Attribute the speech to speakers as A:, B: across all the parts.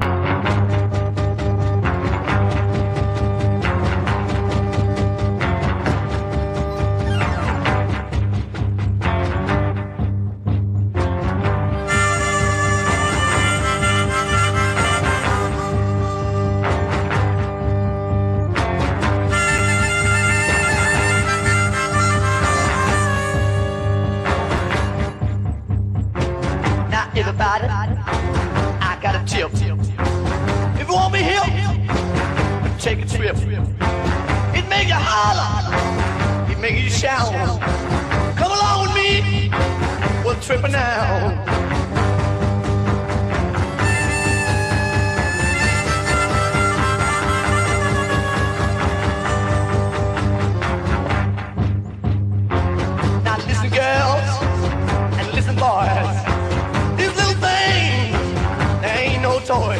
A: Now everybody, I got a tip. If you want me here, take a trip. It make you holler, it make you shout. Come along with me, we're tripping now. Now listen, girls, and listen, boys. These little things, they ain't no toys.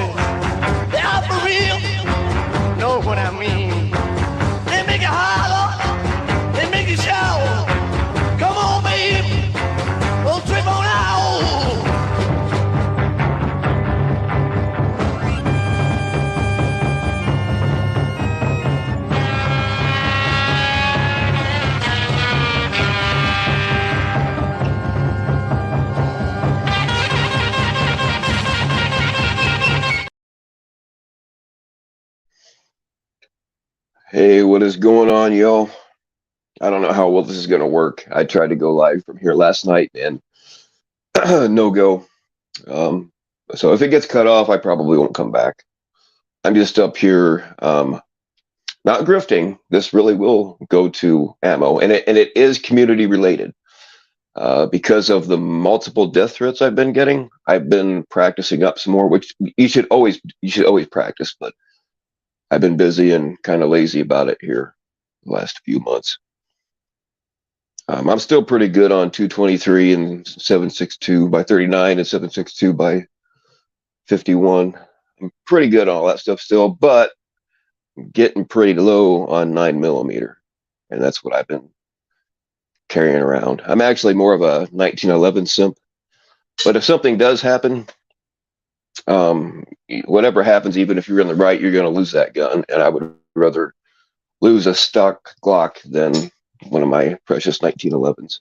A: They are for real, know what I mean. They make you holler, they make you shout. Come on, baby, we'll trip on out.
B: Hey, what is going on, y'all? I don't know how well this is going to work. I tried to go live from here last night and no go. So if it gets cut off, I probably won't come back. I'm just up here, not grifting. This really will go to ammo, and it is community related. Because of the multiple death threats I've been getting, I've been practicing up some more, which you should always practice, but I've been busy and kind of lazy about it here the last few months. I'm still pretty good on 223 and 762 by 39 and 762 by 51. I'm pretty good on all that stuff still, but getting pretty low on 9mm, and that's what I've been carrying around. I'm actually more of a 1911 simp, but if something does happen, whatever happens, even if you're in the right, you're going to lose that gun, and I would rather lose a stock Glock than one of my precious 1911s.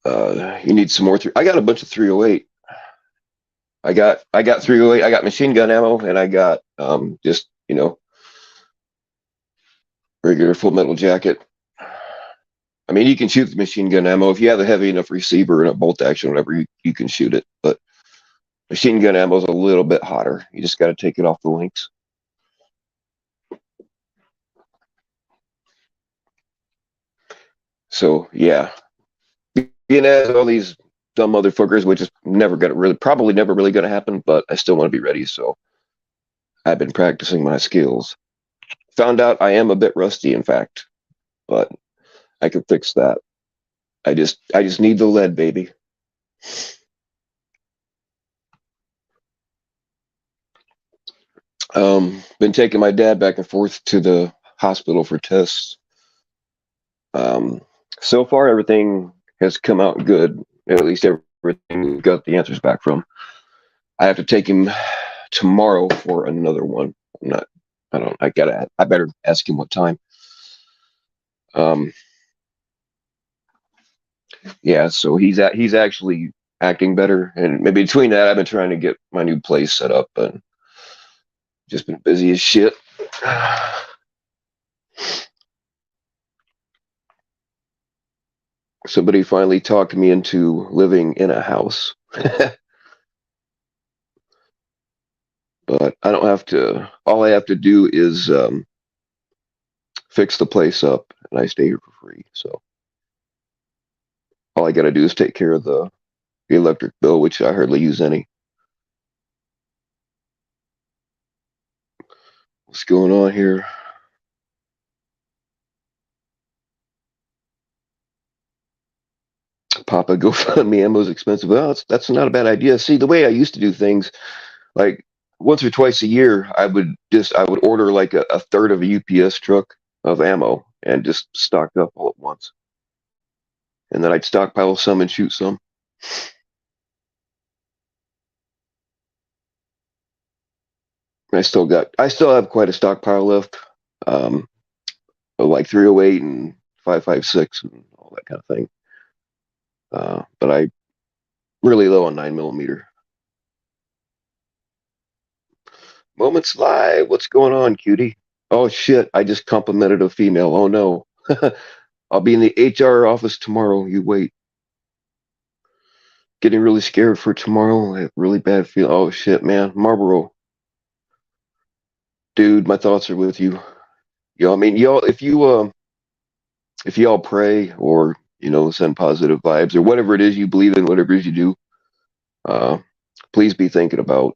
B: You need some more. I got a bunch of 308. I got 308. I got machine gun ammo, and I got just regular full metal jacket. I mean, you can shoot the machine gun ammo if you have a heavy enough receiver and a bolt action, whatever. You can shoot it, but machine gun ammo is a little bit hotter. You just got to take it off the links. So yeah, being as all these dumb motherfuckers, which is probably never really going to happen, but I still want to be ready. So I've been practicing my skills. Found out I am a bit rusty, in fact, but I can fix that. I just need the lead, baby. Been taking my dad back and forth to the hospital for tests. So far, everything has come out good. At least everything we've got the answers back from. I have to take him tomorrow for another one. I better ask him what time. Yeah, so he's actually acting better, and maybe between that, I've been trying to get my new place set up, and just been busy as shit. Somebody finally talked me into living in a house. But I don't have to. All I have to do is fix the place up, and I stay here for free. So all I got to do is take care of the electric bill, which I hardly use any. What's going on here? Papa, GoFundMe ammo is expensive. Well, that's not a bad idea. See, the way I used to do things, like once or twice a year, I would order like a third of a UPS truck of ammo and just stock up all at once. And then I'd stockpile some and shoot some. I still have quite a stockpile left. Um, like 308 and 556 and all that kind of thing. But I really low on 9 millimeter. Moments live. What's going on, cutie? Oh shit! I just complimented a female. Oh no. I'll be in the HR office tomorrow. You wait. Getting really scared for tomorrow. I have really bad feel. Oh shit, man. Marlboro, dude. My thoughts are with you. I mean, y'all. If y'all pray or send positive vibes or whatever it is you believe in, whatever it is you do, uh, please be thinking about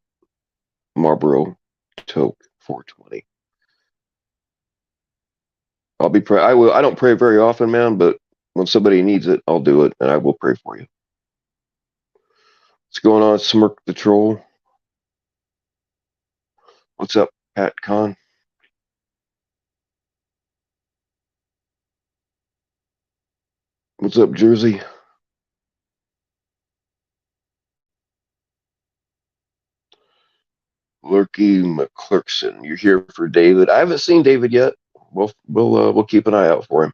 B: Marlboro Toke 420. I'll be pray. I will. I don't pray very often, man, but when somebody needs it, I'll do it, and I will pray for you. What's going on, Smirk the Troll? What's up, Pat Con? What's up, Jersey? Lurky McClurkson, you're here for David. I haven't seen David yet. We'll keep an eye out for him.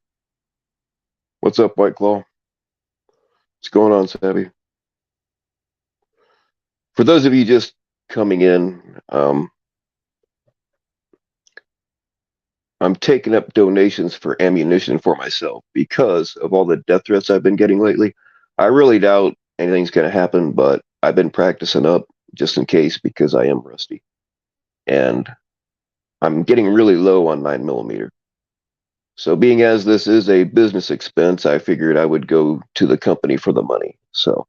B: What's up, White Claw? What's going on, Savvy? For those of you just coming in, I'm taking up donations for ammunition for myself because of all the death threats I've been getting lately. I really doubt anything's going to happen, but I've been practicing up just in case because I am rusty. And I'm getting really low on 9 millimeter. So, being as this is a business expense, I figured I would go to the company for the money. So,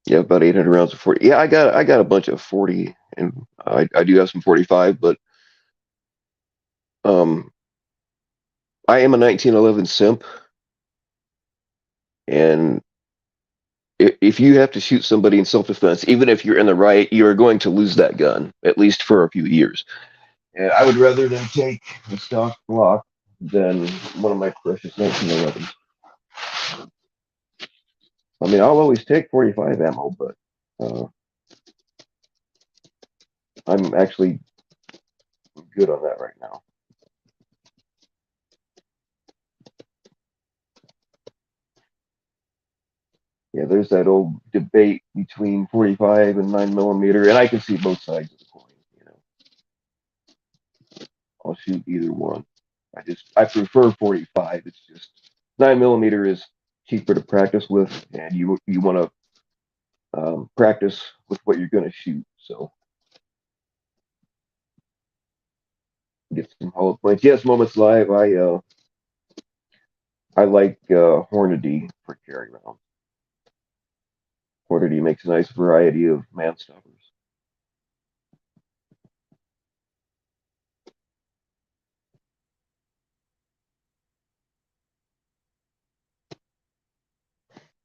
B: yeah, about 800 rounds of 40. Yeah, I got a bunch of 40, and I do have some 45, but um, I am a 1911 simp, and if you have to shoot somebody in self-defense, even if you're in the right, you are going to lose that gun at least for a few years. And I would rather than take a stock Glock than one of my precious 1911s. I mean, I'll always take 45 ammo, but uh, I'm actually good on that right now. Yeah, there's that old debate between 45 and 9 millimeter, and I can see both sides of the coin. You know, I'll shoot either one. I prefer 45. It's just 9 millimeter is cheaper to practice with, and you want to practice with what you're going to shoot. So get some hollow points. Yes, moments live. I like Hornady for carry rounds. Hornady makes a nice variety of man stoppers.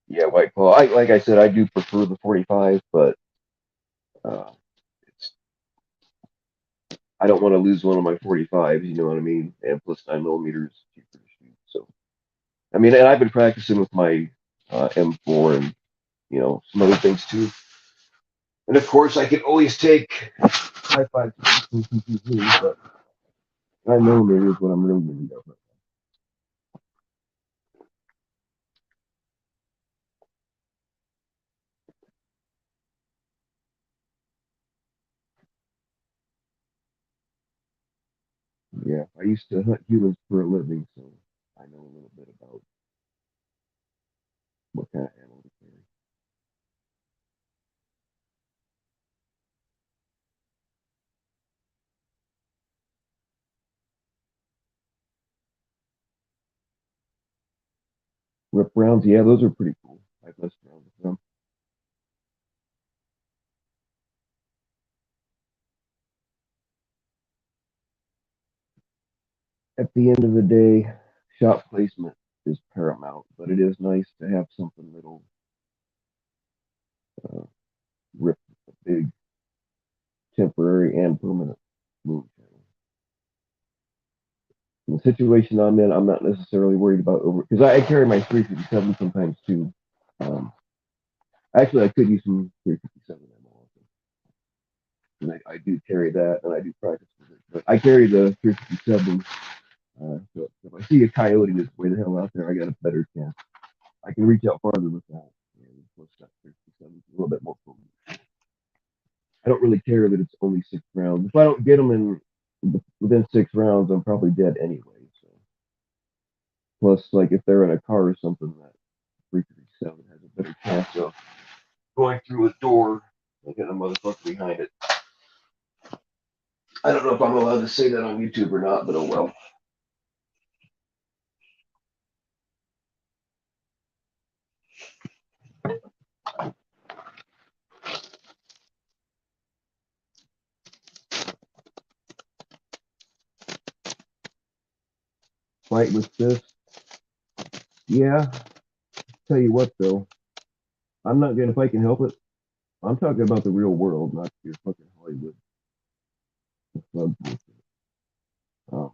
B: Yeah, White Claw. Like I said, I do prefer the 45, but uh, it's I don't want to lose one of my 45s. You know what I mean? And plus 9 millimeters cheaper to shoot. So I mean, and I've been practicing with my M4 and some other things too. And of course, I can always take high five, but 9 millimeters is what I'm really going to go. Yeah, I used to hunt humans for a living, so I know a little bit about what kind of ammo to carry. Rip rounds, yeah, those are pretty cool. I've messed around with them. At the end of the day, shot placement is paramount, but it is nice to have something that'll uh, rip a big temporary and permanent wound. In the situation I'm in, I'm not necessarily worried about over because I carry my 357 sometimes too. Um, Actually, I could use some 357 ammo also. And I do carry that, and I do practice with it. But I carry the 357. So if I see a coyote that's way the hell out there, I got a better chance. I can reach out farther with that. And plus that 357 is a little bit more potent. I don't really care that it's only 6 rounds. If I don't get them in within 6 rounds, I'm probably dead anyway. So plus, like if they're in a car or something, that 357 has a better chance of going through a door and hitting a motherfucker behind it. I don't know if I'm allowed to say that on YouTube or not, but oh well. Fight with this. Yeah. Tell you what though, I'm not gonna if I can help it. I'm talking about the real world, not your fucking Hollywood. Um,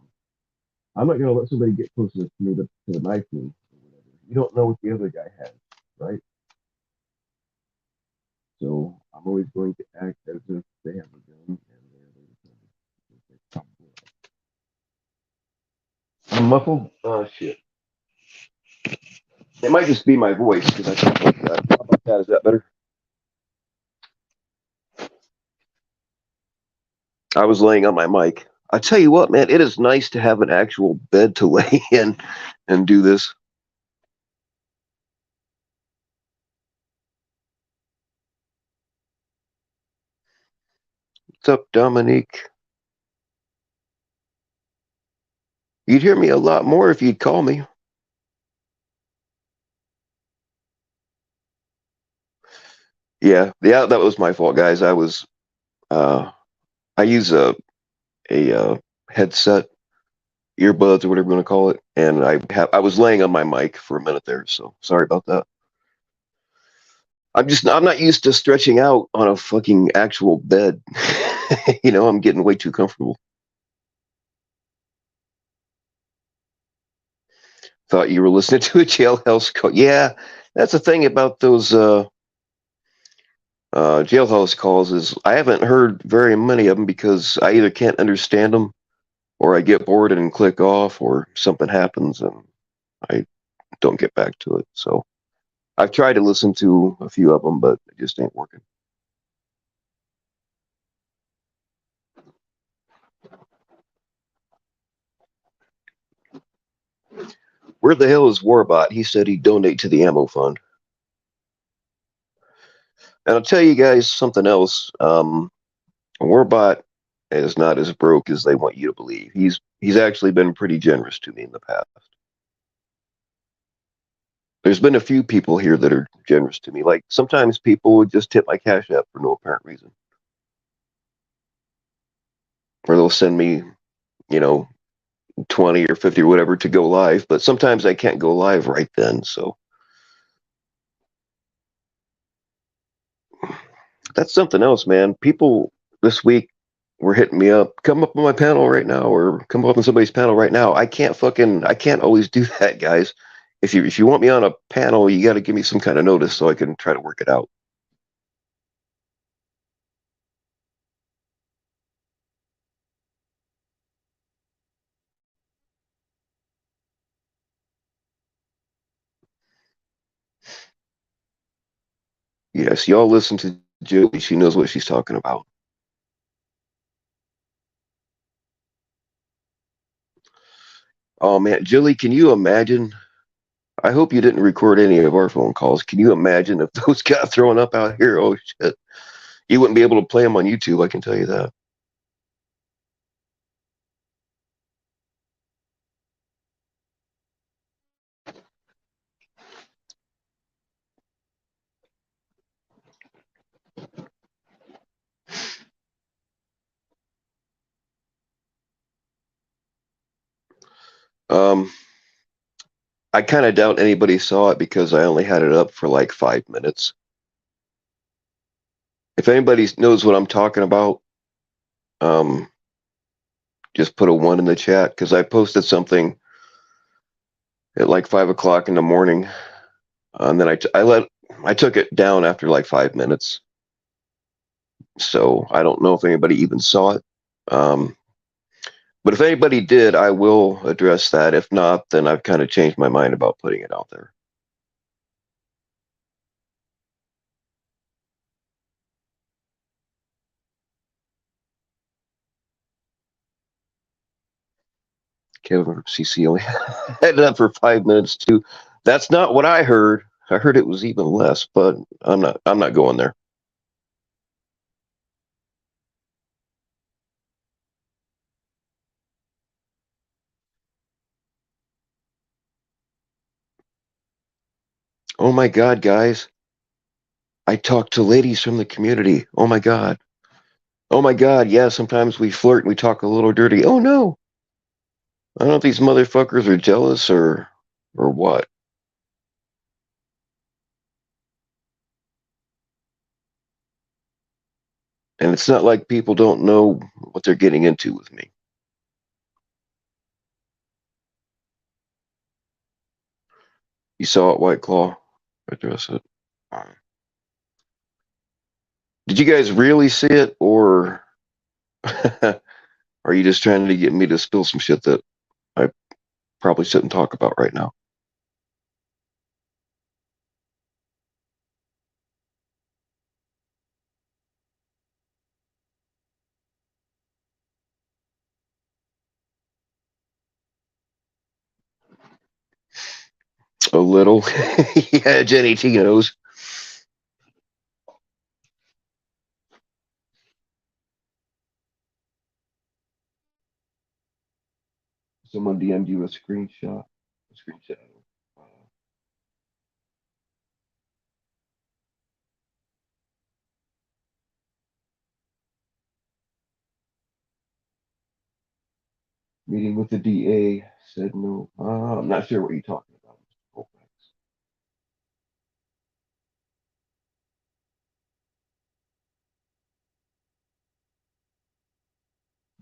B: I'm not gonna let somebody get close enough to me to knife me or whatever. You don't know what the other guy has, right? So I'm always going to act as if they have a gun and they're I'm muffled. Oh shit! It might just be my voice because I talk like that. How about that? Is that better? I was laying on my mic. I tell you what, man, it is nice to have an actual bed to lay in and do this. What's up, Dominique? You'd hear me a lot more if you'd call me. Yeah, that was my fault, guys. Uh, I use a headset, earbuds, or whatever you want to call it, and I was laying on my mic for a minute there, so sorry about that. I'm not used to stretching out on a fucking actual bed. I'm getting way too comfortable. Thought you were listening to a jailhouse call. Yeah, that's the thing about those jailhouse calls is I haven't heard very many of them because I either can't understand them or I get bored and click off or something happens and I don't get back to it. So I've tried to listen to a few of them, but it just ain't working. Where the hell is Warbot? He said he'd donate to the ammo fund. And I'll tell you guys something else. Warbot is not as broke as they want you to believe. He's actually been pretty generous to me in the past. There's been a few people here that are generous to me. Like sometimes people would just tip my Cash App for no apparent reason. Or they'll send me, you know, 20 or 50 or whatever to go live, but sometimes I can't go live right then. So that's something else, man. People this week were hitting me up, come up on my panel right now, or come up on somebody's panel right now. I can't always do that, guys. If you want me on a panel, you got to give me some kind of notice so I can try to work it out. Yes, y'all listen to Julie. She knows what she's talking about. Oh man, Julie, can you imagine? I hope you didn't record any of our phone calls. Can you imagine if those got thrown up out here? Oh shit. You wouldn't be able to play them on YouTube, I can tell you that. Um, I kind of doubt anybody saw it because I only had it up for like 5 minutes. If anybody knows what I'm talking about, um, just put a 1 in the chat because I posted something at like 5 o'clock in the morning. And then I let I took it down after like 5 minutes, so I don't know if anybody even saw it. Um, but if anybody did, I will address that. If not, then I've kind of changed my mind about putting it out there. Kevin from CC only had it up for 5 minutes too. That's not what I heard. I heard it was even less, but I'm not going there. Oh my God, guys. I talk to ladies from the community. Oh my God. Oh my God. Yeah, sometimes we flirt and we talk a little dirty. Oh no. I don't know if these motherfuckers are jealous or what. And it's not like people don't know what they're getting into with me. You saw it, White Claw. Address it. Did you guys really see it, or are you just trying to get me to spill some shit that I probably shouldn't talk about right now? A little. Yeah, Jenny T knows. Someone DM'd you a screenshot. A screenshot. Uh, Meeting with the DA said no. I'm not sure what you're talking about.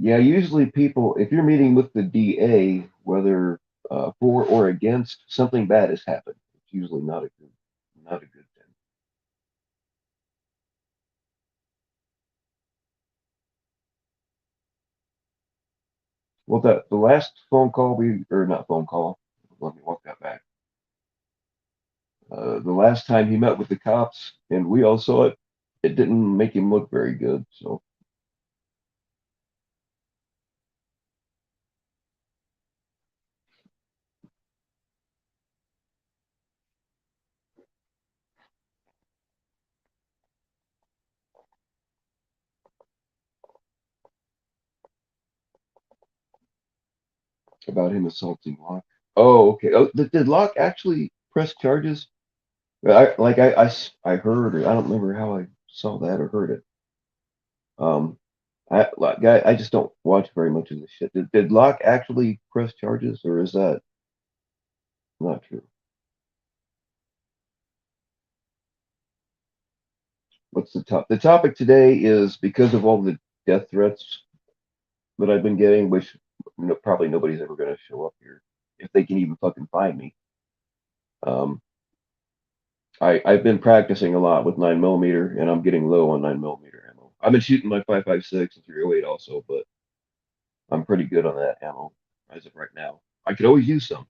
B: Yeah, usually people, if you're meeting with the DA, whether for or against, something bad has happened. It's usually not a good thing. Well, the last phone call or not phone call, let me walk that back. The last time he met with the cops, and we all saw it, it didn't make him look very good. So about him assaulting Locke. Oh, okay. Oh, did Locke actually press charges? I heard, or I don't remember how I saw that or heard it. Um, I just don't watch very much of this shit. Did Locke actually press charges, or is that not true? What's the top? The topic today is because of all the death threats that I've been getting, which probably nobody's ever going to show up here if they can even fucking find me. Um, I've been practicing a lot with 9 millimeter, and I'm getting low on 9 millimeter ammo. I've been shooting my 5.56 and 308 also, but I'm pretty good on that ammo as of right now. I could always use some.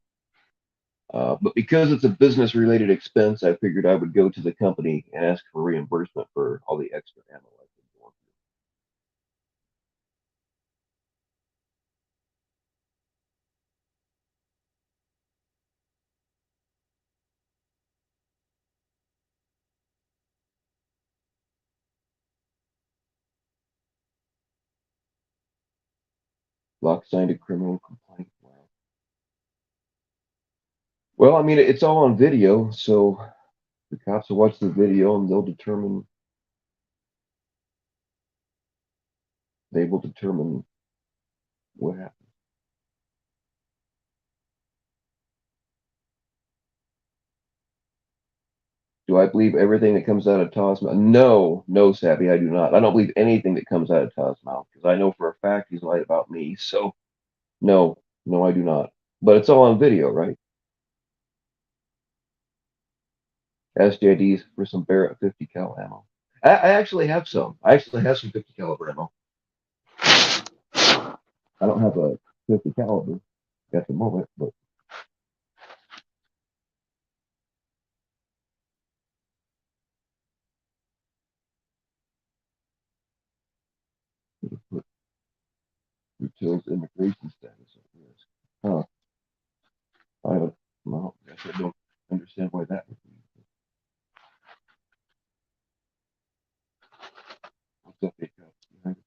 B: But because it's a business related expense, I figured I would go to the company and ask for reimbursement for all the extra ammo I've been going through. Locke signed a criminal complaint. Wow. Well, I mean, it's all on video, so the cops will watch the video and they will determine what happened. Do I believe everything that comes out of Todd's mouth? No, no, Savvy, I do not. I don't believe anything that comes out of Todd's mouth because I know for a fact he's lied about me. So, no, no, I do not. But it's all on video, right? SJDs for some Barrett 50 cal ammo. I actually have some. I actually have some 50 caliber ammo. I don't have a 50 caliber at the moment, but put Retail's immigration status at risk. Huh. I don't, well, I guess I don't understand why that would be. What's up, ACAP? Behind it.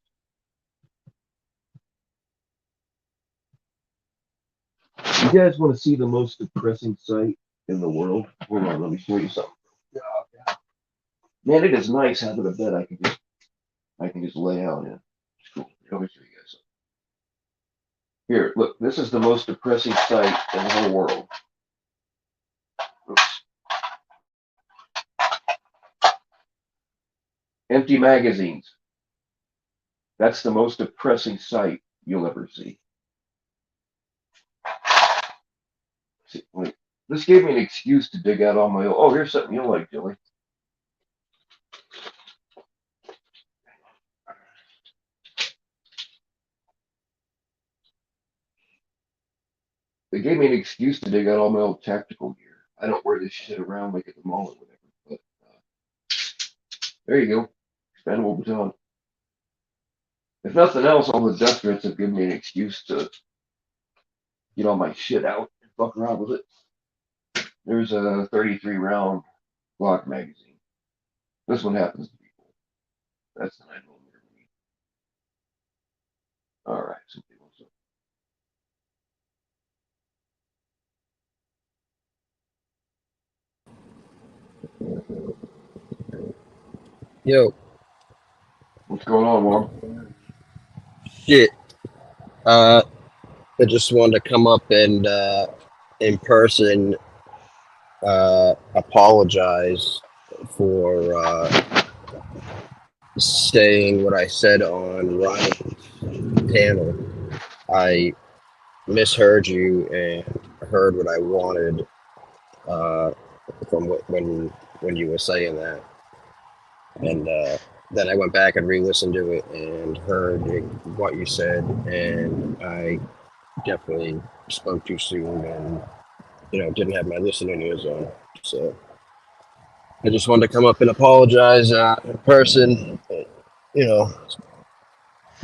B: You guys want to see the most depressing sight in the world? Hold on, let me show you something. Yeah. Man, it is nice having a bed I can just lay out in. It's cool. Let me show you guys something. Here, look, this is the most depressing sight in the whole world. Oops. Empty magazines. That's the most depressing sight you'll ever see. Wait, this gave me an excuse to dig out all my old. Oh, here's something you'll like, Joey. It gave me an excuse to dig out all my old tactical gear. I don't wear this shit around like at the mall or whatever, but there you go. Expandable baton. If nothing else, all the death threats have given me an excuse to get all my shit out and fuck around with it. There's a 33 round Glock magazine. This one happens to be full. That's the 9mm. All right, somebody wants to.
C: Yo,
B: What's going on, Mom?
C: shit. I just wanted to come up and in person apologize for saying what I said on Ryan's panel. I misheard you and heard what I wanted from when you were saying that, and then I went back and re-listened to it and heard what you said, and I definitely spoke too soon and didn't have my listening ears on. So I just wanted to come up and apologize in person,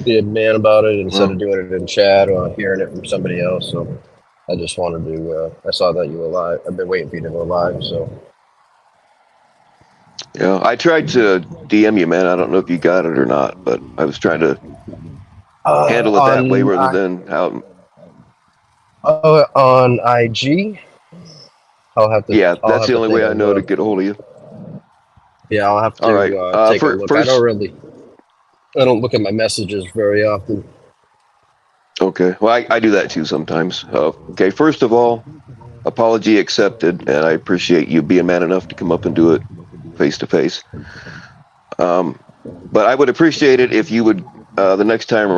C: be a man about it instead of doing it in chat or hearing it from somebody else. So I just wanted to I saw that you were live. I've been waiting for you to go live. So
B: Yeah, I tried to DM you, man. I don't know if you got it or not, but I was trying to handle it that way rather than out.
C: On IG, I'll have to.
B: Yeah,
C: I'll
B: that's
C: have
B: the
C: to
B: only
C: take
B: way
C: a
B: I know to
C: look.
B: get a hold of you.
C: Yeah, I'll have
B: All right.
C: to take a look.
B: First,
C: I don't look at my messages very often.
B: okay. Well, I do that too sometimes. Okay. First of all, apology accepted, and I appreciate you being man enough to come up and do it face to face. But I would appreciate it if you would, the next time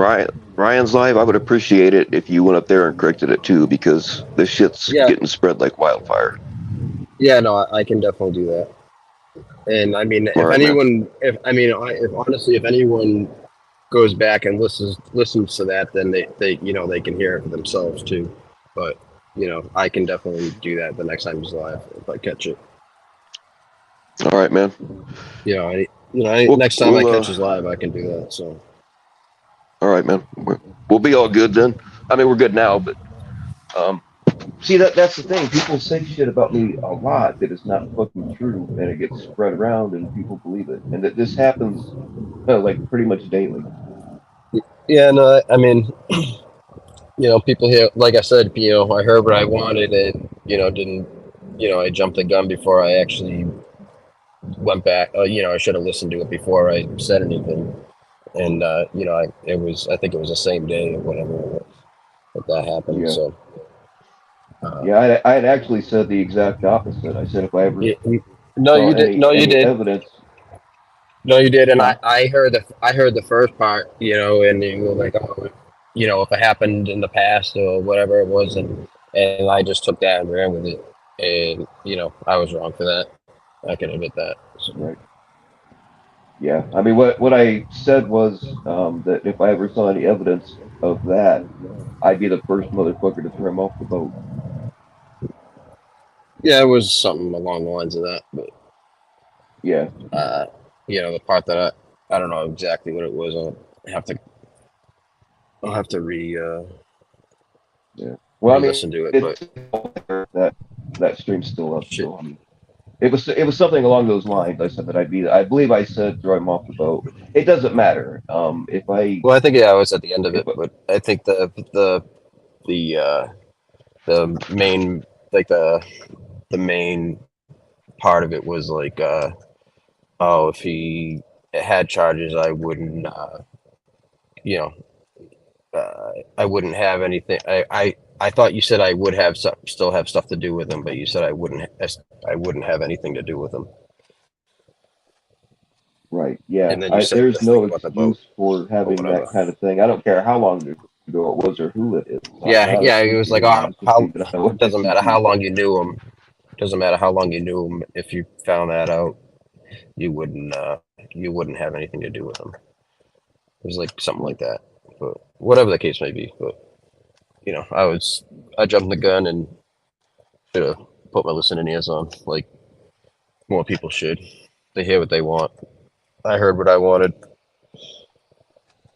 B: Ryan's live, I would appreciate it if you went up there and corrected it too, because this shit's getting spread like wildfire.
C: Yeah, no, I can definitely do that. And I mean,
B: All
C: if
B: right,
C: anyone, man. if honestly, if anyone goes back and listens to that, then they can hear it for themselves too. But I can definitely do that the next time he's live if I catch it.
B: All right, man.
C: Next time I catch his live, I can do that. So.
B: All right, man. We'll be all good then. I mean, we're good now, but see that's the thing. People say shit about me a lot that is not fucking true, and it gets spread around, and people believe it, and that this happens like pretty much daily.
C: Yeah, no, I mean, people here, like I said, I heard what I wanted, and didn't, I jumped the gun before I actually went back. I should have listened to it before I said anything. And I think it was the same day or whatever that happened.
B: Yeah.
C: So
B: Yeah, I had actually said the exact opposite. I said if I ever
C: you did.
B: any evidence.
C: No, you did. And I heard the first part, and you were like, oh, if it happened in the past or whatever it was, and I just took that and ran with it, and I was wrong for that. I can admit that. So,
B: Right. Yeah. I mean, what I said was that if I ever saw any evidence of that, I'd be the first motherfucker to throw him off the boat.
C: yeah, it was something along the lines of that, but
B: Yeah.
C: the part that I don't know exactly what it was. Have to I'll have to
B: Yeah. Well, I mean,
C: re-listen to it, but
B: it's that that stream's still up.
C: shit.
B: So I mean, it was something along those lines. I said that I'd be. I believe I said throw him off the boat. It doesn't matter. If I
C: Well, I think I was at the end of
B: if
C: it, but I think the main like the main part of it was like oh, if he had charges, I wouldn't you know I wouldn't have anything. I thought you said I would have still have stuff to do with him, but you said I wouldn't have anything to do with him.
B: right, yeah,
C: And then you said the
B: there's
C: thing
B: no
C: about the boat
B: excuse for
C: or
B: having
C: whatever.
B: that kind of thing. I don't care how long ago it was or who it is. I'm
C: Yeah,
B: not
C: yeah. It was like,
B: associating.
C: oh,
B: I'm just
C: how
B: keeping an eye on
C: doesn't
B: missing
C: matter how
B: people.
C: long you knew him. Doesn't matter how long you knew him. If you found that out, you wouldn't you wouldn't have anything to do with him. It was like something
B: Right.
C: like that. But whatever the case may be, but I jumped the gun and should have put my listening ears on, like more people should. They hear what they want. I heard what I wanted.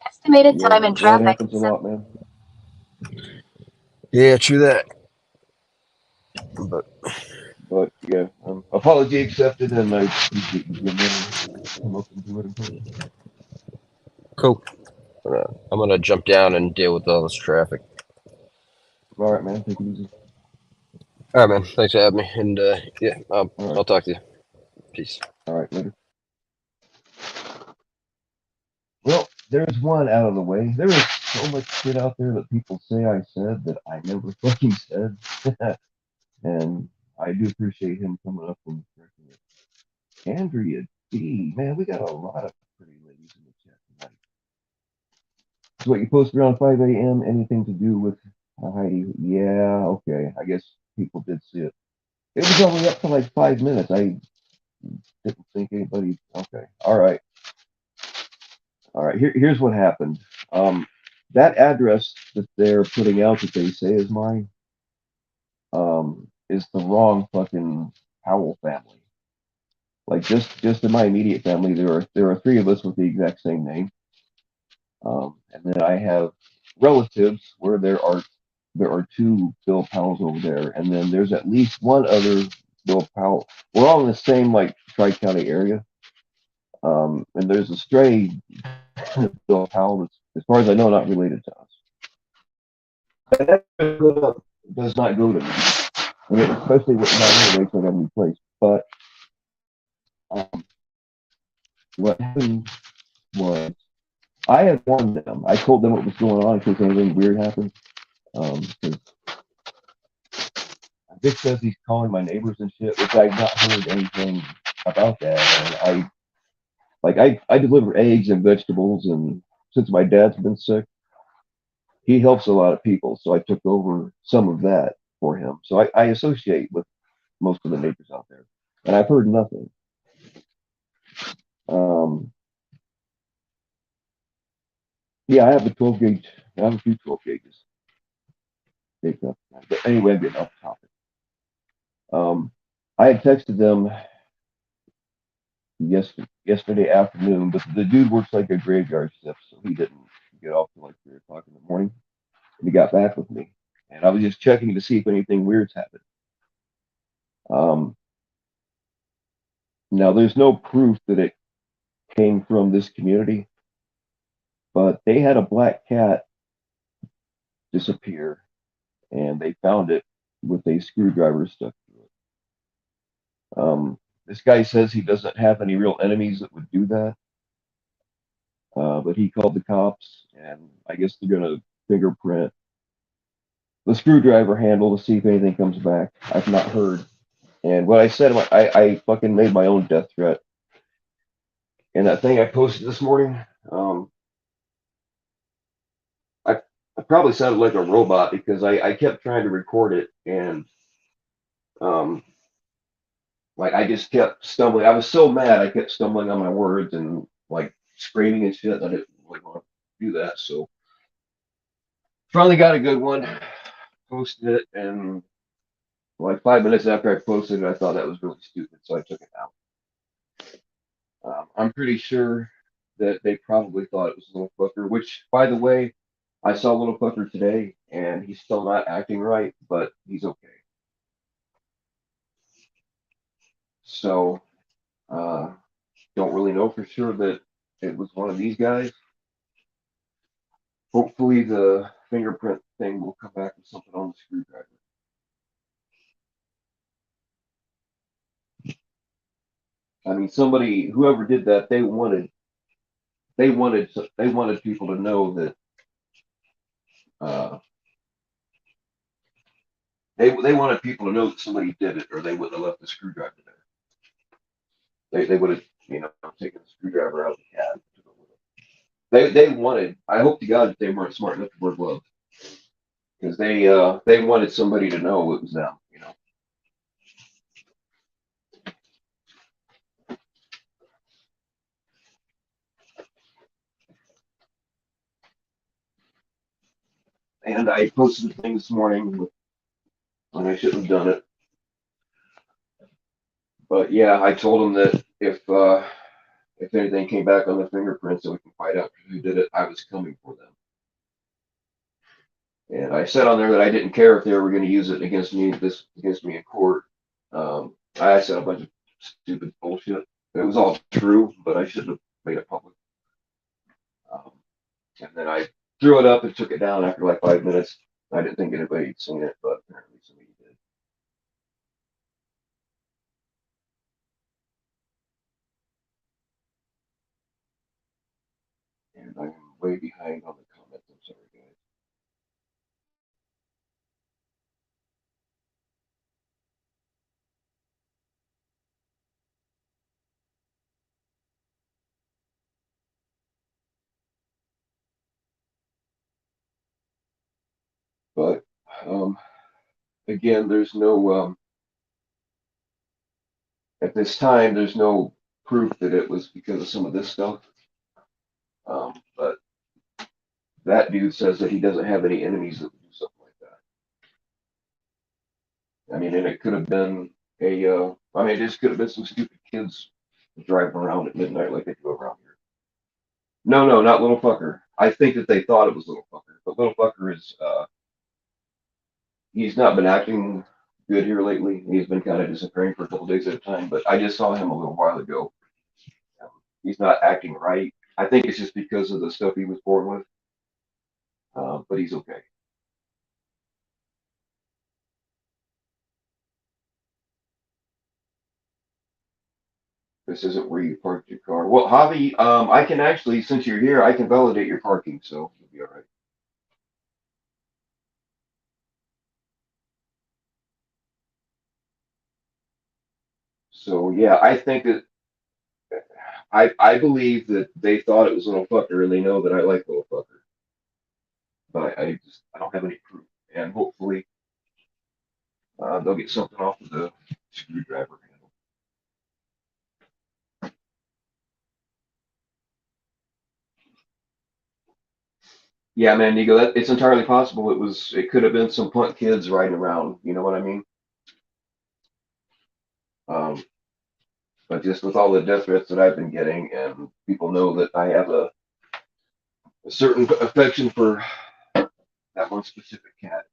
D: Estimated
B: Yeah,
D: time in
B: that
D: traffic.
B: happens a lot, man.
C: Yeah, true that. But
B: But yeah, apology accepted, and I appreciate you being willing to come up and do it in person.
C: cool. I'm gonna jump down and deal with all this traffic.
B: All right, man. Take it easy.
C: All right, man. Thanks for having me. And yeah,
B: All right.
C: I'll talk to you. Peace.
B: All right. Later. Well, there's one out of the way. There is so much shit out there that people say I said that I never fucking said. And I do appreciate him coming up and correcting it. Andrea D. Man, we got a lot of pretty ladies in the chat tonight. So what you posted around 5 a.m. Anything to do with Heidi? Yeah, okay. I guess people did see it. It was only up for like 5 minutes. I didn't think anybody. Okay. All right. All right. Here's what happened. Um, that address that they're putting out that they say is mine is the wrong fucking Powell family. Like just in my immediate family, there are three of us with the exact same name, and then I have relatives where there are two Bill Powells over there, and then there's at least one other Bill Powell. We're all in the same like Tri-County area, and there's a stray Bill Powell that's, as far as I know, not related to us. That does not go to me. I mean, especially with my rates like every place. But um, what happened was I had warned them. I told them what was going on in case anything weird happened. Because Vic says he's calling my neighbors and shit, which I've not heard anything about that. And I deliver eggs and vegetables, and since my dad's been sick, he helps a lot of people. So I took over some of that for him. So I associate with most of the neighbors out there, and I've heard nothing. Um, yeah, I have a 12 gauge. I have a few 12 gauges. But anyway, I'm getting off topic. I had texted them yesterday afternoon, but the dude works like a graveyard shift, so he didn't get off till like 3 o'clock in the morning. And he got back with me, and I was just checking to see if anything weird's happened. Um, Now, there's no proof that it came from this community, but they had a black cat disappear, and they found it with a screwdriver stuck through it. This guy says he doesn't have any real enemies that would do that, but he called the cops, and I guess they're gonna fingerprint the screwdriver handle to see if anything comes back. I've not heard. And what I said, I fucking made my own death threat. And that thing I posted this morning, um, I, I probably sounded like a robot because I kept trying to record it, and um, Like I just kept stumbling. I was so mad I kept stumbling on my words and like screaming and shit. I didn't really want to do that. So finally got a good one, posted it, and like 5 minutes after I posted it, I thought that was really stupid, so I took it out. I'm pretty sure that they probably thought it was Little Fucker, which, by the way, I saw Little Fucker today, and he's still not acting right, but he's okay. So, uh, don't really know for sure that it was one of these guys. Hopefully, the fingerprint thing will come back with something on the screwdriver. I mean, somebody, whoever did that, they wanted people to know that uh, they wanted people to know that somebody did it, or they wouldn't have left the screwdriver there. They would have, taken the screwdriver out of the cab. They wanted. I hope to God that they weren't smart enough to wear gloves because they wanted somebody to know it was them. And I posted a thing this morning when I shouldn't have done it. But yeah, I told them that if anything came back on the fingerprints, so we can find out who did it, I was coming for them. And I said on there that I didn't care if they were going to use it against me in court. I said a bunch of stupid bullshit. It was all true, but I shouldn't have made it public. Um, and then I threw it up and took it down after like 5 minutes. I didn't think anybody had seen it, but apparently somebody did. And I'm way behind on the comments. I'm sorry, guys. But again, there's no at this time, there's no proof that it was because of some of this stuff. But that dude says that he doesn't have any enemies that would do something like that. I mean, and it could have been it just could have been some stupid kids driving around at midnight like they do around here. No, no, not Little Fucker. I think that they thought it was Little Fucker, but Little Fucker is, he's not been acting good here lately. He's been kind of disappearing for a couple days at a time, but I just saw him a little while ago. He's not acting right. I think it's just because of the stuff he was born with, but he's okay. This isn't where you parked your car. Well, Javi, I can actually, since you're here, I can validate your parking, so you'll be all right. So yeah, I think that I believe that they thought it was Little Fucker, and they know that I like Little Fucker, but I don't have any proof, and hopefully they'll get something off of the screwdriver handle. Yeah, man, Nico, it's entirely possible. It could have been some punk kids riding around. You know what I mean? Um, but just with all the death threats that I've been getting, and people know that I have a certain affection for that one specific cat.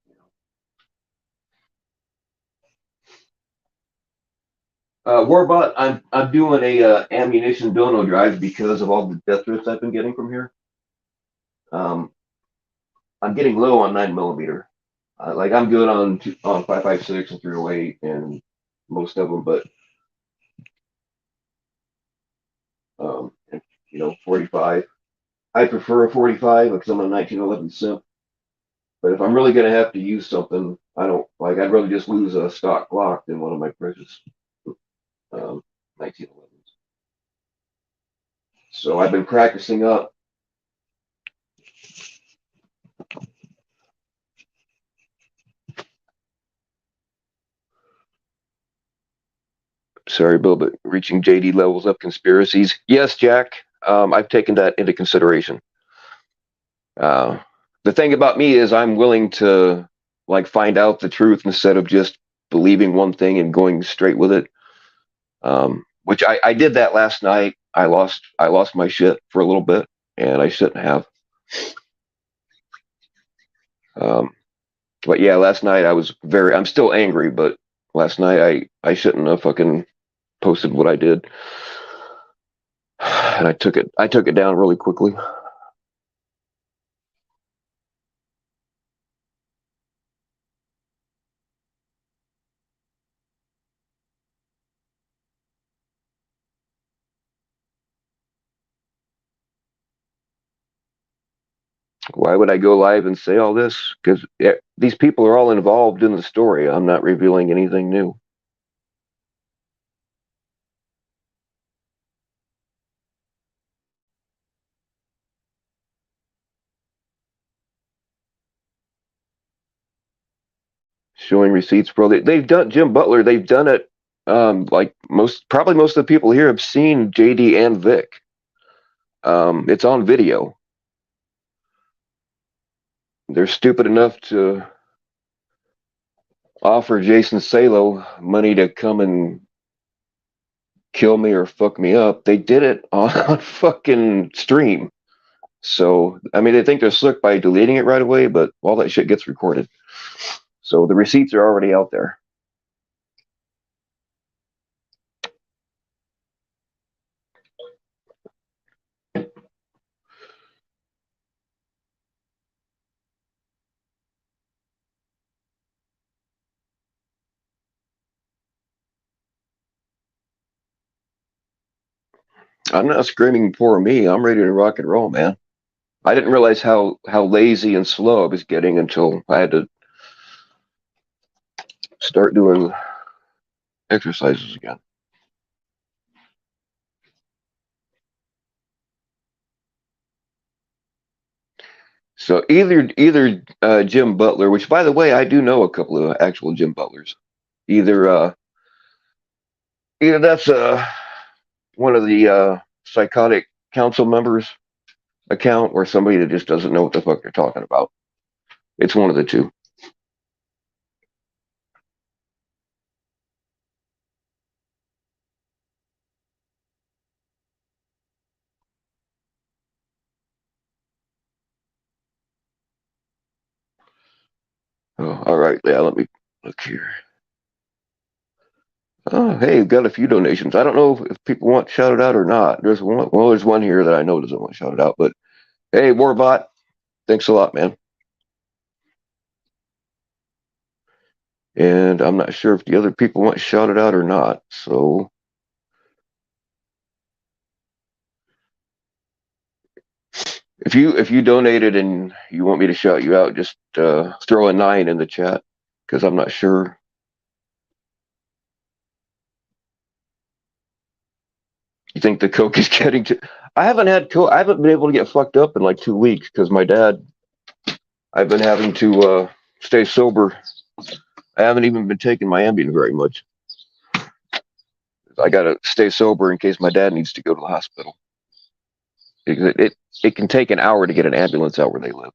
B: Warbot, I'm doing a ammunition dono drive because of all the death threats I've been getting from here. Um, I'm getting low on 9mm. Like I'm good on 5.56 and 308 and most of them, but and, 45. I prefer a 45 because I'm a 1911 simp. But if I'm really gonna have to use something, I don't like. I'd rather just lose a stock Glock than one of my precious 1911s. So I've been practicing up. Sorry, Bill, but reaching JD levels of conspiracies. Yes, Jack. I've taken that into consideration. Uh, the thing about me is I'm willing to like find out the truth instead of just believing one thing and going straight with it. Which I did that last night. I lost my shit for a little bit, and I shouldn't have. Um, but yeah, last night I'm still angry, but last night I shouldn't have fucking posted what I did, and I took it down really quickly. Why would I go live and say all this? Because these people are all involved in the story. I'm not revealing anything new. Showing receipts, bro. They've done Jim Butler. They've done it. Like probably most of the people here have seen JD and Vic. It's on video. They're stupid enough to offer Jason Salo money to come and kill me or fuck me up. They did it on fucking stream. So, I mean, they think they're slick by deleting it right away, but all that shit gets recorded. So the receipts are already out there. I'm not screaming poor me. I'm ready to rock and roll, man. I didn't realize how lazy and slow I was getting until I had to start doing exercises again. So either Jim Butler, which by the way I do know a couple of actual Jim Butlers. Either either that's one of the psychotic council members account or somebody that just doesn't know what the fuck they're talking about. It's one of the two. Oh, all right, yeah. Let me look here. Oh, hey, we've got a few donations. I don't know if people want shouted out or not. There's one. Well, there's one here that I know doesn't want shouted out. But hey, Warbot, thanks a lot, man. And I'm not sure if the other people want shouted out or not. So if you donated and you want me to shout you out, just throw a 9 in the chat because I'm not sure. You think the coke is getting to? I haven't had coke. I haven't been able to get fucked up in like 2 weeks because my dad. I've been having to stay sober. I haven't even been taking my Ambien very much. I gotta stay sober in case my dad needs to go to the hospital. It can take an hour to get an ambulance out where they live,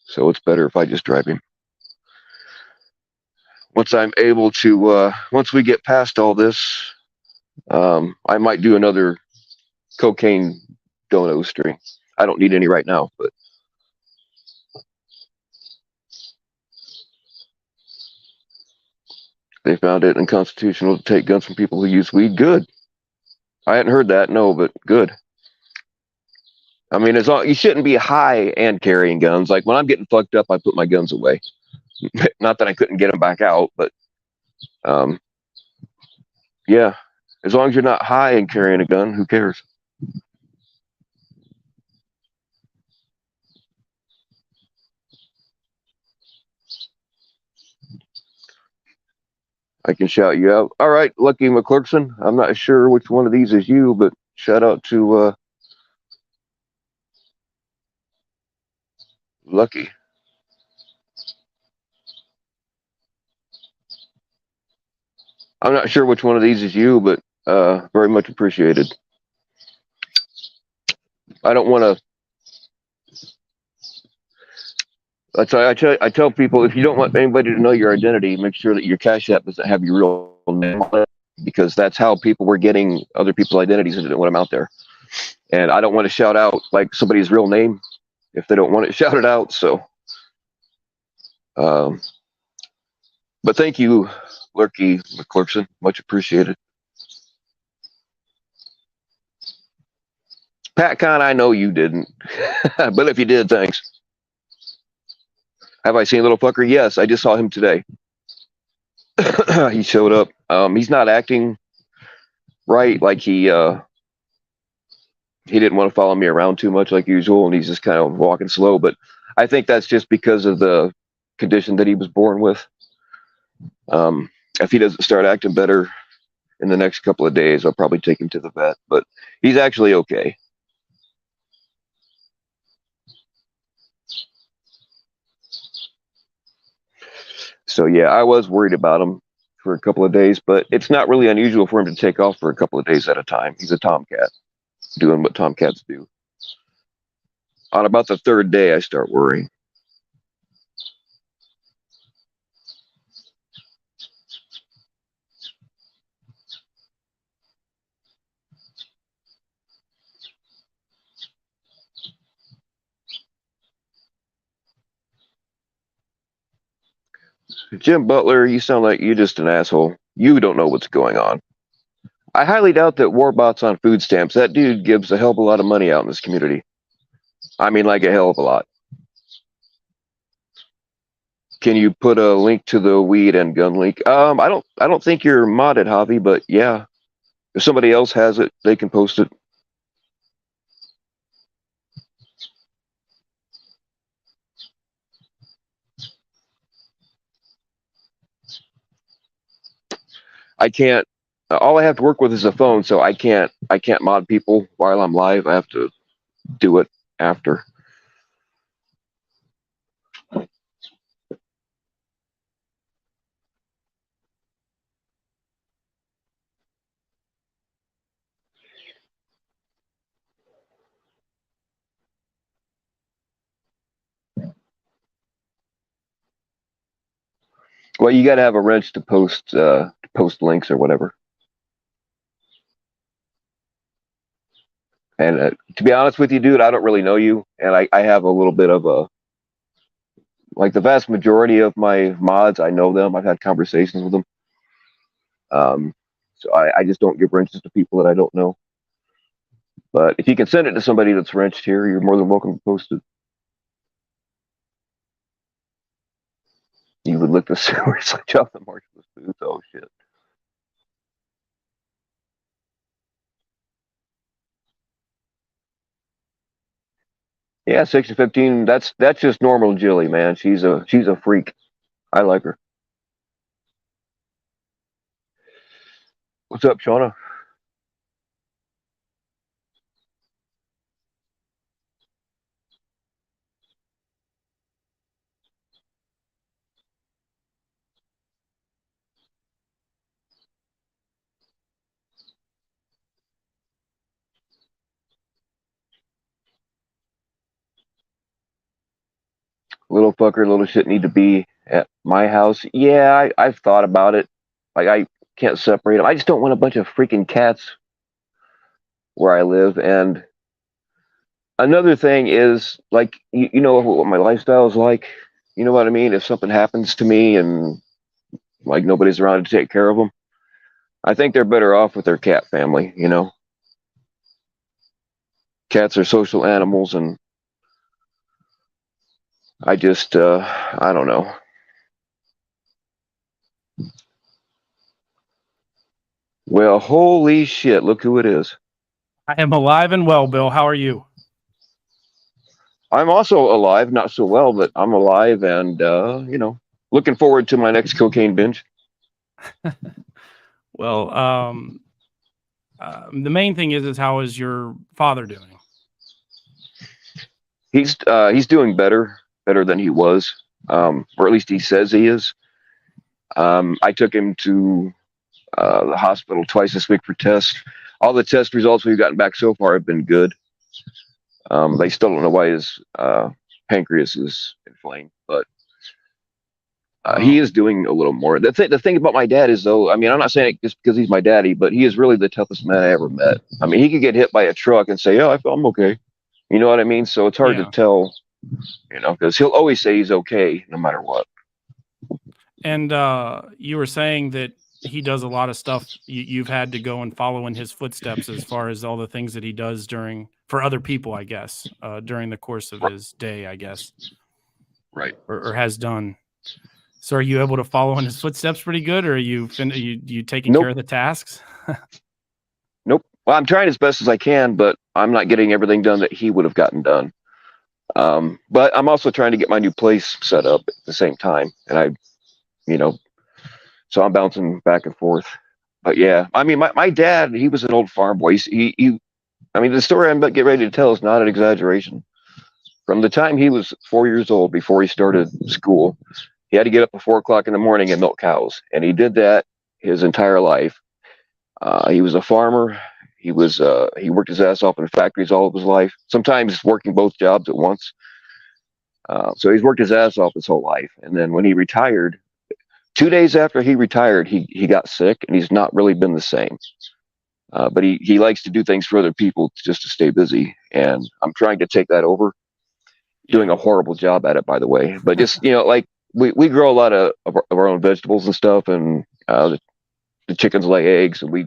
B: so it's better if I just drive him. Once I'm able to, once we get past all this, I might do another cocaine dono string. I don't need any right now, but they found it unconstitutional to take guns from people who use weed. Good. I hadn't heard that. No, but good. I mean, as long you shouldn't be high and carrying guns. Like when I'm getting fucked up, I put my guns away. Not that I couldn't get them back out, but um, yeah, as long as you're not high and carrying a gun, who cares? I can shout you out. All right, Lucky McClurkson. I'm not sure which one of these is you, but shout out to Lucky. I'm not sure which one of these is you, but very much appreciated. I don't want to. I tell people, if you don't want anybody to know your identity, make sure that your Cash App doesn't have your real name on it, because that's how people were getting other people's identities and didn't want them out there. And I don't want to shout out like somebody's real name if they don't want it shouted out. So, um, but thank you, Lurky McClurkson. Much appreciated. PatCon, I know you didn't, but if you did, thanks. Have I seen Little Fucker? Yes, I just saw him today. He showed up. He's not acting right. Like he didn't want to follow me around too much like usual, and he's just kind of walking slow. But I think that's just because of the condition that he was born with. If he doesn't start acting better in the next couple of days, I'll probably take him to the vet. But he's actually okay. So yeah, I was worried about him for a couple of days, but it's not really unusual for him to take off for a couple of days at a time. He's a tomcat, doing what tomcats do. On about the third day, I start worrying. Jim Butler, you sound like you're just an asshole. You don't know what's going on. I highly doubt that Warbot's on food stamps. That dude gives a hell of a lot of money out in this community. I mean, like a hell of a lot. Can you put a link to the weed and gun link? I don't think you're modded, Javi, but yeah, if somebody else has it, they can post it. I can't. All I have to work with is a phone, so I can't mod people while I'm live. I have to do it after. Well, you got to have a wrench to post links or whatever. And to be honest with you, dude, I don't really know you, and I have a little bit of a, like, the vast majority of my mods, I know them. I've had conversations with them. So I just don't give wrenches to people that I don't know. But if you can send it to somebody that's wrenched here, you're more than welcome to post it. You would lick the sewers like off the marshmallow foods. Oh shit. Yeah, Section 15. That's just normal Jilly, man. She's a freak. I like her. What's up, Shauna? Little fucker, little shit need to be at my house. Yeah, I've thought about it. Like, I can't separate them. I just don't want a bunch of freaking cats where I live. And another thing is, like, you know what my lifestyle is like. You know what I mean? If something happens to me and like nobody's around to take care of them, I think they're better off with their cat family. You know, cats are social animals, and I just I don't know. Well, holy shit! Look who it is.
D: I am alive and well, Bill. How are you?
B: I'm also alive, not so well, but I'm alive, and you know, looking forward to my next cocaine binge.
D: Well, the main thing is how is your father doing?
B: He's doing better than he was, or at least he says he is. I took him to the hospital twice this week for tests. All the test results we've gotten back so far have been good. They still don't know why his pancreas is inflamed, but he is doing a little more. The thing about my dad is, though, I mean, I'm not saying it just because he's my daddy, but he is really the toughest man I ever met. I mean, he could get hit by a truck and say, "Oh, I'm okay." You know what I mean? So it's hard to tell, because he'll always say he's okay no matter what.
D: And you were saying that he does a lot of stuff. You've had to go and follow in his footsteps as far as all the things that he does for other people, I guess, during the course of his day, I guess.
B: Right.
D: Or has done. So are you able to follow in his footsteps pretty good, or are you taking care of the tasks?
B: Nope. Well, I'm trying as best as I can, but I'm not getting everything done that he would have gotten done. But I'm also trying to get my new place set up at the same time. And so I'm bouncing back and forth. But yeah, I mean, my dad, he was an old farm boy. I mean, the story I'm about to get ready to tell is not an exaggeration. From the time he was 4 years old, before he started school, he had to get up at 4 o'clock in the morning and milk cows. And he did that his entire life. He was a farmer. He worked his ass off in factories all of his life, sometimes working both jobs at once. So he's worked his ass off his whole life. And then when he retired, 2 days after he retired, he got sick, and he's not really been the same. But he likes to do things for other people just to stay busy. And I'm trying to take that over. Doing a horrible job at it, by the way. But just, like we grow a lot of our own vegetables and stuff, and the chickens lay eggs, and we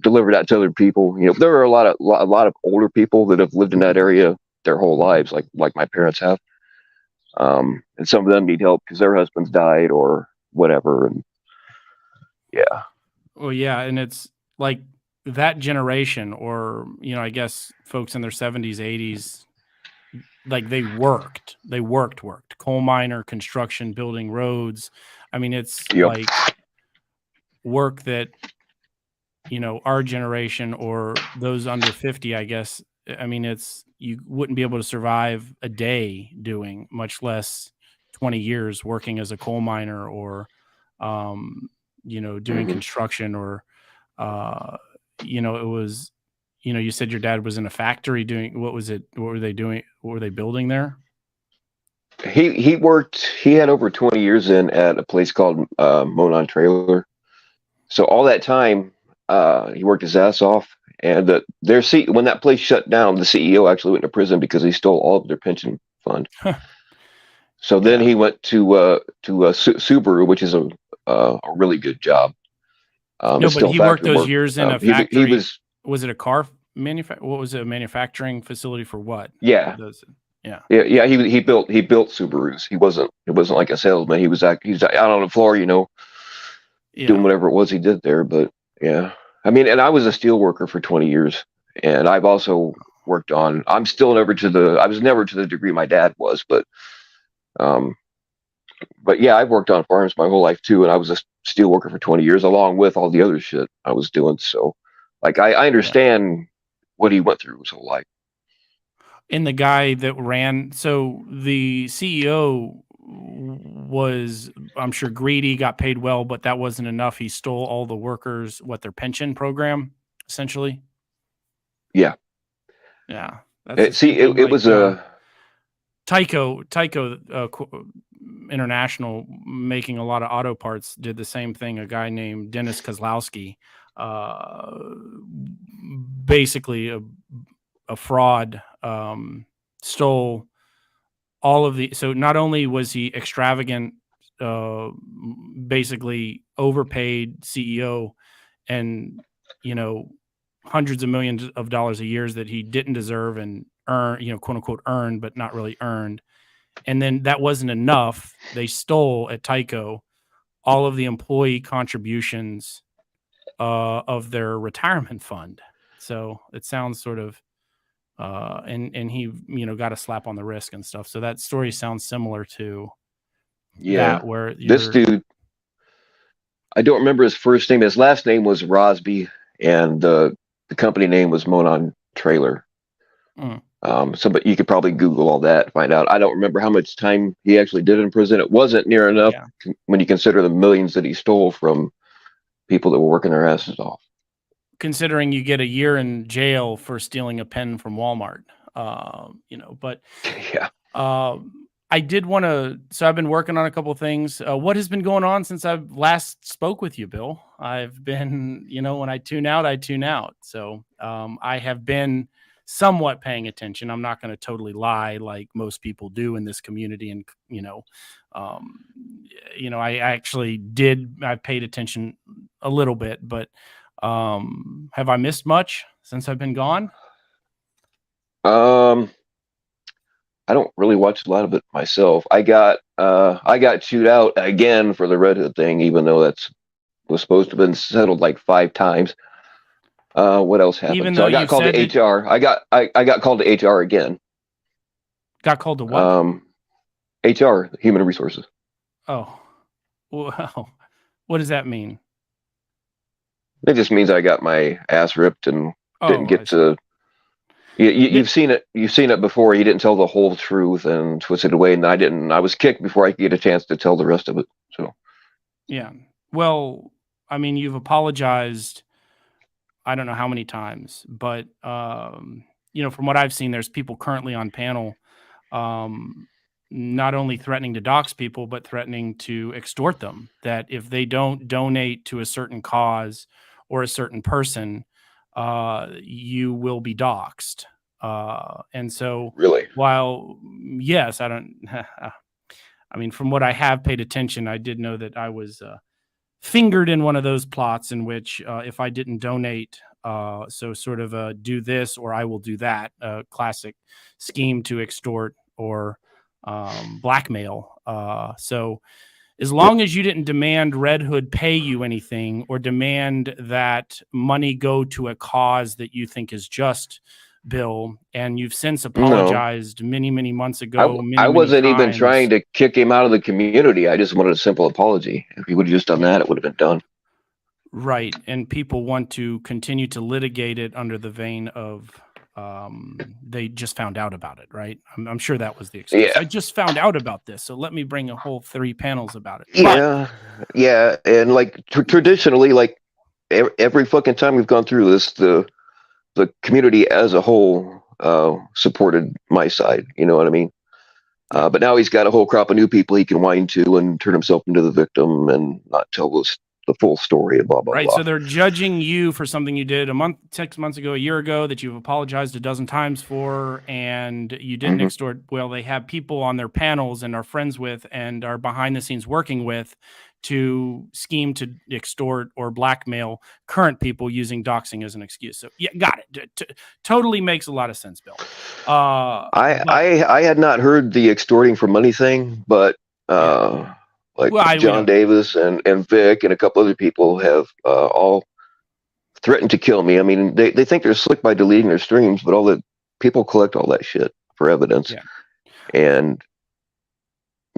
B: deliver that to other people. There are a lot of older people that have lived in that area their whole lives, like my parents have. And some of them need help because their husbands died or whatever. And yeah.
D: Well, yeah, and it's like that generation, or I guess folks in their 70s, 80s, like they worked coal miner, construction, building roads. I mean, it's like work that our generation or those under 50, I guess. I mean, you wouldn't be able to survive a day doing, much less 20 years working as a coal miner or doing construction, or it was, you said your dad was in a factory doing, what was it? What were they doing? What were they building there?
B: He had over 20 years at a place called Monon Trailer. So all that time, he worked his ass off. And when that place shut down, the CEO actually went to prison because he stole all of their pension fund. So then he went to Subaru, which is a really good job.
D: No, but he worked those years in a factory. Was it a car what was it, a manufacturing facility for what?
B: Yeah. Yeah. He built Subarus. It wasn't like a salesman. He was out on the floor, doing whatever it was he did there. But yeah, I mean, and I was a steel worker for 20 years, and I've also worked on. I was never to the degree my dad was, but yeah, I've worked on farms my whole life too, and I was a steel worker for 20 years, along with all the other shit I was doing. So, like, I understand what he went through his whole life.
D: And the guy that ran, so the CEO was, I'm sure, greedy, got paid well, but that wasn't enough. He stole all the workers, their pension program, essentially.
B: Yeah.
D: Yeah.
B: It was a
D: Tyco International, making a lot of auto parts, did the same thing. A guy named Dennis Kozlowski, basically a fraud, stole all of the. So not only was he extravagant, basically overpaid CEO, and hundreds of millions of dollars a year that he didn't deserve and earn, quote unquote earned, but not really earned. And then that wasn't enough. They stole at Tyco all of the employee contributions of their retirement fund. So it sounds sort of, and he, got a slap on the wrist and stuff. So that story sounds similar to that, where
B: this dude, I don't remember his first name. His last name was Rosby, and the company name was Monon Trailer. But you could probably Google all that and find out. I don't remember how much time he actually did in prison. It wasn't near enough when you consider the millions that he stole from people that were working their asses off.
D: Considering you get a year in jail for stealing a pen from Walmart, but
B: Yeah.
D: I did want to, so I've been working on a couple of things. What has been going on since I last spoke with you, Bill? I've been, when I tune out, I tune out. So I have been somewhat paying attention. I'm not going to totally lie like most people do in this community. And, I actually I paid attention a little bit, but have I missed much since I've been gone?
B: I don't really watch a lot of it myself. I got chewed out again for the Red Hood thing, even though was supposed to have been settled like 5 times. What else happened?
D: Even
B: So
D: though
B: I got called to HR. I got called to HR again.
D: Got called to what?
B: HR, Human Resources.
D: Oh, wow. What does that mean?
B: It just means I got my ass ripped and didn't get to. You've seen it. You've seen it before. He didn't tell the whole truth and twisted away, and I didn't. I was kicked before I could get a chance to tell the rest of it. So,
D: yeah. Well, I mean, you've apologized. I don't know how many times, but from what I've seen, there's people currently on panel, not only threatening to dox people, but threatening to extort them. That if they don't donate to a certain cause or a certain person, you will be doxxed. And so
B: really,
D: while yes, I don't, I mean, from what I have paid attention, I did know that I was fingered in one of those plots in which if I didn't donate, so sort of a do this or I will do that, classic scheme to extort or blackmail. So as long as you didn't demand Red Hood pay you anything or demand that money go to a cause that you think is just, Bill, and you've since apologized many, many months ago.
B: I wasn't even trying to kick him out of the community. I just wanted a simple apology. If he would have just done that, it would have been done.
D: Right. And people want to continue to litigate it under the vein of they just found out about it, right? I'm sure that was the excuse.
B: Yeah.
D: I just found out about this, so let me bring a whole 3 panels about it.
B: Yeah. And like traditionally, like every fucking time we've gone through this, the community as a whole supported my side. You know what I mean? But now he's got a whole crop of new people he can whine to and turn himself into the victim and not tell the full story and blah, blah,
D: right,
B: blah.
D: So they're judging you for something you did 6 months ago, a year ago, that you've apologized a dozen times for, and you didn't extort. Well, they have people on their panels and are friends with and are behind the scenes working with to scheme to extort or blackmail current people using doxing as an excuse. So yeah, got it. Totally makes a lot of sense, Bill.
B: I had not heard the extorting for money thing, but John Davis and Vic and a couple other people have all threatened to kill me. I mean, they think they're slick by deleting their streams, but all the people collect all that shit for evidence.
D: Yeah.
B: And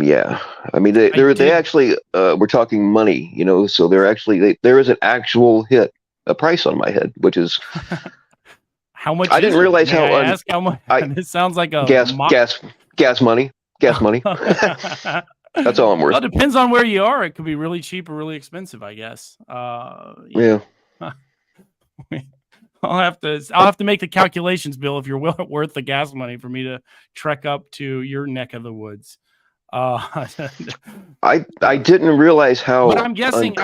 B: yeah, I mean, they actually were talking money, so they're actually there is an actual hit, a price on my head, which is
D: how much.
B: I didn't realize how.
D: Ask how much. It sounds like a
B: gas money. That's all I'm worth.
D: Well, it depends on where you are. It could be really cheap or really expensive, I guess.
B: Yeah.
D: I'll have to make the calculations, Bill, if you're worth the gas money for me to trek up to your neck of the woods.
B: I didn't realize how.
D: But I'm guessing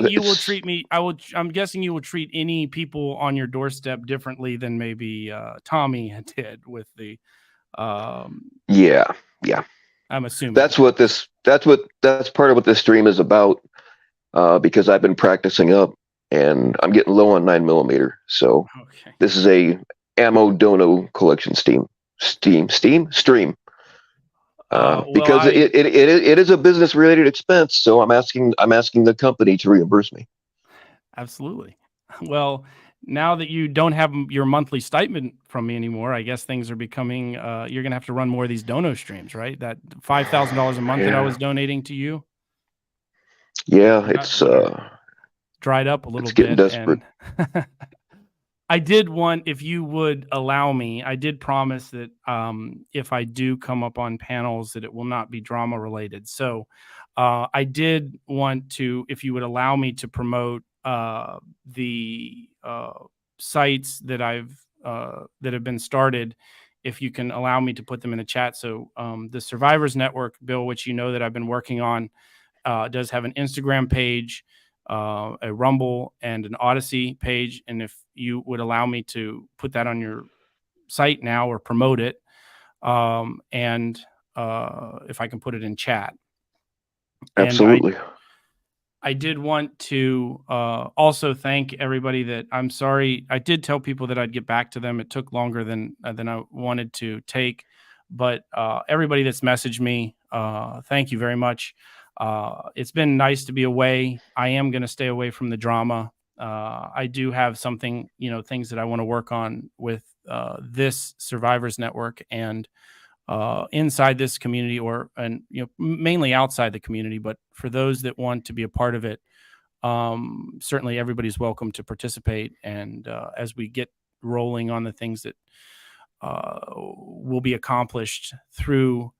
D: you will treat me. I'm guessing you will treat any people on your doorstep differently than maybe Tommy did with the.
B: Yeah.
D: I'm assuming
B: that's part of what this stream is about. Because I've been practicing up, and I'm getting low on 9mm. So This is a ammo dono collection stream. Because it is a business related expense, so I'm asking the company to reimburse me. Absolutely.
D: Well, now that you don't have your monthly stipend from me anymore, I guess things are becoming. You're gonna have to run more of these dono streams, right? That $5,000 a month that I was donating to you.
B: Yeah, it's
D: dried up a little bit.
B: Getting desperate.
D: And I did want, if you would allow me, I did promise that if I do come up on panels, that it will not be drama related. So I did want to, if you would allow me to promote the sites that that have been started, if you can allow me to put them in the chat. So the Survivors Network, Bill, which you know that I've been working on, does have an Instagram page, a Rumble, and an Odyssey page. And if you would allow me to put that on your site now or promote it, and if I can put it in chat.
B: Absolutely.
D: And I did want to also thank everybody that, I'm sorry, I did tell people that I'd get back to them. It took longer than I wanted to take, but everybody that's messaged me, thank you very much. It's been nice to be away. I am going to stay away from the drama. I do have something, things that I want to work on with this Survivors Network and inside this community, and mainly outside the community. But for those that want to be a part of it, certainly everybody's welcome to participate. And as we get rolling on the things that will be accomplished through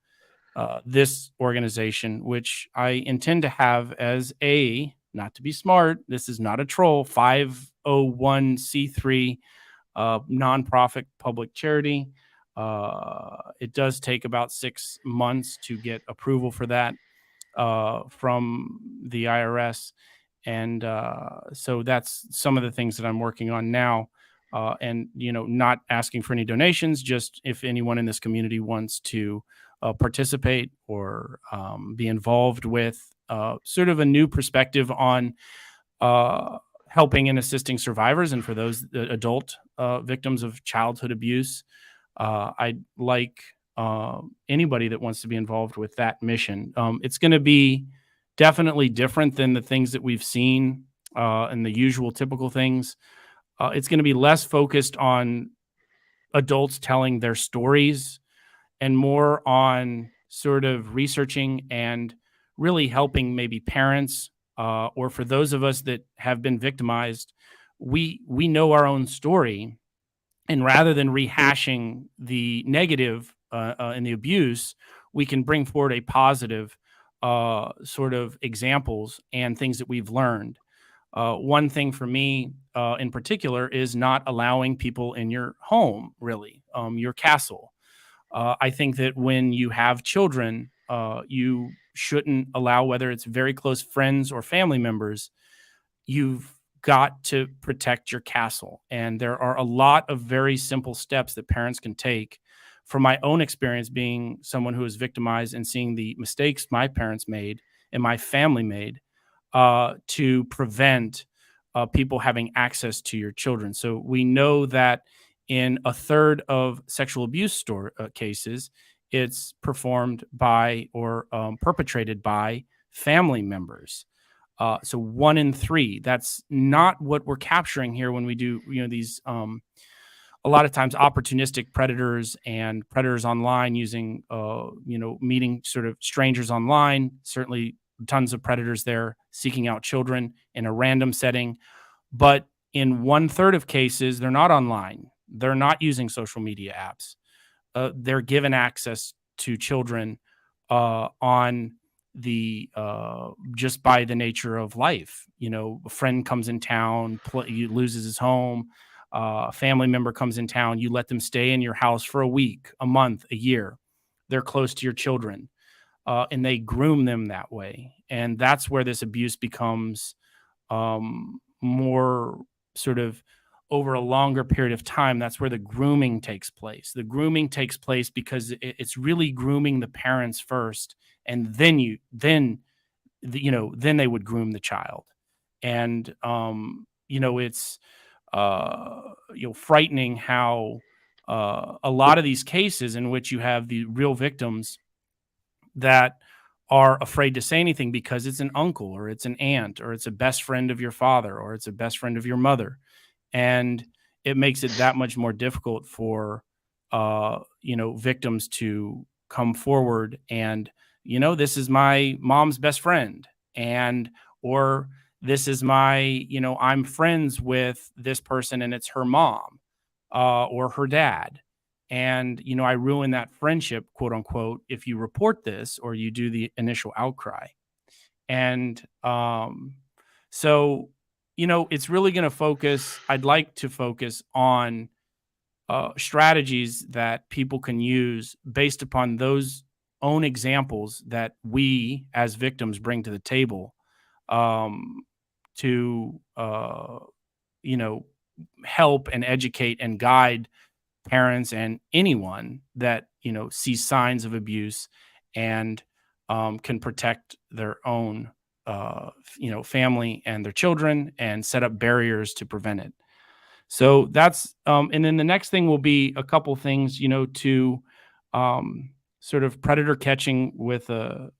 D: this organization, which I intend to have as not to be smart, this is not a troll, 501c3 nonprofit public charity. It does take about 6 months to get approval for that from the IRS. And so that's some of the things that I'm working on now. And, not asking for any donations, just if anyone in this community wants to participate or be involved with sort of a new perspective on helping and assisting survivors, and for those adult victims of childhood abuse. I'd like anybody that wants to be involved with that mission. It's going to be definitely different than the things that we've seen and the usual typical things. It's going to be less focused on adults telling their stories and more on sort of researching and really helping maybe parents or for those of us that have been victimized. We know our own story, and rather than rehashing the negative and the abuse, we can bring forward a positive sort of examples and things that we've learned. One thing for me in particular is not allowing people in your home, really, your castle. I think that when you have children, you shouldn't allow, whether it's very close friends or family members, you've got to protect your castle. And there are a lot of very simple steps that parents can take. From my own experience, being someone who was victimized and seeing the mistakes my parents made and my family made, to prevent people having access to your children. So we know that in a third of sexual abuse cases, it's performed by or perpetrated by family members. So 1 in 3. That's not what we're capturing here when we do, these a lot of times opportunistic predators and predators online using, meeting sort of strangers online. Certainly tons of predators there seeking out children in a random setting. But in 1/3 of cases, they're not online. They're not using social media apps. They're given access to children on the just by the nature of life. A friend comes in town, loses his home. A family member comes in town. You let them stay in your house for a week, a month, a year. They're close to your children, and they groom them that way. And that's where this abuse becomes more sort of over a longer period of time. That's where the grooming takes place. The grooming takes place because it's really grooming the parents first, and then they would groom the child. And it's frightening how a lot of these cases in which you have the real victims that are afraid to say anything because it's an uncle or it's an aunt or it's a best friend of your father or it's a best friend of your mother. And it makes it that much more difficult for, victims to come forward and, this is my mom's best friend, or this is my, I'm friends with this person and it's her mom or her dad. And, I ruin that friendship, quote unquote, if you report this or you do the initial outcry. And so it's really going to focus. I'd like to focus on strategies that people can use based upon those own examples that we as victims bring to the table, to help and educate and guide parents and anyone that sees signs of abuse, and can protect their own family and their children, and set up barriers to prevent it. So that's and then the next thing will be a couple things, to sort of predator catching with a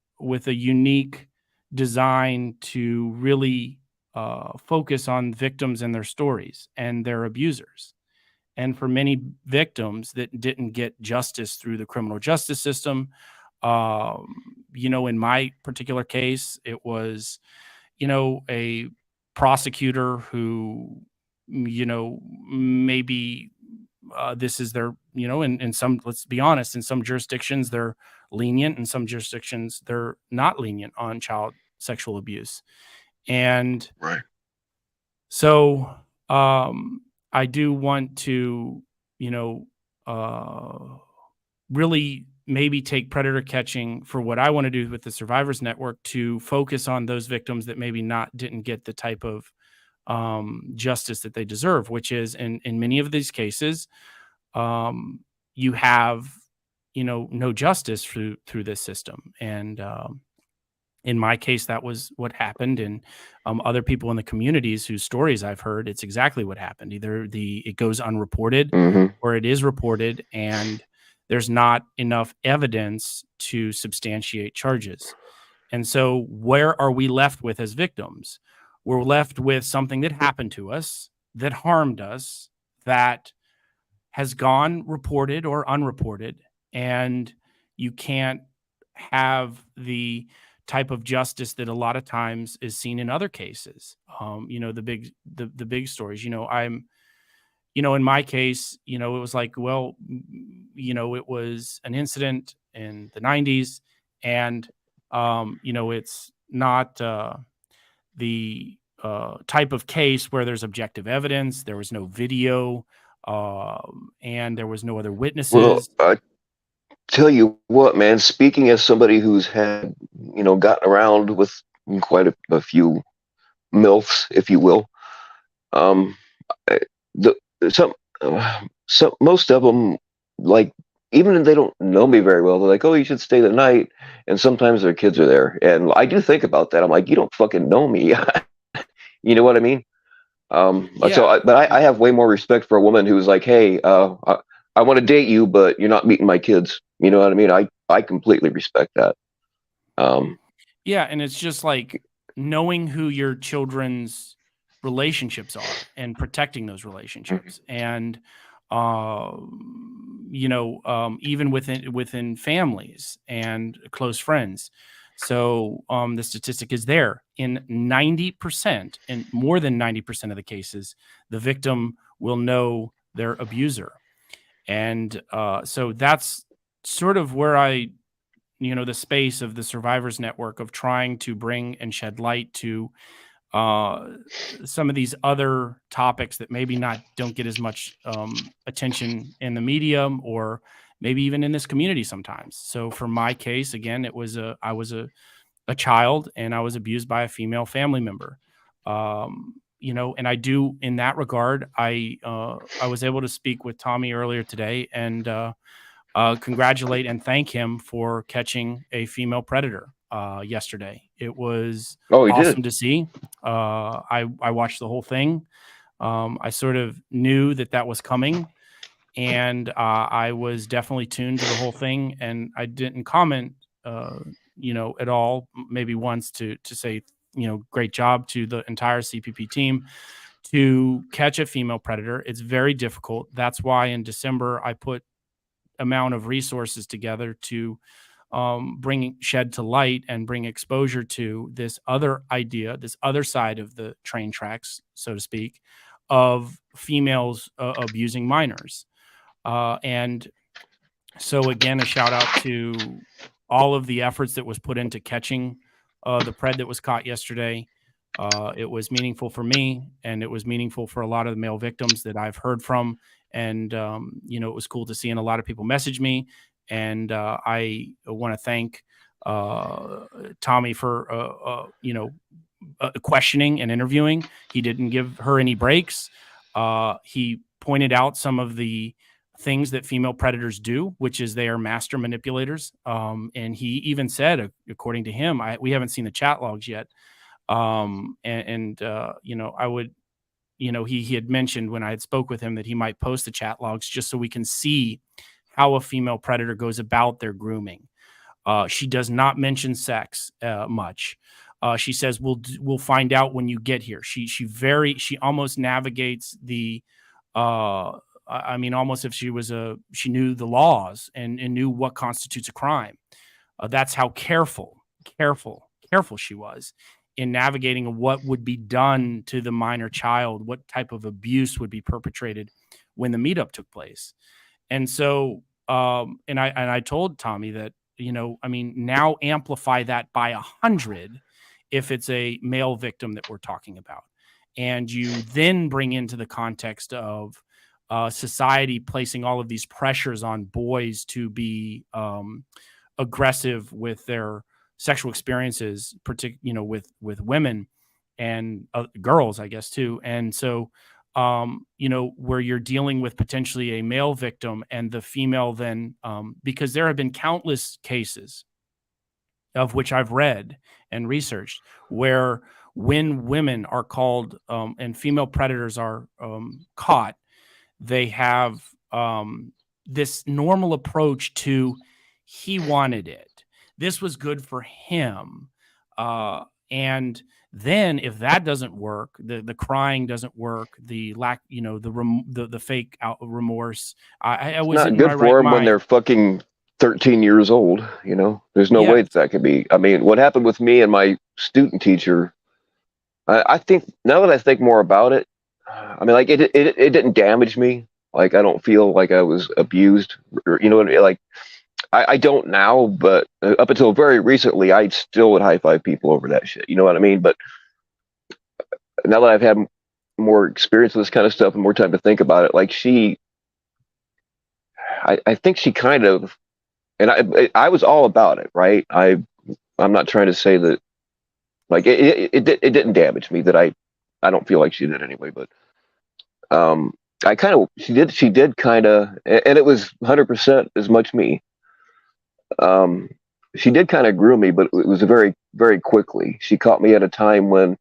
D: unique design to really focus on victims and their stories and their abusers. And for many victims that didn't get justice through the criminal justice system, in my particular case, it was, a prosecutor who, maybe this is their, in some, let's be honest, in some jurisdictions, they're lenient. In some jurisdictions, they're not lenient on child sexual abuse. And
B: Right.
D: so I do want to, really maybe take predator catching for what I want to do with the Survivors Network, to focus on those victims that maybe didn't get the type of justice that they deserve, which is in many of these cases, you have, no justice through this system. And in my case, that was what happened. And other people in the communities whose stories I've heard, it's exactly what happened. Either it goes unreported,
B: Mm-hmm.
D: or it is reported, and there's not enough evidence to substantiate charges. And so where are we left with as victims? We're left with something that happened to us, that harmed us, that has gone reported or unreported, and you can't have the type of justice that a lot of times is seen in other cases. The big stories, in my case, it was like, well, it was an incident in the 90s, and it's not the type of case where there's objective evidence. There was no video, and there was no other
B: Well,
D: witnesses.
B: I tell you what, man, speaking as somebody who's had, gotten around with quite a few MILFs, if you will, um, I- the some most of them, like, even if they don't know me very well, they're like, "Oh, you should stay the night," and sometimes their kids are there, and I do think about that. I'm like, "You don't fucking know me," you know what I mean? So,
D: Yeah.
B: I have way more respect for a woman who's like, "Hey, I want to date you, but you're not meeting my kids." You know what I mean? I completely respect that. Um,
D: Yeah, and it's just like knowing who your children's relationships are and protecting those relationships. And even within families and close friends. So the statistic is there. In 90%, and more than 90% of the cases, the victim will know their abuser. And so that's sort of where the space of the Survivors Network, of trying to bring and shed light to some of these other topics that maybe don't get as much attention in the media, or maybe even in this community sometimes. So for my case, again, I was a child, and I was abused by a female family member. And I do, in that regard, I was able to speak with Tommy earlier today, and congratulate and thank him for catching a female predator yesterday. It was
B: oh, he did.
D: awesome to see. I watched the whole thing. I sort of knew that was coming, and I was definitely tuned to the whole thing. And I didn't comment, at all, maybe once, to say, great job to the entire CPP team to catch a female predator. It's very difficult. That's why in December I put amount of resources together to shed to light and bring exposure to this other idea, this other side of the train tracks, so to speak, of females abusing minors. And so again, a shout out to all of the efforts that was put into catching the pred that was caught yesterday. It was meaningful for me, and it was meaningful for a lot of the male victims that I've heard from. And, it was cool to see, and a lot of people message me. And I want to thank Tommy for, questioning and interviewing. He didn't give her any breaks. He pointed out some of the things that female predators do, which is they are master manipulators. And he even said, according to him, we haven't seen the chat logs yet. I would, he had mentioned when I had spoke with him that he might post the chat logs just so we can see how a female predator goes about their grooming. She does not mention sex much. She says, we'll find out when you get here. She almost navigates the, almost if she knew the laws and knew what constitutes a crime. That's how careful she was in navigating what would be done to the minor child, what type of abuse would be perpetrated when the meetup took place. And so, and I told Tommy that, now amplify that by 100 if it's a male victim that we're talking about. And you then bring into the context of society placing all of these pressures on boys to be aggressive with their sexual experiences, with women and girls, I guess, too. And so, where you're dealing with potentially a male victim and the female then, because there have been countless cases of which I've read and researched where when women are called and female predators are caught, they have this normal approach to, he wanted it. This was good for him. And then if that doesn't work, the crying doesn't work, the lack, the fake remorse. I was
B: not good for them when they're fucking 13 years old. There's no way that could be. I mean, what happened with me and my student teacher, I think now that I think more about it, I mean, like it didn't damage me. Like, I don't feel like I was abused, or, like I don't now, but up until very recently, I still would high five people over that shit. You know what I mean? But now that I've had more experience with this kind of stuff and more time to think about it, like I think she kind of, and I was all about it, right? I'm not trying to say that, like it didn't damage me, that I don't feel like she did anyway, but she did kind of, and it was 100% as much me. She did kind of groom me, but it was very, very quickly. She caught me at a time when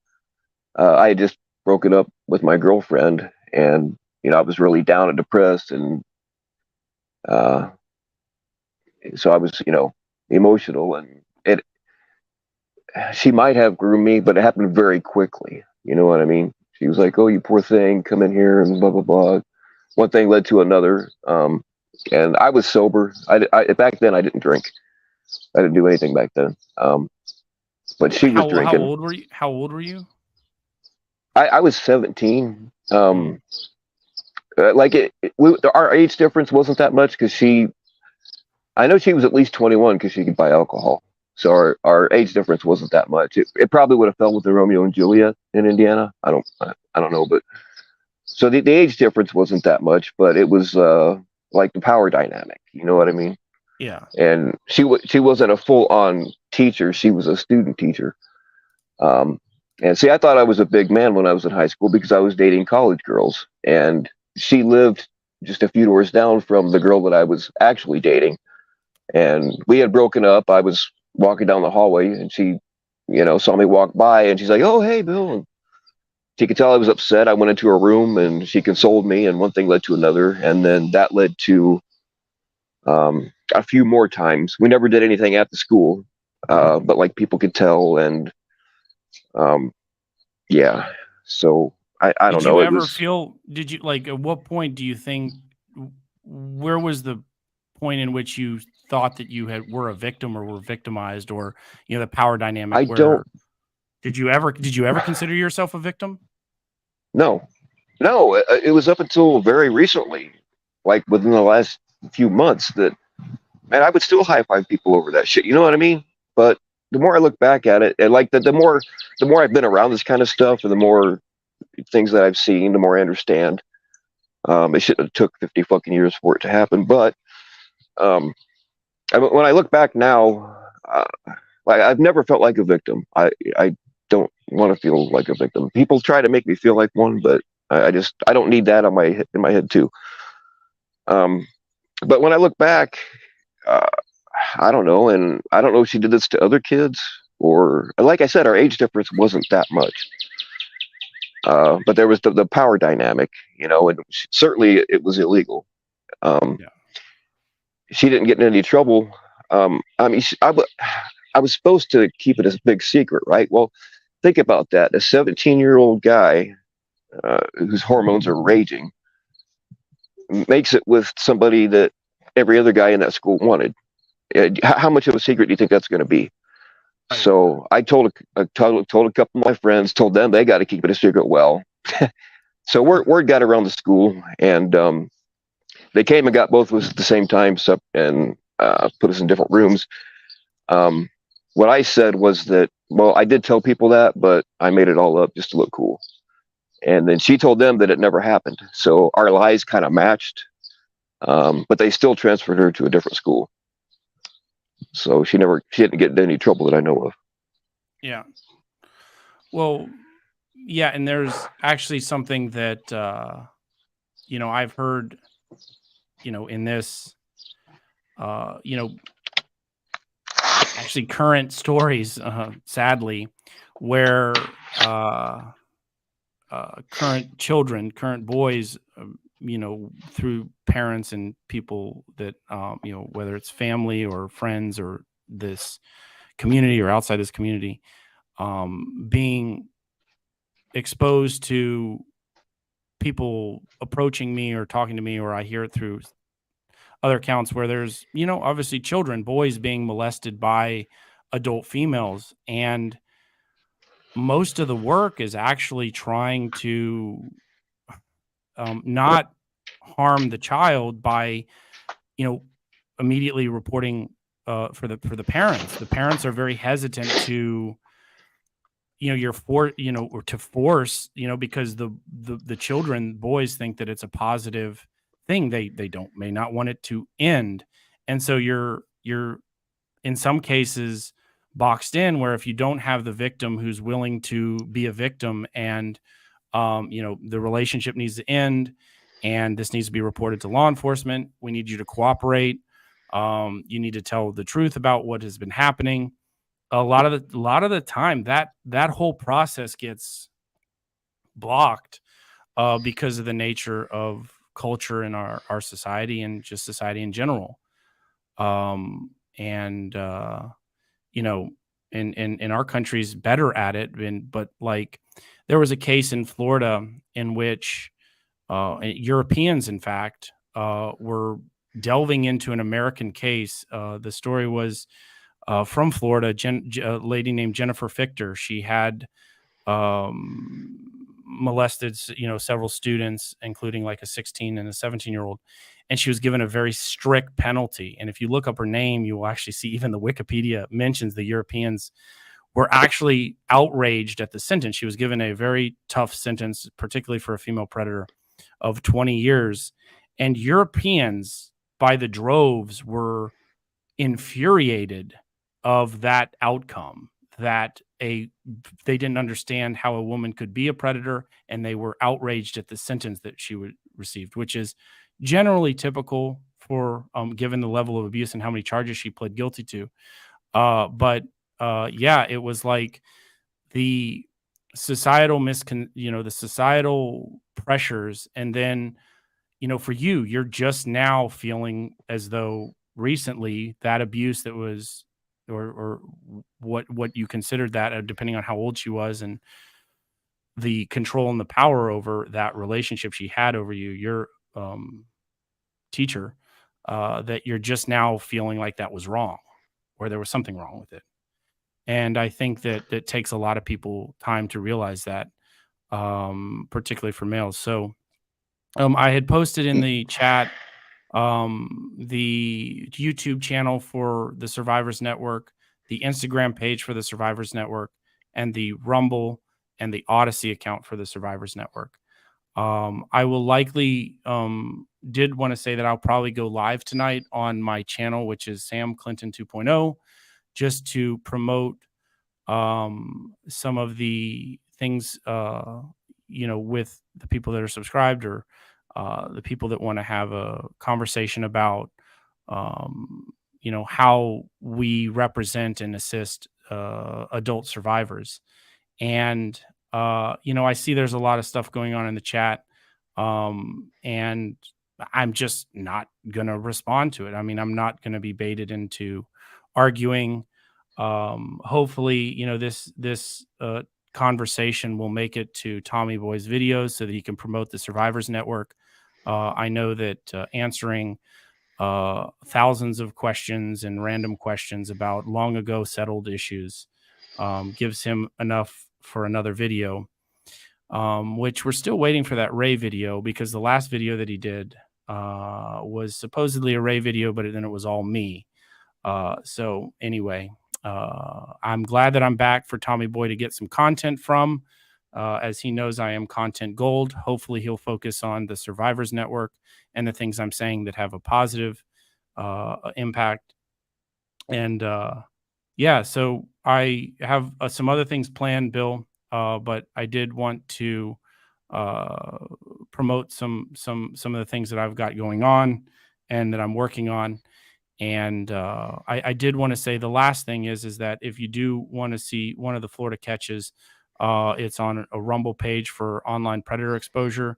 B: I had just broken up with my girlfriend, and I was really down and depressed, and so I was, emotional, and she might have groomed me, but it happened very quickly. You know what I mean? She was like, "Oh, you poor thing, come in here," and blah blah blah. One thing led to another. And I was sober. I back then I didn't drink. I didn't do anything back then. But she was drinking.
D: How old were you?
B: I was 17. Our age difference wasn't that much, because I know she was at least 21 because she could buy alcohol. So our age difference wasn't that much. It probably would have fell with the Romeo and Juliet in Indiana. I don't know, but so the age difference wasn't that much, but it was like the power dynamic. You know what I mean?
D: Yeah.
B: And she wasn't a full-on teacher. She was a student teacher. And see, I thought I was a big man when I was in high school because I was dating college girls, and she lived just a few doors down from the girl that I was actually dating. And we had broken up. I was walking down the hallway, and she, saw me walk by, and she's like, "Oh, hey, Bill." And she could tell I was upset. I went into her room, and she consoled me, and one thing led to another, and then that led to a few more times. We never did anything at the school, but like people could tell, and yeah. So I don't know.
D: Did you, like, at what point do you think, where was the point in which you thought that you were a victim or were victimized, or, the power dynamic? Did you ever consider yourself a victim?
B: No, it was up until very recently, like within the last few months, that, man, I would still high five people over that shit. You know what I mean? But the more I look back at it, and like the more I've been around this kind of stuff, and the more things that I've seen, the more I understand. It shouldn't have took 50 fucking years for it to happen, but um, when I look back now, like I've never felt like a victim. I don't want to feel like a victim. People try to make me feel like one, but I don't need that in my head too. But when I look back, uh, I don't know, and I don't know if she did this to other kids, or like I said, our age difference wasn't that much. But there was the power dynamic, and certainly it was illegal.
D: Yeah.
B: She didn't get in any trouble. I mean, I was supposed to keep it a big secret, right? Well, think about that. A 17-year-old guy whose hormones are raging makes it with somebody that every other guy in that school wanted. How much of a secret do you think that's going to be?
D: Right.
B: So I told a couple of my friends, told them they got to keep it a secret. Well, so word got around the school, and they came and got both of us at the same time, and put us in different rooms. What I said was that, well, I did tell people that, but I made it all up just to look cool. And then she told them that it never happened. So our lies kind of matched, but they still transferred her to a different school. So she didn't get into any trouble that I know of.
D: Yeah. Well, yeah. And there's actually something that, I've heard, in this, actually current stories, sadly, where current boys, through parents and people that, whether it's family or friends or this community or outside this community, being exposed to people approaching me or talking to me, or I hear it through other accounts where there's, obviously children, boys being molested by adult females. And most of the work is actually trying to not harm the child by, immediately reporting for the parents. The parents are very hesitant to, or to force, because the children, boys, think that it's a positive thing. They may not want it to end. And so you're in some cases boxed in, where if you don't have the victim who's willing to be a victim, and the relationship needs to end, and this needs to be reported to law enforcement, we need you to cooperate. You need to tell the truth about what has been happening. A lot of the time that whole process gets blocked because of the nature of culture in our society, and just society in general. And in our country's better at it. But like, there was a case in Florida in which Europeans, in fact, were delving into an American case. The story was from Florida, a lady named Jennifer Fichter. She had molested, several students, including like a 16 and a 17-year-old. And she was given a very strict penalty. And if you look up her name, you will actually see even the Wikipedia mentions the Europeans were actually outraged at the sentence. She was given a very tough sentence, particularly for a female predator, of 20 years. And Europeans, by the droves, were infuriated of that outcome, that they didn't understand how a woman could be a predator, and they were outraged at the sentence that she received, which is generally typical for given the level of abuse and how many charges she pled guilty to. But it was like the societal the societal pressures, and then for you're just now feeling as though recently that abuse that was, or what you considered that, depending on how old she was and the control and the power over that relationship she had over you, your teacher, that you're just now feeling like that was wrong, or there was something wrong with it. And I think that it takes a lot of people time to realize that, particularly for males. So I had posted in the chat the YouTube channel for the Survivors Network, the Instagram page for the Survivors Network, and the Rumble and the Odyssey account for the Survivors Network. I will likely did want to say that I'll probably go live tonight on my channel, which is Sam Clinton 2.0, just to promote some of the things, with the people that are subscribed, or the people that want to have a conversation about, how we represent and assist adult survivors. And, I see there's a lot of stuff going on in the chat, and I'm just not going to respond to it. I mean, I'm not going to be baited into arguing. Hopefully, this conversation will make it to Tommy Boy's videos so that he can promote the Survivors Network. I know that answering thousands of questions and random questions about long ago settled issues gives him enough for another video, which we're still waiting for that Ray video, because the last video that he did was supposedly a Ray video, but then it was all me. So anyway, I'm glad that I'm back for Tommy Boy to get some content from, as he knows I am content gold. Hopefully he'll focus on the Survivors Network and the things I'm saying that have a positive impact. And so I have some other things planned, Bill, but I did want to promote some of the things that I've got going on and that I'm working on. And I did want to say the last thing is that if you do want to see one of the Florida catches, it's on a Rumble page for online predator exposure,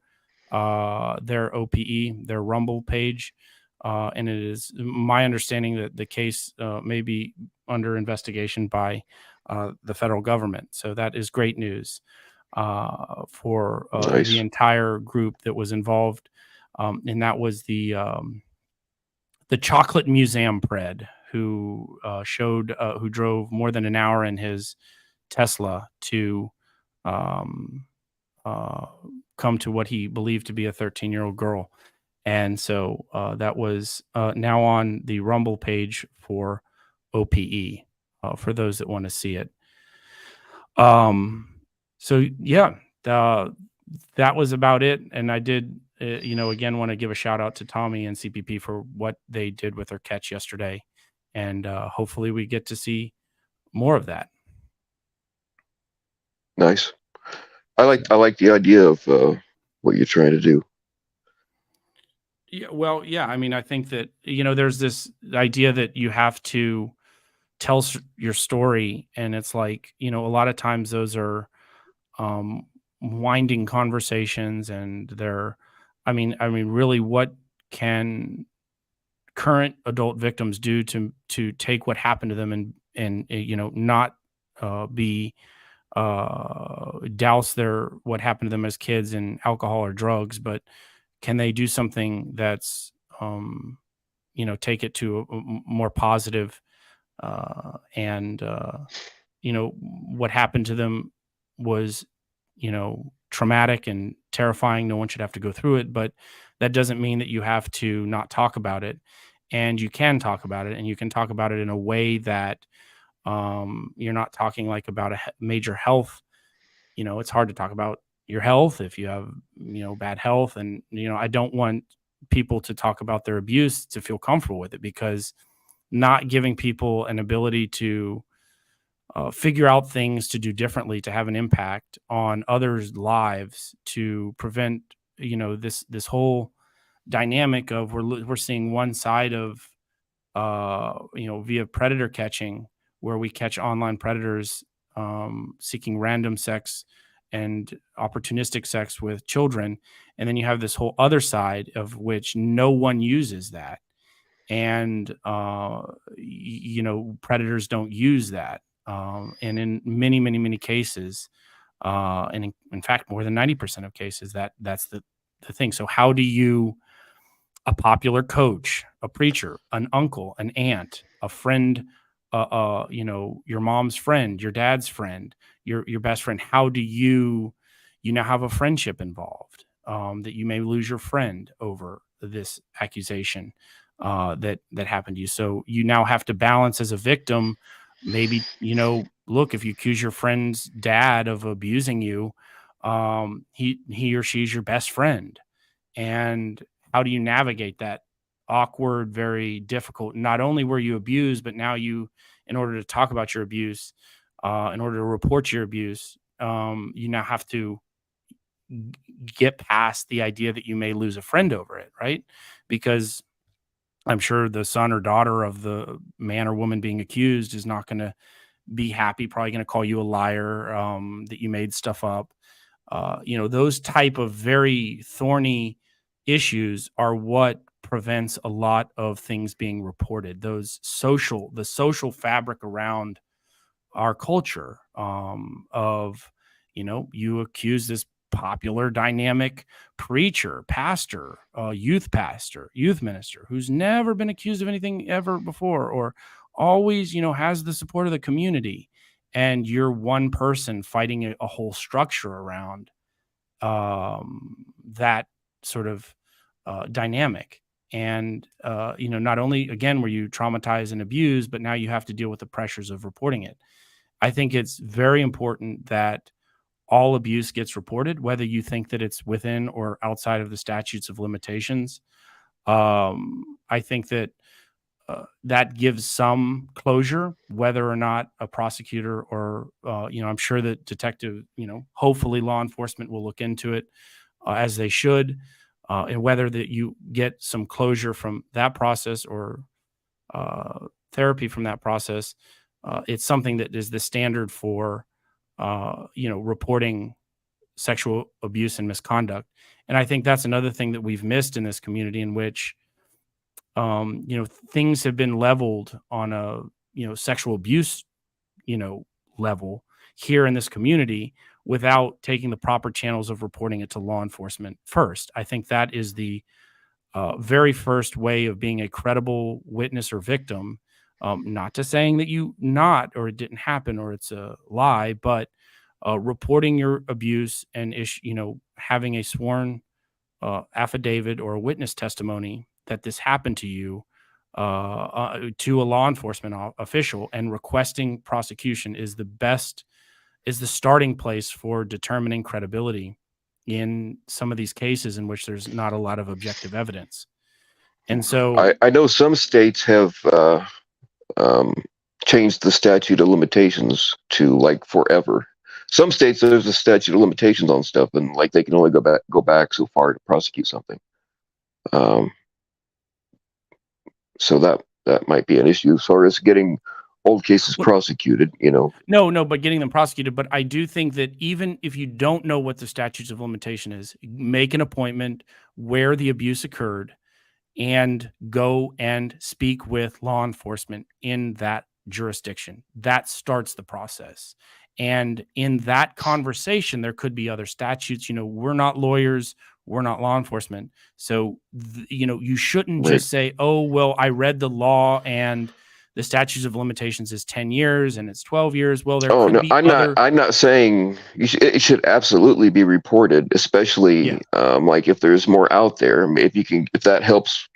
D: their OPE, their Rumble page. And it is my understanding that the case may be under investigation by the federal government. So that is great news for
B: Nice.
D: the entire group that was involved. And that was the Chocolate Museum Pred, who who drove more than an hour in his Tesla to come to what he believed to be a 13-year-old girl. And so that was now on the Rumble page for OPE, for those that want to see it. So yeah, that was about it. And I did, again, want to give a shout out to Tommy and CPP for what they did with their catch yesterday. And hopefully we get to see more of that.
B: Nice. I like the idea of what you're trying to do.
D: Yeah, well, yeah. I mean, I think that, there's this idea that you have to tell your story. And it's like, a lot of times those are winding conversations, and they're, I mean, really, what can current adult victims do to take what happened to them and not be douse what happened to them as kids in alcohol or drugs, but can they do something that's take it to a more positive, and what happened to them was traumatic and terrifying. No one should have to go through it, but that doesn't mean that you have to not talk about it. And you can talk about it, and you can talk about it in a way that you're not talking like about a major health. It's hard to talk about your health if you have, bad health. And, I don't want people to talk about their abuse to feel comfortable with it, because not giving people an ability to figure out things to do differently, to have an impact on others' lives, to prevent, this whole dynamic of we're seeing one side of, via predator catching, where we catch online predators seeking random sex and opportunistic sex with children. And then you have this whole other side of which no one uses that. And, predators don't use that. And in many, many, many cases, and in fact, more than 90% of cases, that's the thing. So how do you, a popular coach, a preacher, an uncle, an aunt, a friend, your mom's friend, your dad's friend, your best friend, how do you now have a friendship involved, that you may lose your friend over this accusation that happened to you. So you now have to balance, as a victim, maybe, look, if you accuse your friend's dad of abusing you, he or she's your best friend. And how do you navigate that awkward, very difficult? Not only were you abused, but now in order to talk about your abuse, in order to report your abuse, you now have to get past the idea that you may lose a friend over it, right? Because I'm sure the son or daughter of the man or woman being accused is not going to be happy, probably going to call you a liar, that you made stuff up. Those type of very thorny issues are what prevents a lot of things being reported. The social fabric around our culture, of, you accuse this popular dynamic preacher, pastor, youth minister, who's never been accused of anything ever before, or always, has the support of the community. And you're one person fighting a whole structure around that sort of dynamic. And, not only, again, were you traumatized and abused, but now you have to deal with the pressures of reporting it. I think it's very important that all abuse gets reported, whether you think that it's within or outside of the statutes of limitations. I think that that gives some closure, whether or not a prosecutor or, I'm sure that detective, hopefully law enforcement will look into it as they should, and whether that you get some closure from that process or therapy from that process. It's something that is the standard for, reporting sexual abuse and misconduct. And I think that's another thing that we've missed in this community, in which, things have been leveled on a, sexual abuse, level here in this community without taking the proper channels of reporting it to law enforcement first. I think that is the very first way of being a credible witness or victim. Not to saying that or it didn't happen or it's a lie, but reporting your abuse and having a sworn affidavit or a witness testimony that this happened to you to a law enforcement official, and requesting prosecution is the starting place for determining credibility in some of these cases in which there's not a lot of objective evidence. And so
B: I know some states have changed the statute of limitations to like forever. Some states there's a statute of limitations on stuff, and like they can only go back so far to prosecute something. So that might be an issue as far as getting old cases prosecuted.
D: No, but getting them prosecuted. But I do think that even if you don't know what the statutes of limitation is, make an appointment where the abuse occurred and go and speak with law enforcement in that jurisdiction. That starts the process. And in that conversation, there could be other statutes. We're not lawyers. We're not law enforcement. So, you shouldn't just say, oh, well, I read the law and the statutes of limitations is 10 years and it's 12 years. Well, there could be
B: I'm not saying it should absolutely be reported, especially like if there's more out there. If that helps,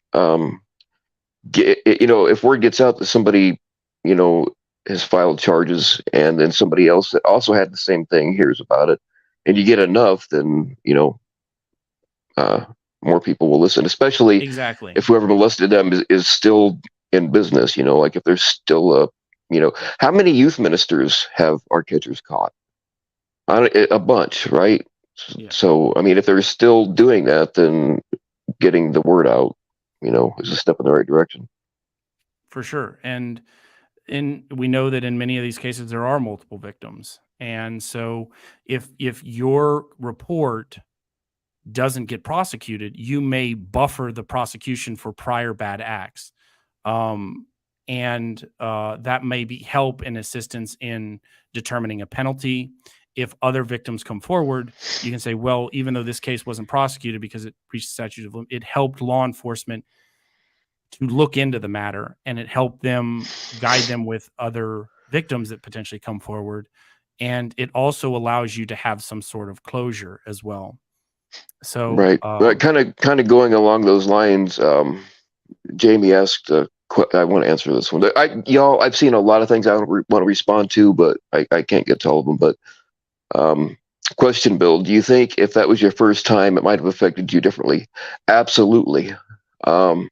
B: if word gets out that somebody, has filed charges, and then somebody else that also had the same thing hears about it, and you get enough, then more people will listen. Especially if whoever molested them is still in business. Like if there's still how many youth ministers have our catchers caught? A bunch, right? Yeah. So I mean, if they're still doing that, then getting the word out, is a step in the right direction.
D: For sure. And we know that in many of these cases there are multiple victims, and so if your report doesn't get prosecuted, you may buffer the prosecution for prior bad acts, and that may be help and assistance in determining a penalty. If other victims come forward, you can say, well, even though this case wasn't prosecuted because it reached the statute of limitations, it helped law enforcement to look into the matter, and it helped them guide them with other victims that potentially come forward. And it also allows you to have some sort of closure as well. So
B: right, kind of going along those lines, Jamie asked a I want to answer this one. I've seen a lot of things I want to respond to, but I can't get to all of them. But question, Bill, do you think if that was your first time, it might have affected you differently? Absolutely. And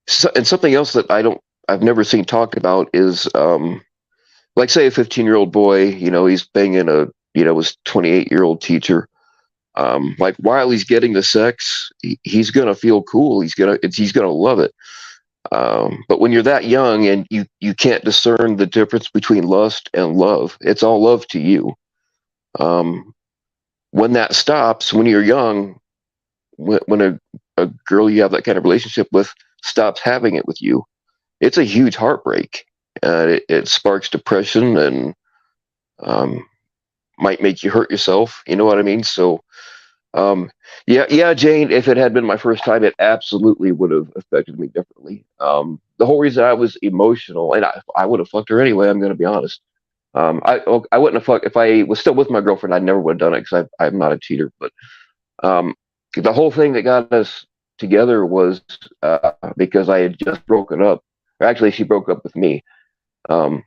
B: something else that I've never seen talked about is, like, say a 15-year-old boy, he's banging his 28-year-old teacher. Like, while he's getting the sex, he's gonna feel cool. He's gonna love it. But when you're that young and you can't discern the difference between lust and love, it's all love to you. When that stops, when you're young, when a girl you have that kind of relationship with stops having it with you, it's a huge heartbreak. It sparks depression and might make you hurt yourself. You know what I mean? So, yeah, Jane, if it had been my first time, it absolutely would have affected me differently. The whole reason I was emotional, and I would have fucked her anyway, I'm going to be honest. I wouldn't have fucked if I was still with my girlfriend. I never would have done it because I'm not a cheater. But the whole thing that got us together was because I had just broken up. Or actually, she broke up with me. I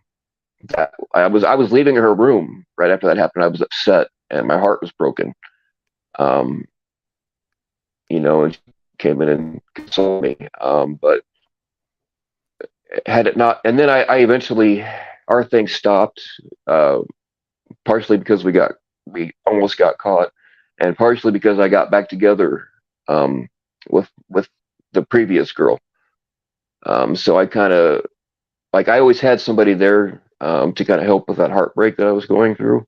B: was leaving her room right after that happened. I was upset and my heart was broken. And she came in and consoled me. But had it not, and then I eventually, our thing stopped, partially because we almost got caught, and partially because I got back together with the previous girl. So I kind of, like, I always had somebody there to kind of help with that heartbreak that I was going through,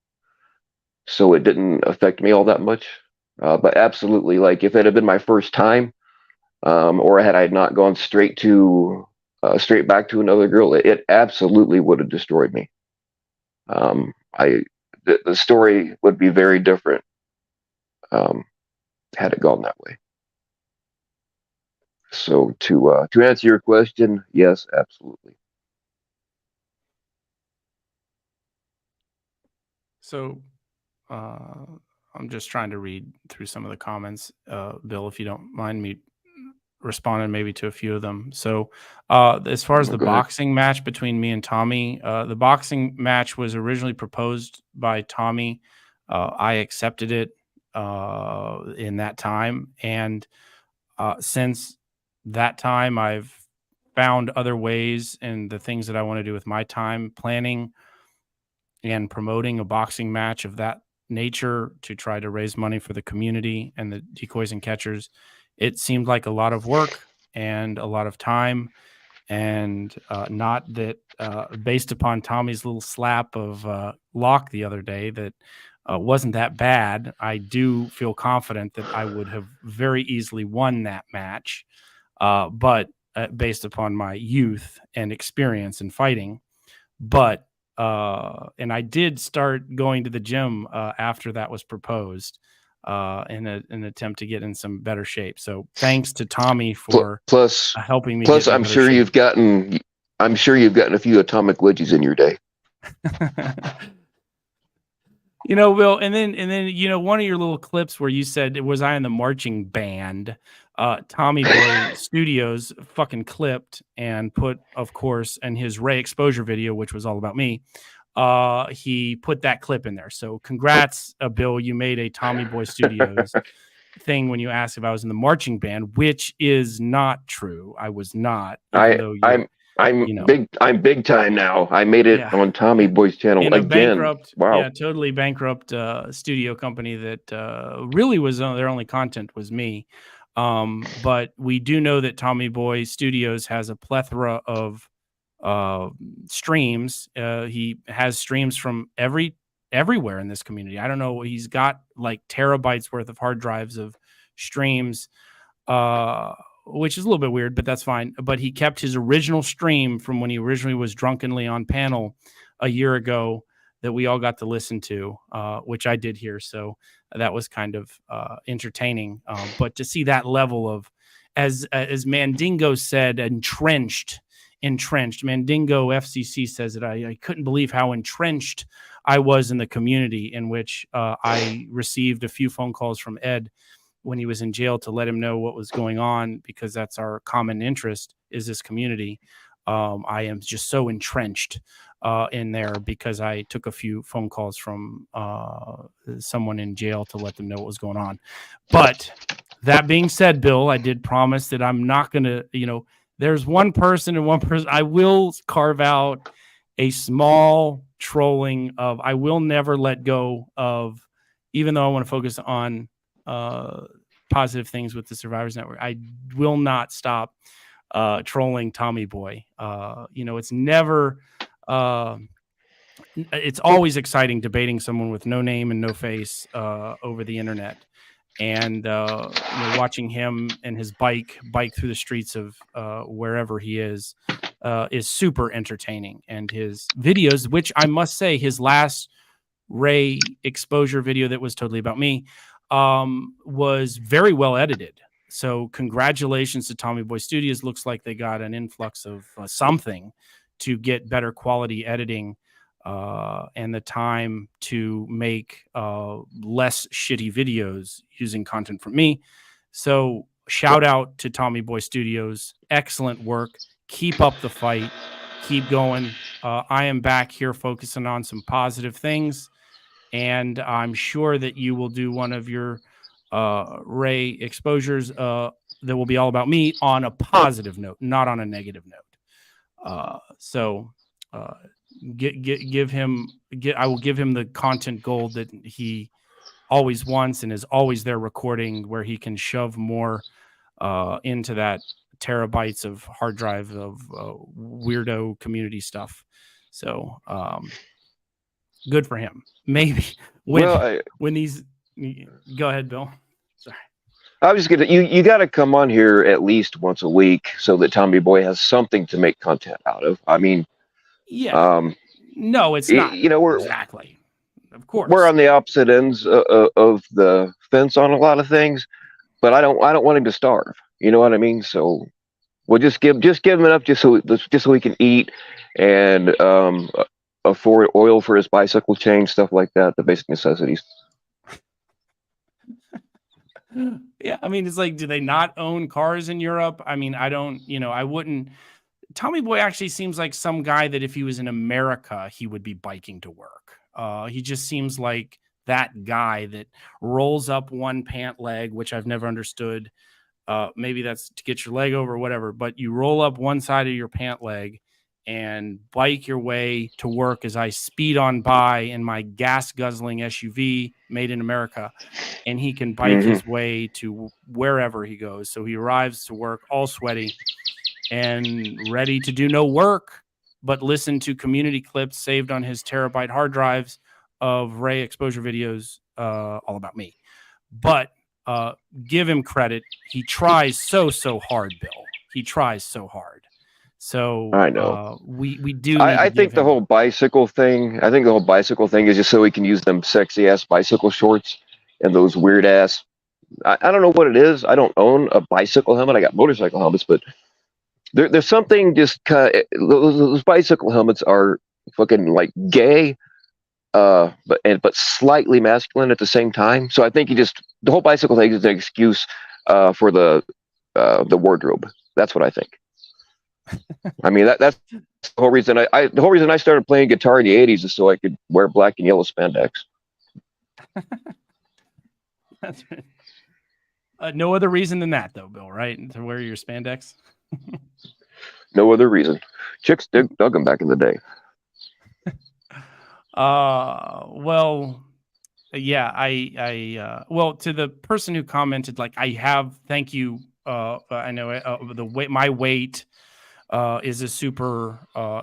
B: so it didn't affect me all that much. But absolutely, like, if it had been my first time, or had I not gone straight back to another girl, it absolutely would have destroyed me. The story would be very different had it gone that way. So to answer your question, yes, absolutely.
D: So I'm just trying to read through some of the comments, Bill, if you don't mind me responding maybe to a few of them. So as far as the boxing match between me and Tommy, the boxing match was originally proposed by Tommy. I accepted it in that time. And since that time, I've found other ways and the things that I want to do with my time, planning and promoting a boxing match of that nature to try to raise money for the community and the decoys and catchers. It seemed like a lot of work and a lot of time, and not that based upon Tommy's little slap of Locke the other day, that wasn't that bad. I do feel confident that I would have very easily won that match, but based upon my youth and experience in fighting. But and I did start going to the gym after that was proposed in an attempt to get in some better shape. So thanks to Tommy for helping me.
B: Plus, I'm sure you've gotten a few atomic wedgies in your day.
D: Will, and then one of your little clips where you said, was I in the marching band? Tommy Boy Studios fucking clipped and put, of course, in his Ray exposure video, which was all about me. He put that clip in there. So congrats, Bill. You made a Tommy Boy Studios thing when you asked if I was in the marching band, which is not true. I was not.
B: I'm big time now. I made it on Tommy Boy's channel
D: in
B: again.
D: Bankrupt,
B: wow.
D: Yeah, totally bankrupt studio company that really was their only content was me. But we do know that Tommy Boy Studios has a plethora of streams. He has streams from everywhere in this community. I don't know. He's got like terabytes worth of hard drives of streams, which is a little bit weird, but that's fine. But he kept his original stream from when he originally was drunkenly on panel a year ago that we all got to listen to, which I did hear. So that was kind of entertaining. But to see that level of, as Mandingo said, entrenched. Mandingo FCC says that I couldn't believe how entrenched I was in the community, in which I received a few phone calls from Ed when he was in jail to let him know what was going on, because that's our common interest, is this community. I am just so entrenched in there because I took a few phone calls from someone in jail to let them know what was going on. But that being said, Bill, I did promise that I'm not going to, there's one person I will carve out a small trolling of, I will never let go of, even though I want to focus on positive things with the Survivors Network, I will not stop trolling Tommy Boy. It's never, it's always exciting debating someone with no name and no face over the internet. And watching him and his bike through the streets of wherever he is super entertaining. And his videos, which I must say, his last Ray exposure video that was totally about me was very well edited. So congratulations to Tommy Boy Studios. Looks like they got an influx of something to get better quality editing and the time to make less shitty videos using content from me. So shout out to Tommy Boy Studios. Excellent work. Keep up the fight. Keep going. I am back here focusing on some positive things. And I'm sure that you will do one of your Ray exposures that will be all about me on a positive note, not on a negative note. I will give him the content gold that he always wants and is always there recording, where he can shove more into that terabytes of hard drive of weirdo community stuff. So good for him. Maybe when these, go ahead, Bill. Sorry.
B: I was gonna, you got to come on here at least once a week so that Tommy Boy has something to make content out of. I mean,
D: yeah, no, it's not.
B: We're
D: exactly, of course,
B: we're on the opposite ends of the fence on a lot of things, but I don't want him to starve. You know what I mean? So we'll just give him enough just so he can eat and afford oil for his bicycle chain, stuff like that, the basic necessities.
D: Yeah, I mean, it's like, do they not own cars in Europe? I mean, I don't, I wouldn't. Tommy Boy actually seems like some guy that if he was in America, he would be biking to work. He just seems like that guy that rolls up one pant leg, which I've never understood. Maybe that's to get your leg over or whatever, but you roll up one side of your pant leg and bike your way to work as I speed on by in my gas guzzling SUV made in America. And he can bike his way to wherever he goes. So he arrives to work all sweaty and ready to do no work, but listen to community clips saved on his terabyte hard drives of Ray exposure videos all about me. But give him credit. He tries so hard, Bill. He tries so hard. So
B: I know
D: we do.
B: I think the whole bicycle thing. I think the whole bicycle thing is just so he can use them sexy ass bicycle shorts and those weird ass. I don't know what it is. I don't own a bicycle helmet. I got motorcycle helmets, but there's something just kind of, those bicycle helmets are fucking like gay, but slightly masculine at the same time. So I think the whole bicycle thing is an excuse for the wardrobe. That's what I think. I mean, that's the whole reason I started playing guitar in the 80s is so I could wear black and yellow spandex.
D: That's right. No other reason than that, though, Bill, right? To wear your spandex?
B: No other reason. Chicks dug them back in the day.
D: Well, yeah, well, to the person who commented, like, thank you. I know my weight is a super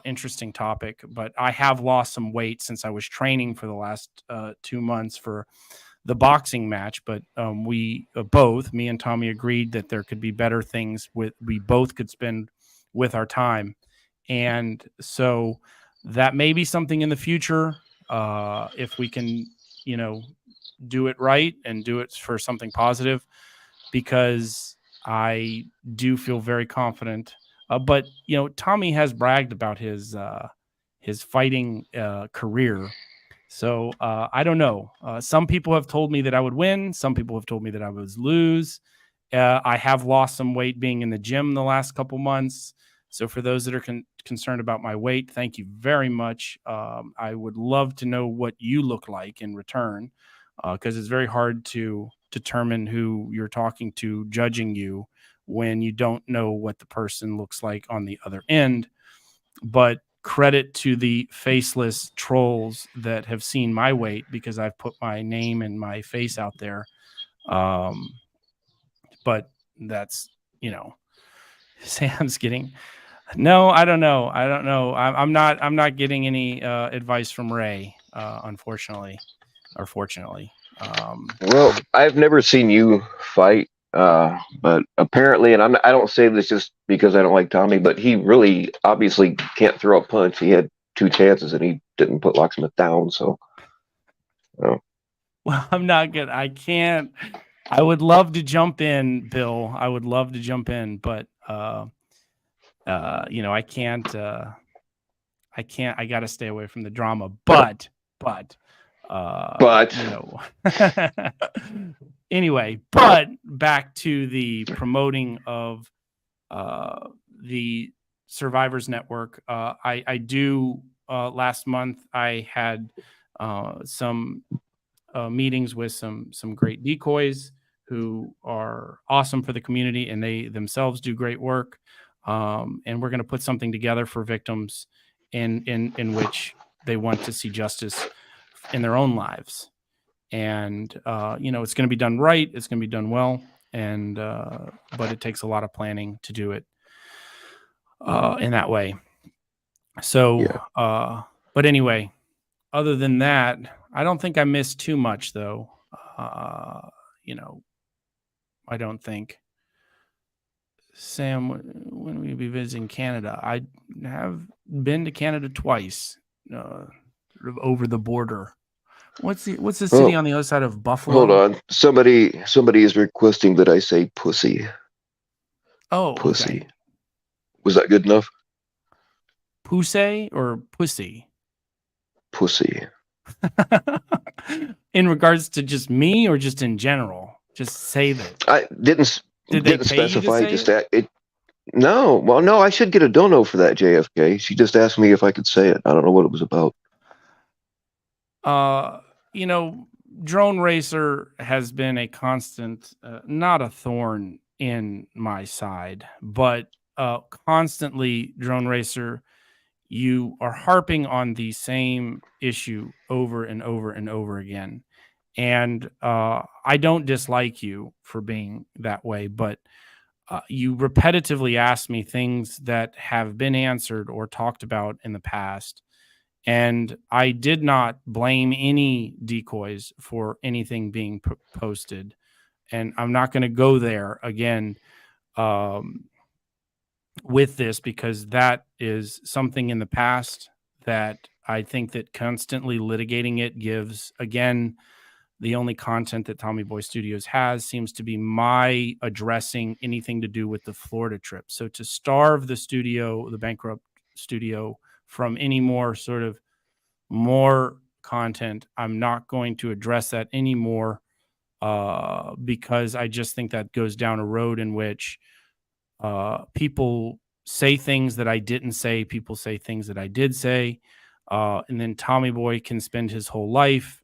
D: interesting topic, but I have lost some weight since I was training for the last 2 months for the boxing match. But we both, me and Tommy, agreed that there could be better things we both could spend with our time. And so that may be something in the future if we can, do it right and do it for something positive, because I do feel very confident. But Tommy has bragged about his fighting career, So I don't know. Some people have told me that I would win. Some people have told me that I would lose. I have lost some weight being in the gym the last couple months. So for those that are concerned about my weight, thank you very much. I would love to know what you look like in return, because it's very hard to determine who you're talking to, judging you when you don't know what the person looks like on the other end. But credit to the faceless trolls that have seen my weight, because I've put my name and my face out there. But that's, Sam's getting, no, I don't know. I'm not getting any advice from Ray, unfortunately, or fortunately.
B: Well, I've never seen you fight, but apparently, and I don't say this just because I don't like Tommy, but he really obviously can't throw a punch. He had 2 chances and he didn't put Locksmith down. So,
D: well, I'm not good. I can't. I would love to jump in, Bill. I would love to jump in, but I can't. I can't. I got to stay away from the drama. But. Anyway, but back to the promoting of the Survivors Network. I do. Last month, I had some meetings with some great decoys who are awesome for the community, and they themselves do great work. And we're going to put something together for victims in which they want to see justice in their own lives. And it's going to be done right. It's going to be done well. And but it takes a lot of planning to do it in that way. So,
B: yeah.
D: But anyway, other than that, I don't think I missed too much, though. I don't think. Sam, when will you be visiting Canada? I have been to Canada twice, sort of over the border. What's the city on the other side of Buffalo?
B: Hold on. Somebody is requesting that I say pussy.
D: Oh,
B: pussy.
D: Okay.
B: Was that good enough?
D: Pussy or pussy?
B: Pussy.
D: In regards to just me or just in general? Just say that.
B: I didn't specify.
D: Just
B: it. No. Well, no, I should get a dono for that, JFK. She just asked me if I could say it. I don't know what it was about.
D: Drone Racer has been a constant, not a thorn in my side, but constantly, Drone Racer, you are harping on the same issue over and over and over again. And I don't dislike you for being that way, but you repetitively ask me things that have been answered or talked about in the past. And I did not blame any decoys for anything being posted. And I'm not going to go there again with this, because that is something in the past that I think that constantly litigating it gives, again, the only content that Tommy Boy Studios has seems to be my addressing anything to do with the Florida trip. So to starve the studio, the bankrupt studio, from any more content, I'm not going to address that anymore, because I just think that goes down a road in which people say things that I didn't say, people say things that I did say, and then Tommy Boy can spend his whole life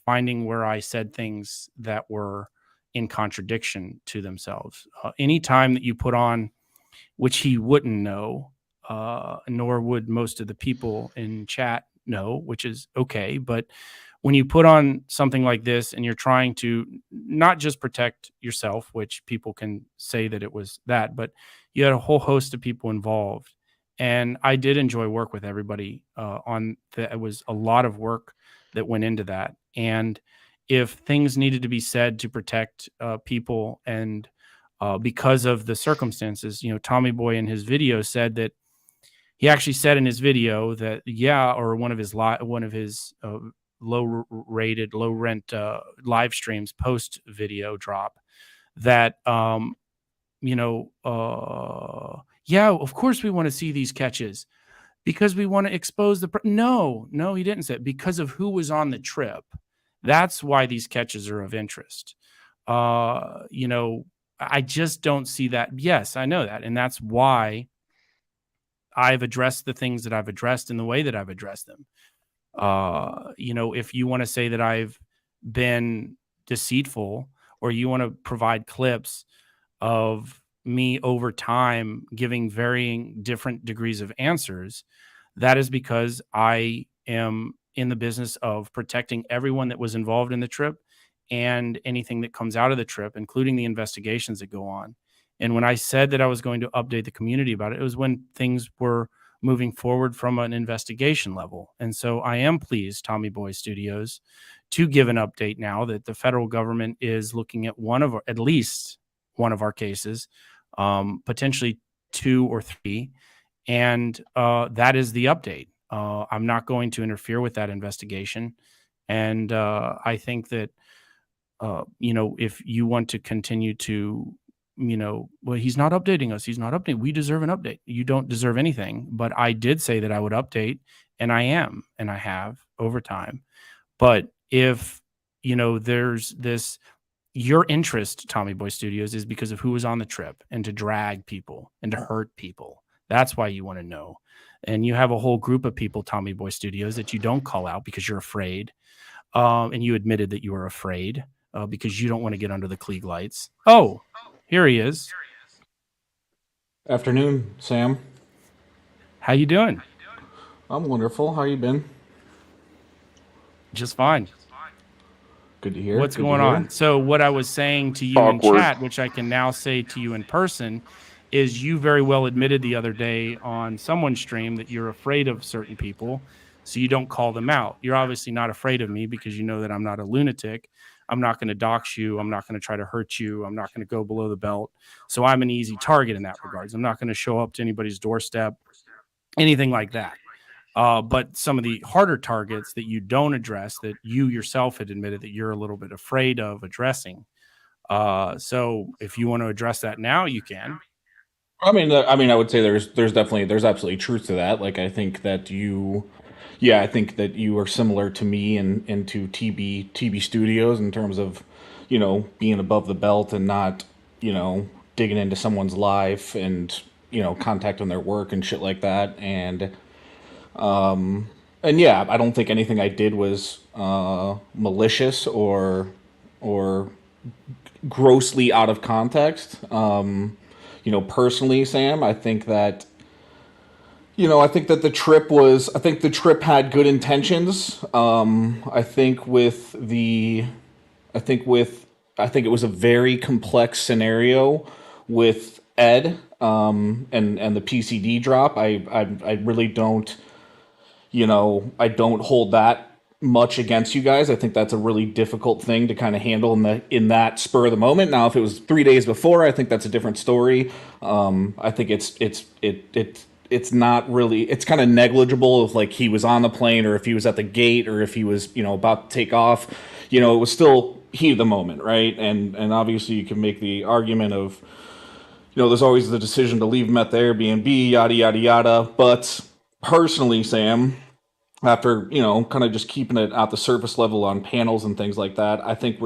D: finding where I said things that were in contradiction to themselves. Anytime that you put on, which he wouldn't know, nor would most of the people in chat know, which is okay. But when you put on something like this and you're trying to not just protect yourself, which people can say that it was that, but you had a whole host of people involved. And I did enjoy work with everybody on that. It was a lot of work that went into that. And if things needed to be said to protect people, and because of the circumstances, Tommy Boy in his video said that he actually said in his video that, or one of his low rent live streams post video drop, that of course we want to see these catches. Because we want to expose no, he didn't say it. Because of who was on the trip. That's why these catches are of interest. You know, I just don't see that. Yes, I know that. And that's why I've addressed the things that I've addressed in the way that I've addressed them. You know, if you want to say that I've been deceitful, or you want to provide clips of me over time giving varying different degrees of answers, that is because I am in the business of protecting everyone that was involved in the trip and anything that comes out of the trip, including the investigations that go on. And when I said that I was going to update the community about it, it was when things were moving forward from an investigation level. And so I am pleased, Tommy Boy Studios, to give an update now that the federal government is looking at at least one of our cases, potentially 2 or 3. And that is the update. I'm not going to interfere with that investigation. And I think that, you know, if you want to continue to, you know, well, he's not updating us. He's not updating. We deserve an update. You don't deserve anything. But I did say that I would update, and I am, and I have over time. But if, you know, there's this, your interest, Tommy Boy Studios, is because of who was on the trip and to drag people and to hurt people. That's why you want to know. And you have a whole group of people, Tommy Boy Studios, that you don't call out because you're afraid. And you admitted that you were afraid because you don't want to get under the Klieg lights. Oh, here he is.
E: Afternoon, Sam.
D: How you doing?
E: I'm wonderful. How you been?
D: Just fine.
E: Good to hear.
D: What's
E: Good to
D: going
E: hear.
D: on? So what I was saying to you
B: Awkward.
D: in chat, which I can now say to you in person, is you very well admitted the other day on someone's stream that you're afraid of certain people, so you don't call them out. You're obviously not afraid of me because you know that I'm not a lunatic. I'm not going to dox you. I'm not going to try to hurt you. I'm not going to go below the belt. So I'm an easy target in that regards. I'm not going to show up to anybody's doorstep, anything like that. But some of the harder targets that you don't address, that you yourself had admitted that you're a little bit afraid of addressing. So if you want to address that now, you can.
E: I mean, I would say there's absolutely truth to that. Like, I think that I think that you are similar to me and to TB Studios in terms of, you know, being above the belt and not, you know, digging into someone's life and, you know, contacting their work and shit like that. And yeah, I don't think anything I did was malicious or grossly out of context. You know, personally, Sam, I think that I think the trip had good intentions. I think it was a very complex scenario with Ed, and the PCD drop. I really don't, you know, I don't hold that much against you guys. I think that's a really difficult thing to kind of handle in that spur of the moment. Now, if it was 3 days before, I think that's a different story. I think it's not really, it's kind of negligible if like he was on the plane or if he was at the gate or if he was, you know, about to take off. You know, it was still heat of the moment, right? And obviously you can make the argument of, you know, there's always the decision to leave him at the Airbnb, yada yada yada. But personally, Sam, after, you know, kind of just keeping it at the surface level on panels and things like that, I think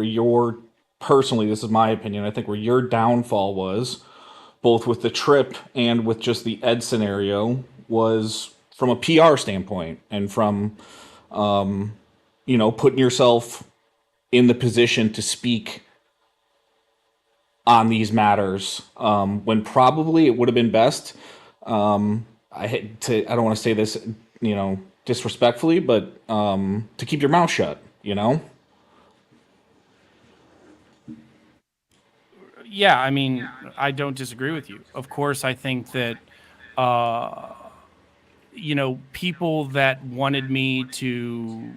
E: personally, this is my opinion, I think where your downfall was, both with the trip and with just the Ed scenario, was from a PR standpoint and from, you know, putting yourself in the position to speak on these matters, when probably it would have been best. I don't want to say this, you know, disrespectfully, but to keep your mouth shut, you know?
D: Yeah, I mean, I don't disagree with you. Of course, I think that, you know, people that wanted me to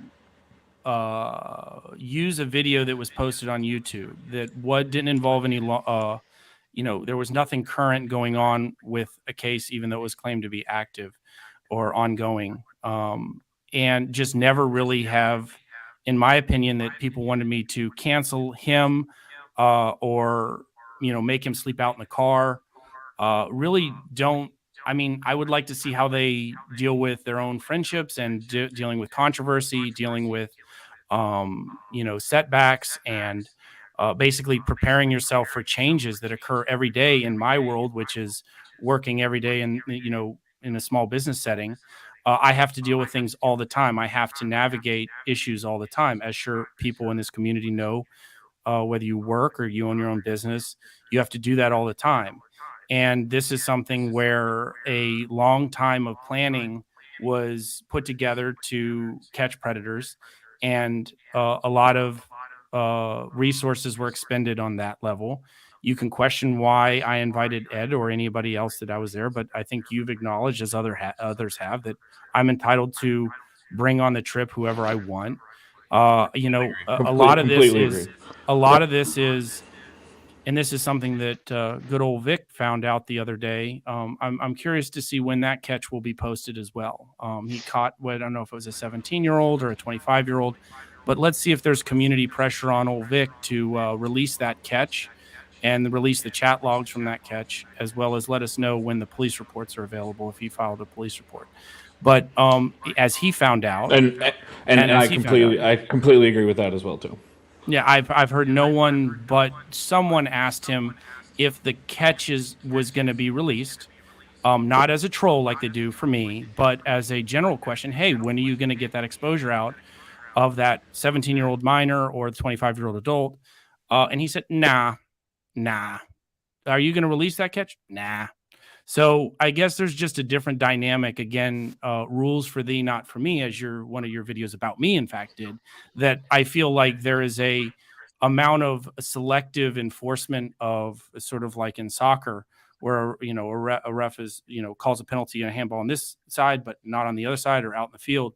D: use a video that was posted on YouTube that didn't involve any you know, there was nothing current going on with a case, even though it was claimed to be active or ongoing, and just never really have, in my opinion, that people wanted me to cancel him or, you know, make him sleep out in the car. Really don't. I mean, I would like to see how they deal with their own friendships and dealing with controversy, dealing with, setbacks, and basically preparing yourself for changes that occur every day in my world, which is working every day in a small business setting. I have to deal with things all the time. I have to navigate issues all the time, as sure people in this community know. Whether you work or you own your own business, you have to do that all the time. And this is something where a long time of planning was put together to catch predators, and a lot of resources were expended on that level. You can question why I invited Ed or anybody else that I was there, but I think you've acknowledged, as others have, that I'm entitled to bring on the trip whoever I want. A lot of this
E: Completely
D: is
E: agree.
D: a lot of this is, and this is something that good old Vic found out the other day. I'm curious to see when that catch will be posted as well. He caught, I don't know if it was a 17-year-old or a 25-year-old, but let's see if there's community pressure on old Vic to release that catch and release the chat logs from that catch, as well as let us know when the police reports are available if he filed a police report. But as he found out,
E: And
D: and as he found out,
E: I completely agree with that as well too.
D: yeah, I've heard no one but someone asked him if the catches was going to be released, not as a troll like they do for me, but as a general question. Hey, when are you going to get that exposure out of that 17-year-old minor or the 25-year-old adult? And he said, nah. Are you going to release that catch? Nah. So I guess there's just a different dynamic. Again, rules for thee, not for me, as one of your videos about me, in fact, did. That I feel like there is a amount of selective enforcement of, sort of like in soccer, where a ref is calls a penalty and a handball on this side, but not on the other side or out in the field.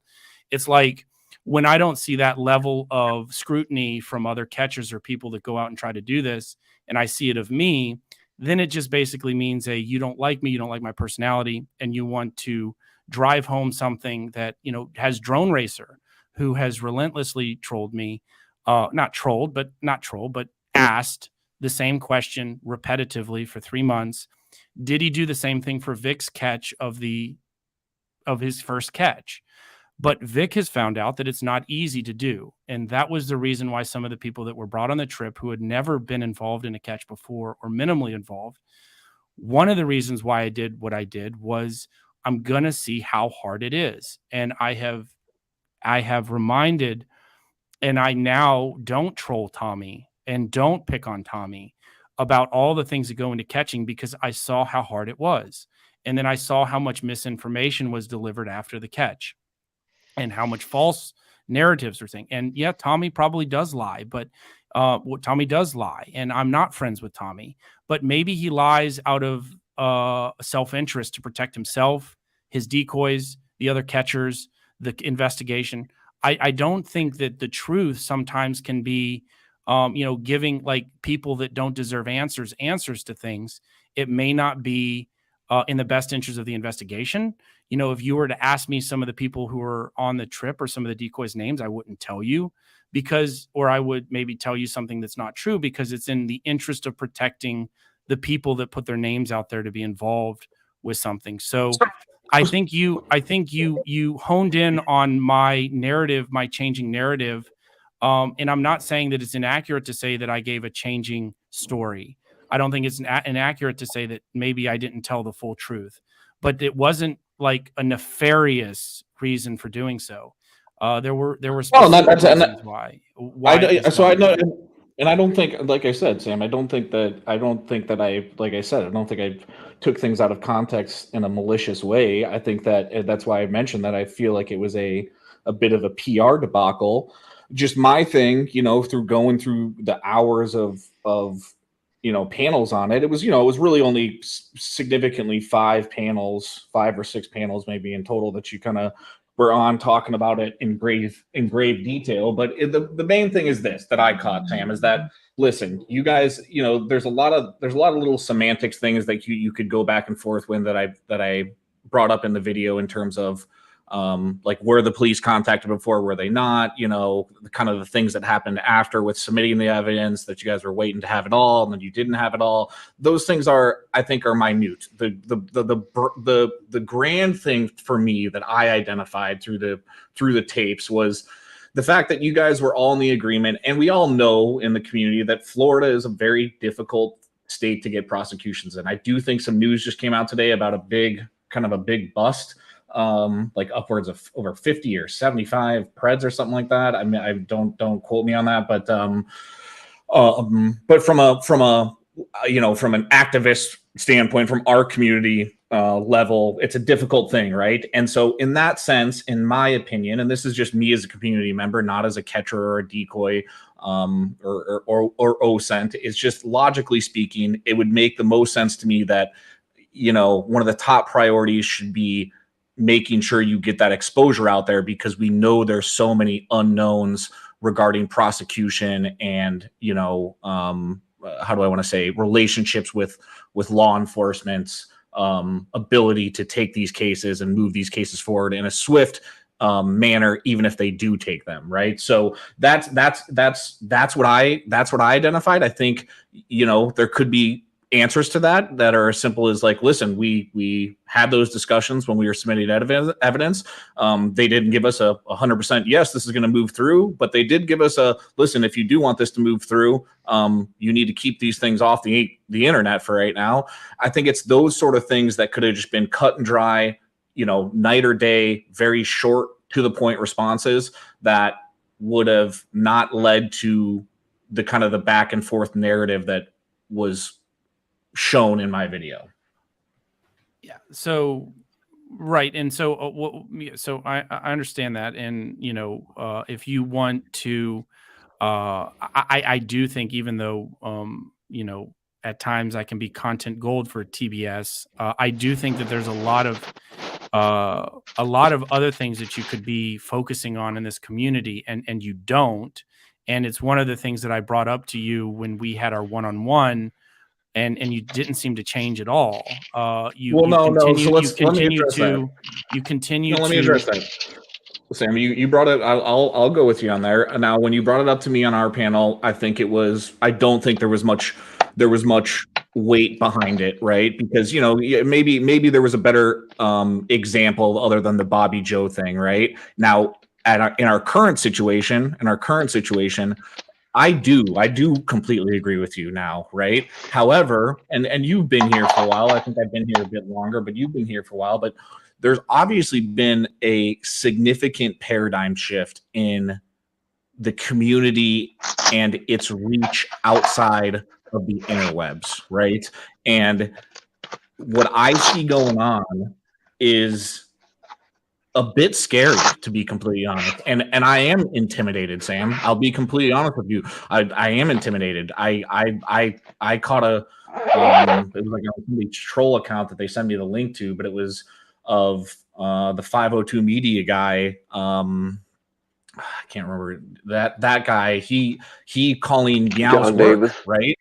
D: It's like when I don't see that level of scrutiny from other catchers or people that go out and try to do this, and I see it of me, then it just basically means you don't like me, you don't like my personality, and you want to drive home something that, has Drone Racer, who has relentlessly trolled me, not troll, but asked the same question repetitively for 3 months. Did he do the same thing for Vic's catch of his first catch? But Vic has found out that it's not easy to do. And that was the reason why some of the people that were brought on the trip who had never been involved in a catch before or minimally involved, one of the reasons why I did what I did was I'm going to see how hard it is. And I have reminded, and I now don't troll Tommy and don't pick on Tommy about all the things that go into catching, because I saw how hard it was. And then I saw how much misinformation was delivered after the catch, and how much false narratives are saying. And yeah, Tommy probably does lie, but Tommy does lie. And I'm not friends with Tommy, but maybe he lies out of self-interest to protect himself, his decoys, the other catchers, the investigation. I don't think that the truth sometimes can be, giving like people that don't deserve answers to things. It may not be in the best interest of the investigation. If you were to ask me some of the people who were on the trip or some of the decoys' names, I wouldn't tell you, or I would maybe tell you something that's not true, because it's in the interest of protecting the people that put their names out there to be involved with something. So I think you honed in on my narrative, my changing narrative. And I'm not saying that it's inaccurate to say that I gave a changing story. I don't think it's inaccurate to say that maybe I didn't tell the full truth, but it wasn't like a nefarious reason for doing so. There were specific reasons why.
E: I know, and I don't think, like I said, Sam, I don't think that like I said, I don't think I took things out of context in a malicious way. I think that's why I mentioned that I feel like it was a bit of a PR debacle. Just my thing, through going through the hours of panels on it. It was really only significantly 5 or 6 panels maybe in total that you kind of were on talking about it in grave detail. But the main thing is this that I caught, Sam, is that, listen, you guys, there's a lot of little semantics things that you could go back and forth with that I brought up in the video in terms of like were the police contacted before, were they not, kind of the things that happened after with submitting the evidence, that you guys were waiting to have it all and then you didn't have it all. Those things I think are minute. The grand thing for me that I identified through the tapes was the fact that you guys were all in the agreement, and we all know in the community that Florida is a very difficult state to get prosecutions in. I do think some news just came out today about a big bust, like upwards of over 50 or 75 preds or something like that. I mean, I don't quote me on that, but from an activist standpoint, from our community level, it's a difficult thing, right? And so in that sense, in my opinion, and this is just me as a community member, not as a catcher or a decoy, or OSENT, it's just logically speaking, it would make the most sense to me that, one of the top priorities should be making sure you get that exposure out there, because we know there's so many unknowns regarding prosecution and, how do I want to say, relationships with law enforcement's ability to take these cases and move these cases forward in a swift manner, even if they do take them, right? So that's what I identified. I think, there could be answers to that are as simple as like, listen, we had those discussions when we were submitting evidence. They didn't give us a 100% yes, this is going to move through, but they did give us a listen, if you do want this to move through, you need to keep these things off the internet for right now. I think it's those sort of things that could have just been cut and dry, night or day, very short to the point responses that would have not led to the kind of the back and forth narrative that was shown in my video.
D: Yeah. So, right. And so, so I understand that. And, if you want to, I do think, even though, at times I can be content gold for TBS, I do think that there's a lot of other things that you could be focusing on in this community, and you don't. And it's one of the things that I brought up to you when we had our one-on-one, and you didn't seem to change at all.
E: Let me address that. Sam, you brought it. I'll go with you on there. Now, when you brought it up to me on our panel, I don't think there was much weight behind it, right? Because maybe there was a better example other than the Bobby Joe thing, right? Now, in our current situation, I do completely agree with you now, right? However, and you've been here for a while. I think I've been here a bit longer, but you've been here for a while. But there's obviously been a significant paradigm shift in the community and its reach outside of the interwebs, right? And what I see going on is a bit scary, to be completely honest, and I am intimidated, Sam. I'll be completely honest with you. I am intimidated. I caught it was like a troll account that they sent me the link to, but it was of the 502 Media guy. I can't remember that guy. He calling Meow's work, right?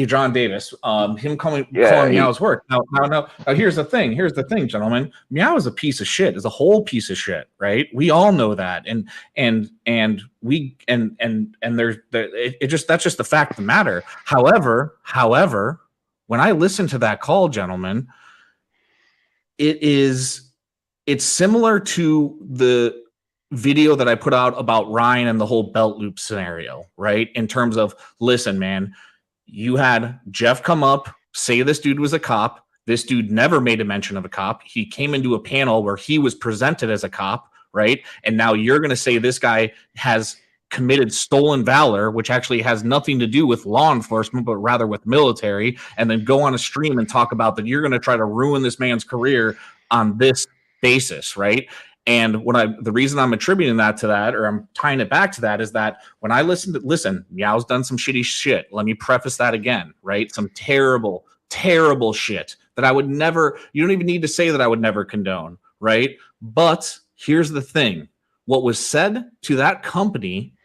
E: John Davis, him calling Meow's work. Now, here's the thing, gentlemen. Meow is a piece of shit, is a whole piece of shit, right? We all know that, and there's that's just the fact of the matter. However, when I listen to that call, gentlemen, it's similar to the video that I put out about Ryan and the whole belt loop scenario, right? In terms of, listen, man, you had Jeff come up, say this dude was a cop. This dude never made a mention of a cop. He came into a panel where he was presented as a cop, right? And now you're going to say this guy has committed stolen valor, which actually has nothing to do with law enforcement, but rather with military, and then go on a stream and talk about that you're going to try to ruin this man's career on this basis, right? And the reason I'm attributing that to that, or I'm tying it back to that, is that when I listen, Meow's done some shitty shit. Let me preface that again, right? Some terrible, terrible shit that I would never, you don't even need to say that I would never condone, right? But here's the thing. What was said to that company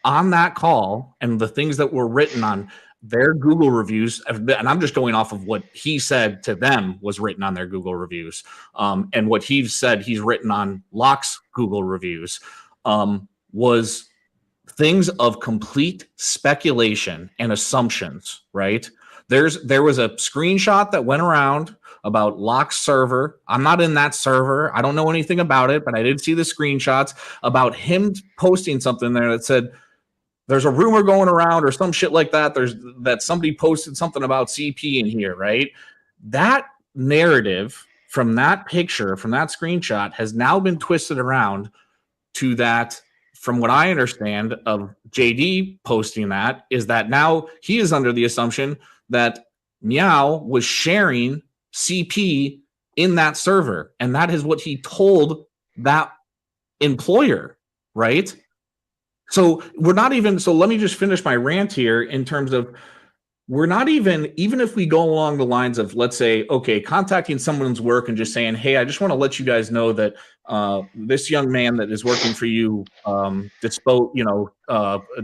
E: on that call and the things that were written on their Google reviews, and I'm just going off of what he said to them was written on their Google reviews, and what he's said he's written on Locke's Google reviews, was things of complete speculation and assumptions, right? There was a screenshot that went around about Locke's server. I'm not in that server. I don't know anything about it, but I did see the screenshots about him posting something there that said, there's a rumor going around or some shit like that. That somebody posted something about CP in here, right? That narrative from that picture, from that screenshot, has now been twisted around to that. From what I understand of JD posting that, is that now he is under the assumption that Meow was sharing CP in that server. And that is what he told that employer, right? So we're not even, so let me just finish my rant here in terms of, we're not even if we go along the lines of, let's say, okay, contacting someone's work and just saying, hey, I just want to let you guys know that this young man that is working for you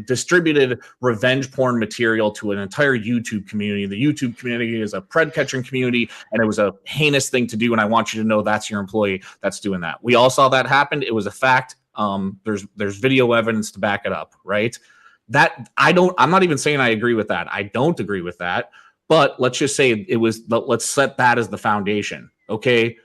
E: distributed revenge porn material to an entire YouTube community. The YouTube community is a pred catching community, and it was a heinous thing to do, and I want you to know that's your employee that's doing that. We all saw that happen. It was a fact. There's video evidence to back it up, right? That I'm not even saying I agree with that. I don't agree with that, but let's just say let's set that as the foundation. Okay.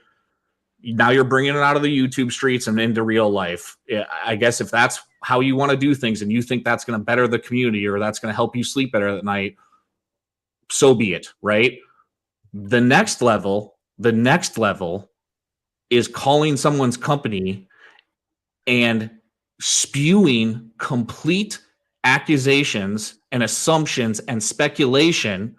E: Now you're bringing it out of the YouTube streets and into real life. I guess if that's how you want to do things and you think that's going to better the community or that's going to help you sleep better at night, so be it, right? The next level is calling someone's company and spewing complete accusations and assumptions and speculation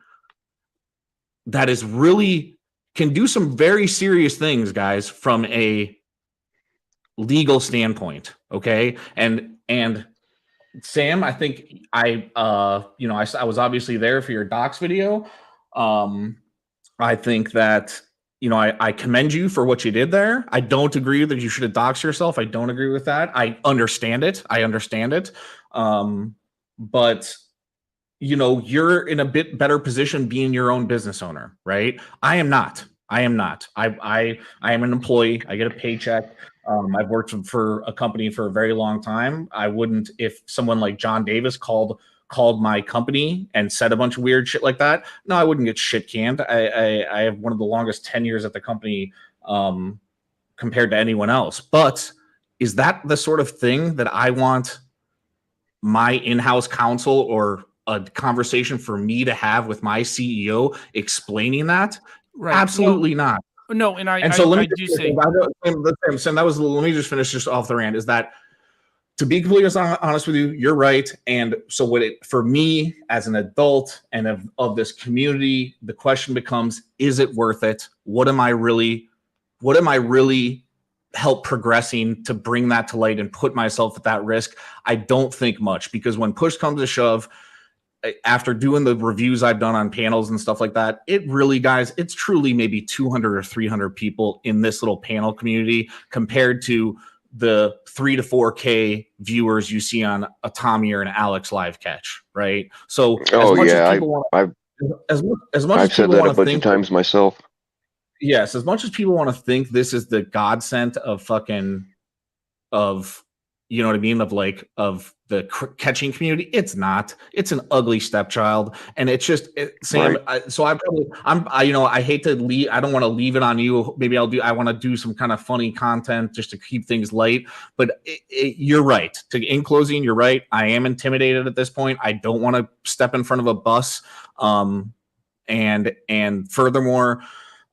E: that is really can do some very serious things, guys, from a legal standpoint. Okay. And Sam, I think I was obviously there for your docs video. I think that, I commend you for what you did there. I don't agree that you should have doxed yourself. I don't agree with that. I understand it. But you're in a bit better position being your own business owner, right? I am not. I am an employee. I get a paycheck. I've worked for a company for a very long time. I wouldn't, if someone like John Davis called my company and said a bunch of weird shit like that, no, I wouldn't get shit canned. I have one of the longest tenures at the company compared to anyone else. But is that the sort of thing that I want my in-house counsel or a conversation for me to have with my CEO explaining that? Right. Absolutely not.
D: No, and let me just
E: finish just off the rant, is that, to be completely honest with you, you're right. And so for me as an adult and of this community, the question becomes, is it worth it? What am I really help progressing to bring that to light and put myself at that risk? I don't think much, because when push comes to shove, after doing the reviews I've done on panels and stuff like that, it really, guys, it's truly maybe 200 or 300 people in this little panel community compared to the 3 to 4K viewers you see on a Tommy or an Alex live catch, right? So
B: I've said that a bunch of times myself.
E: Yes, as much as people want to think this is the godsend of you know what I mean, of the catching community, it's not. It's an ugly stepchild, and it's just Sam. Right. I hate to leave. I don't want to leave it on you. Maybe I want to do some kind of funny content just to keep things light. But you're right. In closing, you're right. I am intimidated at this point. I don't want to step in front of a bus. And furthermore,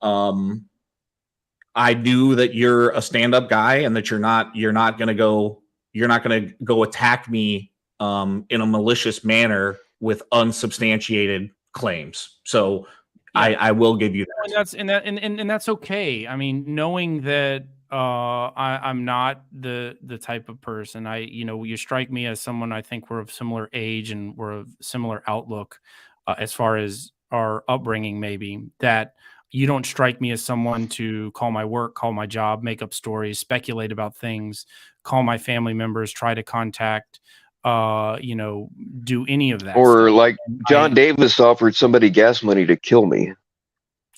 E: I knew that you're a stand-up guy and that you're not going to go attack me in a malicious manner with unsubstantiated claims. So yeah. I will give you that.
D: And that's okay. I mean, knowing that I'm not the type of person, you strike me as someone, I think we're of similar age and we're of similar outlook as far as our upbringing, maybe, that you don't strike me as someone to call my work, call my job, make up stories, speculate about things, call my family members, try to contact do any of that
B: Or
D: stuff.
B: like John Davis offered somebody gas money to kill me.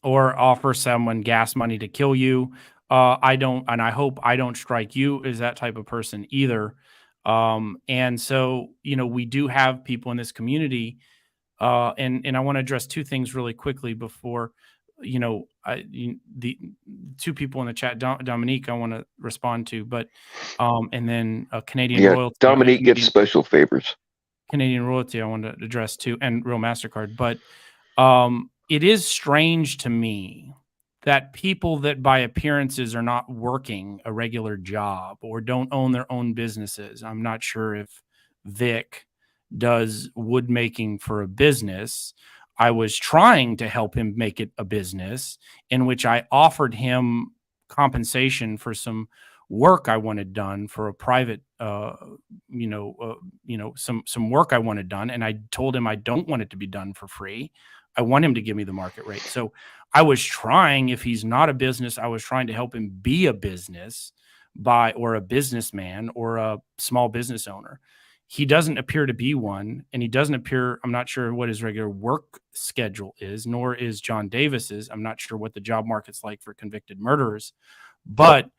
D: Or offer someone gas money to kill you. I don't, and I hope I don't strike you as that type of person either. And so, we do have people in this community, and I want to address two things really quickly before, the two people in the chat, Dominique, I want to respond to, but, and then Canadian
B: Yeah,
D: Royalty,
B: Dominique gets special favors.
D: Canadian Royalty, I want to address too, and Real MasterCard. But it is strange to me that people that by appearances are not working a regular job or don't own their own businesses. I'm not sure if Vic does wood making for a business. I was trying to help him make it a business, in which I offered him compensation for some work I wanted done for a private, some work I wanted done. And I told him I don't want it to be done for free. I want him to give me the market rate. So I was trying, if he's not a business, I was trying to help him be a business or a businessman or a small business owner. He doesn't appear to be one, and he doesn't appear, I'm not sure what his regular work schedule is, nor is John Davis's. I'm not sure what the job market's like for convicted murderers, but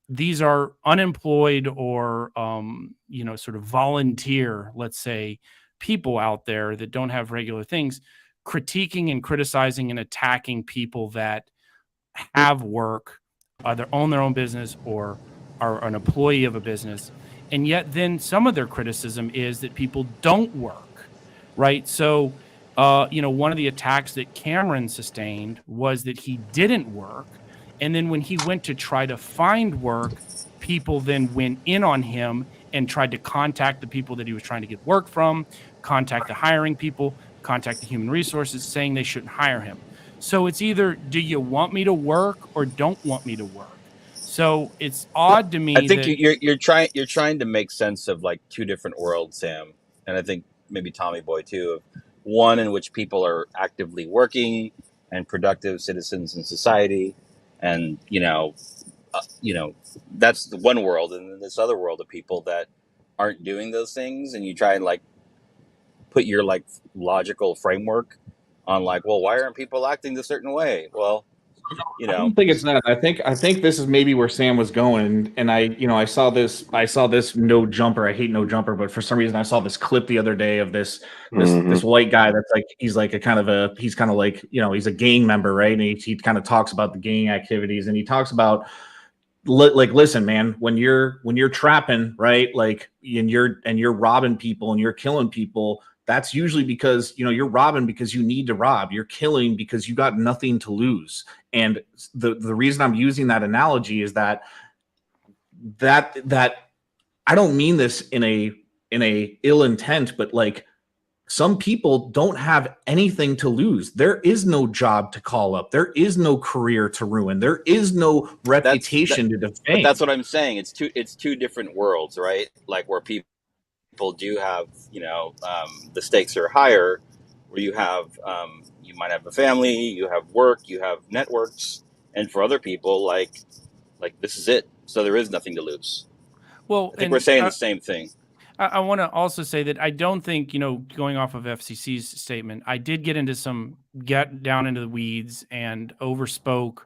D: these are unemployed or, sort of volunteer, let's say, people out there that don't have regular things, critiquing and criticizing and attacking people that have work, either own their own business or are an employee of a business. And yet then some of their criticism is that people don't work, right? So, one of the attacks that Cameron sustained was that he didn't work. And then when he went to try to find work, people then went in on him and tried to contact the people that he was trying to get work from, contact the hiring people, contact the human resources, saying they shouldn't hire him. So it's either, do you want me to work or don't want me to work? So it's odd to me.
F: I think you're trying to make sense of like two different worlds, Sam, and I think maybe Tommy Boy too. Of one in which people are actively working and productive citizens in society, and that's the one world, and then this other world of people that aren't doing those things, and you try and like put your like logical framework on like, well, why aren't people acting a certain way? Well,
E: I don't think it's that. I think this is maybe where Sam was going. And I saw this no jumper. I hate no jumper, but for some reason I saw this clip the other day of this white guy that's like, he's like he's kind of like, he's a gang member, right? And he kind of talks about the gang activities, and he talks about like, listen, man, when you're trapping, right? Like, and you're robbing people and you're killing people, that's usually because, you're robbing because you need to rob. You're killing because you got nothing to lose. And the reason I'm using that analogy is that I don't mean this in a ill intent, but like, some people don't have anything to lose. There is no job to call up. There is no career to ruin. There is no reputation to defame.
F: But that's what I'm saying. It's two different worlds, right? Like where people do have, the stakes are higher, where you have, you might have a family, you have work, you have networks, and for other people, like this is it. So there is nothing to lose.
D: Well,
F: I think we're saying the same thing.
D: I want to also say that I don't think, going off of FCC's statement, I did get down into the weeds and overspoke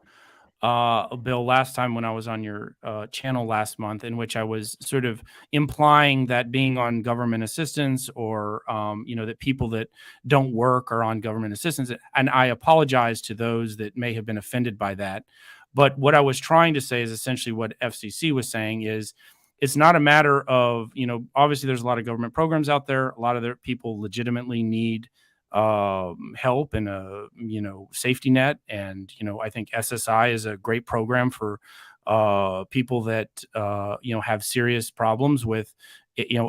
D: Bill last time when I was on your channel last month, in which I was sort of implying that being on government assistance or, that people that don't work are on government assistance. And I apologize to those that may have been offended by that. But what I was trying to say is essentially what FCC was saying is, it's not a matter of, obviously there's a lot of government programs out there. A lot of their people legitimately need help and a, safety net. And, I think SSI is a great program for people that, have serious problems with,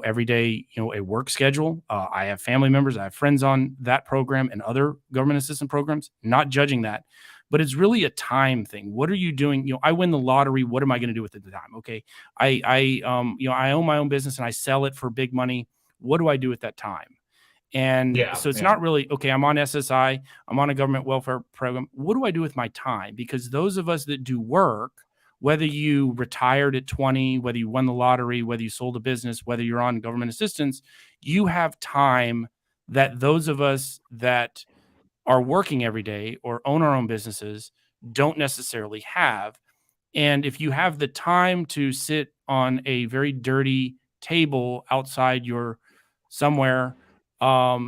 D: everyday, a work schedule. I have family members, I have friends on that program and other government assistance programs, not judging that. But it's really a time thing. What are you doing? I win the lottery. What am I going to do with the time? Okay. I own my own business and I sell it for big money. What do I do with that time? And so it's not really, okay, I'm on SSI, I'm on a government welfare program. What do I do with my time? Because those of us that do work, whether you retired at 20, whether you won the lottery, whether you sold a business, whether you're on government assistance, you have time that those of us that are working every day or own our own businesses don't necessarily have. And if you have the time to sit on a very dirty table outside your somewhere, a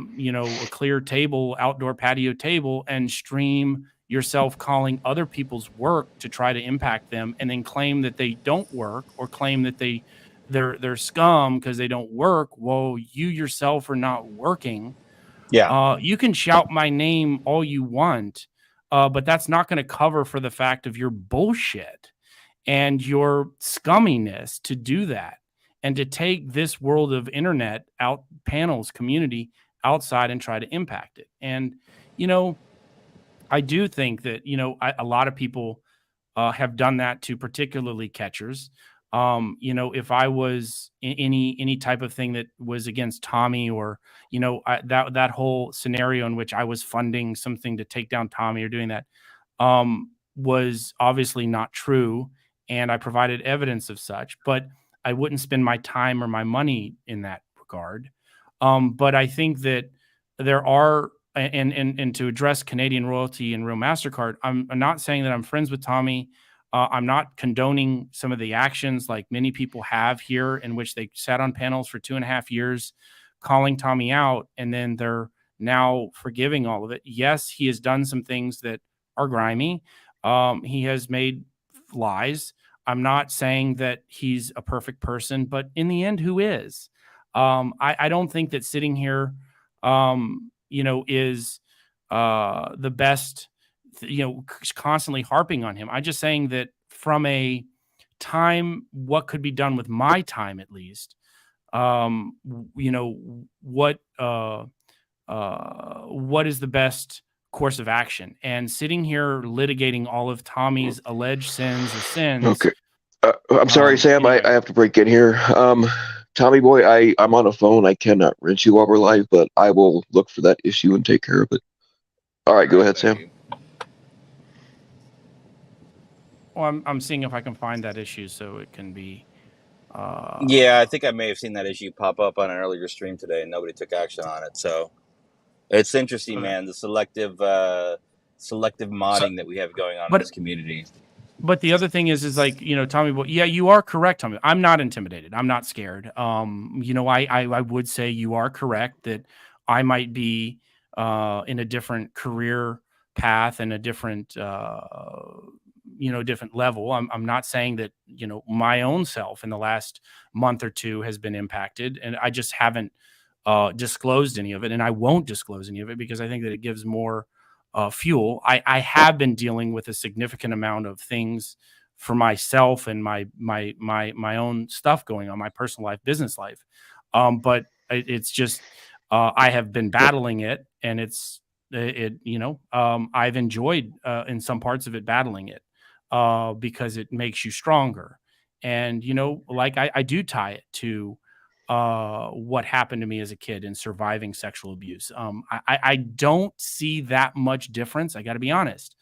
D: clear table, outdoor patio table, and stream yourself calling other people's work to try to impact them, and then claim that they don't work or claim that they're scum because they don't work. Well, you yourself are not working.
F: Yeah.
D: You can shout my name all you want, but that's not going to cover for the fact of your bullshit and your scumminess to do that and to take this world of internet out panels community outside and try to impact it. And, I do think that, a lot of people have done that to particularly catchers. If I was any type of thing that was against Tommy, or that whole scenario in which I was funding something to take down Tommy or doing that, was obviously not true, and I provided evidence of such. But I wouldn't spend my time or my money in that regard. But I think that there are, and to address Canadian royalty and Real MasterCard, I'm not saying that I'm friends with Tommy. I'm not condoning some of the actions like many people have here, in which they sat on panels for 2.5 years calling Tommy out, and then they're now forgiving all of it. Yes, he has done some things that are grimy. He has made lies. I'm not saying that he's a perfect person, but in the end, who is? I don't think that sitting here, is the best, constantly harping on him. I'm just saying that from a time, what could be done with my time, at least, what is the best course of action? And sitting here litigating all of Tommy's alleged sins or sins.
B: Okay. I'm sorry, Sam.
D: anyway.
B: I have to break in here. Tommy boy, I'm on a phone. I cannot rinse you over live, but I will look for that issue and take care of it. All right, go ahead,
F: Thank
B: Sam.
F: you.
D: Well, I'm seeing if I can find that issue so it can be.
F: Yeah, I think I may have seen that issue pop up on an earlier stream today, and nobody took action on it. So it's interesting,
D: Okay.
F: man. The selective modding that we have going on in
D: but-
F: this community.
D: But the other thing is like, Tommy, well, yeah, you are correct, Tommy. I'm not intimidated. I'm not scared. I would say you are correct that I might be in a different career path and a different, different level. I'm not saying that, my own self in the last month or two has been impacted, and I just haven't disclosed any of it, and I won't disclose any of it because I think that it gives more fuel. I have been dealing with a significant amount of things for myself and my own stuff going on, my personal life, business life. But it's just I have been battling it, and I've enjoyed in some parts of it battling it because it makes you stronger. And like I do tie it to what happened to me as a kid in surviving sexual abuse. I don't see that much difference. I got to be honest.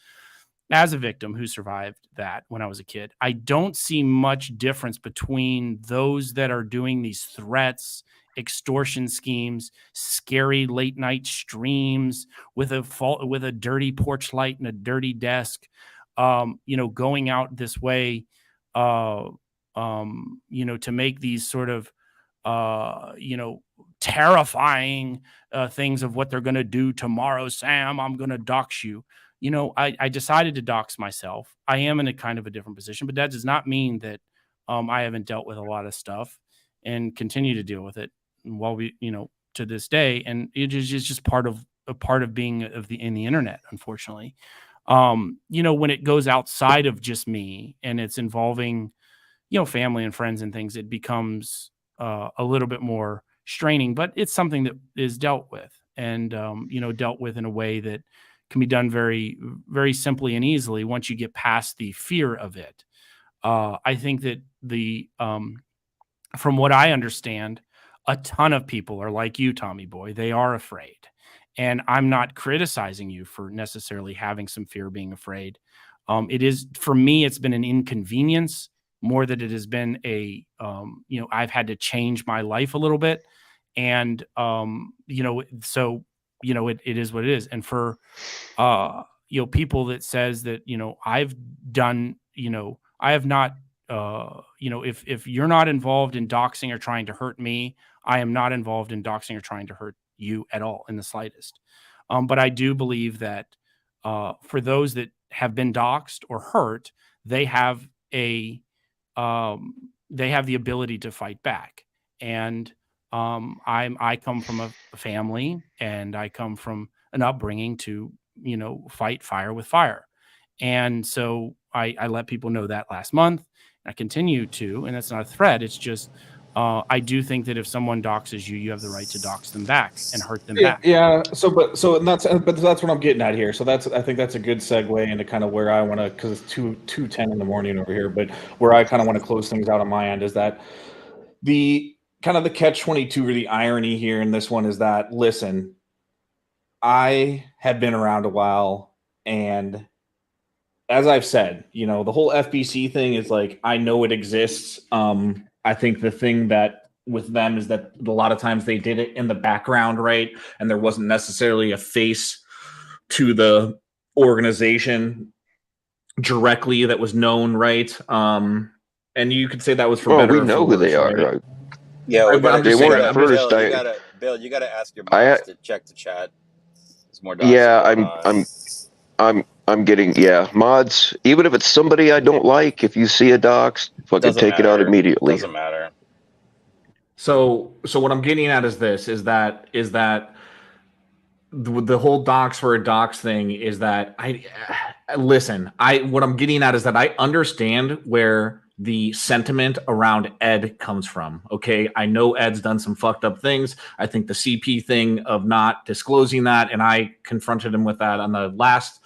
D: As a victim who survived that when I was a kid, I don't see much difference between those that are doing these threats, extortion schemes, scary late night streams with a dirty porch light and a dirty desk, going out this way, to make these sort of terrifying things of what they're going to do tomorrow. Sam, I'm going to dox you. I decided to dox myself. I am in a kind of a different position, but that does not mean that I haven't dealt with a lot of stuff and continue to deal with it while we, to this day. And it is just part of being in the internet, unfortunately. When it goes outside of just me and it's involving, family and friends and things, it becomes a little bit more straining, but it's something that is dealt with and, dealt with in a way that can be done very, very simply and easily once you get past the fear of it. I think that from what I understand, a ton of people are like you, Tommy boy. They are afraid. And I'm not criticizing you for necessarily having some fear, being afraid. It is, for me, it's been an inconvenience more than it has been a, I've had to change my life a little bit. And, so, it is what it is. And for, people that says that, I've done, I have not, if you're not involved in doxing or trying to hurt me, I am not involved in doxing or trying to hurt you at all in the slightest. But I do believe that for those that have been doxed or hurt, they have the ability to fight back. And I come from a family, and I come from an upbringing to, fight fire with fire. And so I let people know that last month. I continue to, and that's not a threat. It's just, I do think that if someone doxes you, you have the right to dox them back and hurt them back.
E: Yeah. But that's what I'm getting at here. So I think that's a good segue into kind of where I want to, because it's 2:10 in the morning over here, but where I kind of want to close things out on my end is that the kind of the catch-22 or the irony here in this one is that, listen, I have been around a while, and as I've said, the whole FBC thing is like, I know it exists. I think the thing that with them is that a lot of times they did it in the background, right? And there wasn't necessarily a face to the organization directly that was known, right? And you could say that was for better.
B: We know who they are, right?
F: Yeah,
B: they weren't at first.
F: Bill, you gotta ask your boss to check the chat. There's more docs.
B: Yeah, I'm getting mods. Even if it's somebody I don't like, if you see a dox, fucking take it out immediately.
F: Doesn't matter.
E: So what I'm getting at is this: is that the whole docs for a docs thing is that what I'm getting at is that I understand where the sentiment around Ed comes from. Okay. I know Ed's done some fucked up things. I think the CP thing of not disclosing that, and I confronted him with that on my last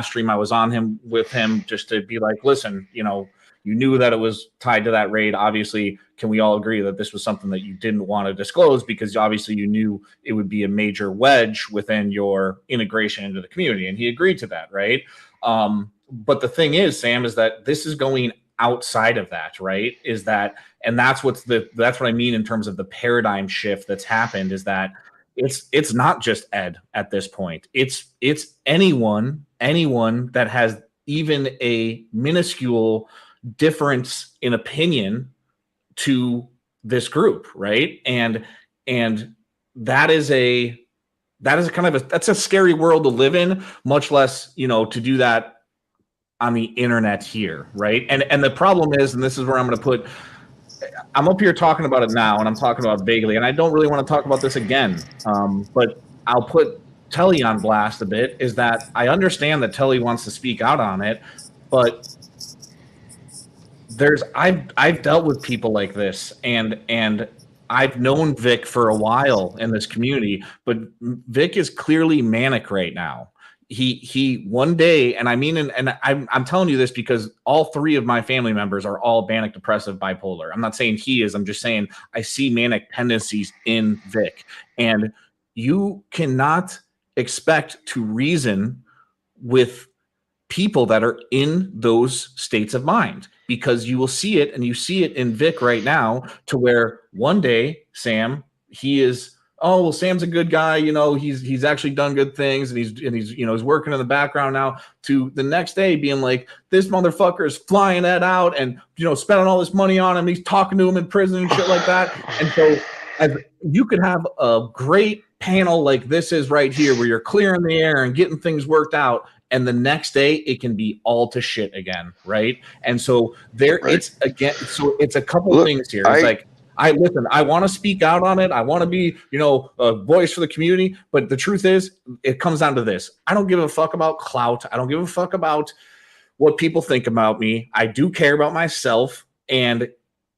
E: stream. I was on with him just to be like, listen, you knew that it was tied to that raid. Obviously, can we all agree that this was something that you didn't want to disclose because obviously you knew it would be a major wedge within your integration into the community? And he agreed to that, right? But the thing is, Sam, is that this is going outside of that, right? And that's what I mean in terms of the paradigm shift that's happened, is that it's not just Ed at this point. It's anyone that has even a minuscule difference in opinion to this group, right? And that is a that's a scary world to live in, much less, to do that on the internet here, right? And the problem is, and this is where I'm up here talking about it now, and I'm talking about it vaguely, and I don't really want to talk about this again, but I'll put Telly on blast a bit, is that I understand that Telly wants to speak out on it, but I've dealt with people like this, and I've known Vic for a while in this community, but Vic is clearly manic right now. He one day, and I mean, and I'm telling you this because all three of my family members are all manic depressive bipolar. I'm not saying he is. I'm just saying I see manic tendencies in Vic, and you cannot expect to reason with people that are in those states of mind, because you will see it, and you see it in Vic right now, to where one day, Sam, he is, oh, well, Sam's a good guy, he's actually done good things, and he's working in the background now, to the next day being like, this motherfucker is flying Ed out and spending all this money on him, he's talking to him in prison and shit like that. And so you could have a great panel like this is right here, where you're clearing the air and getting things worked out, and the next day it can be all to shit again, right? And so it's a couple things here. It's like, I want to speak out on it. I want to be, a voice for the community. But the truth is, it comes down to this. I don't give a fuck about clout. I don't give a fuck about what people think about me. I do care about myself. And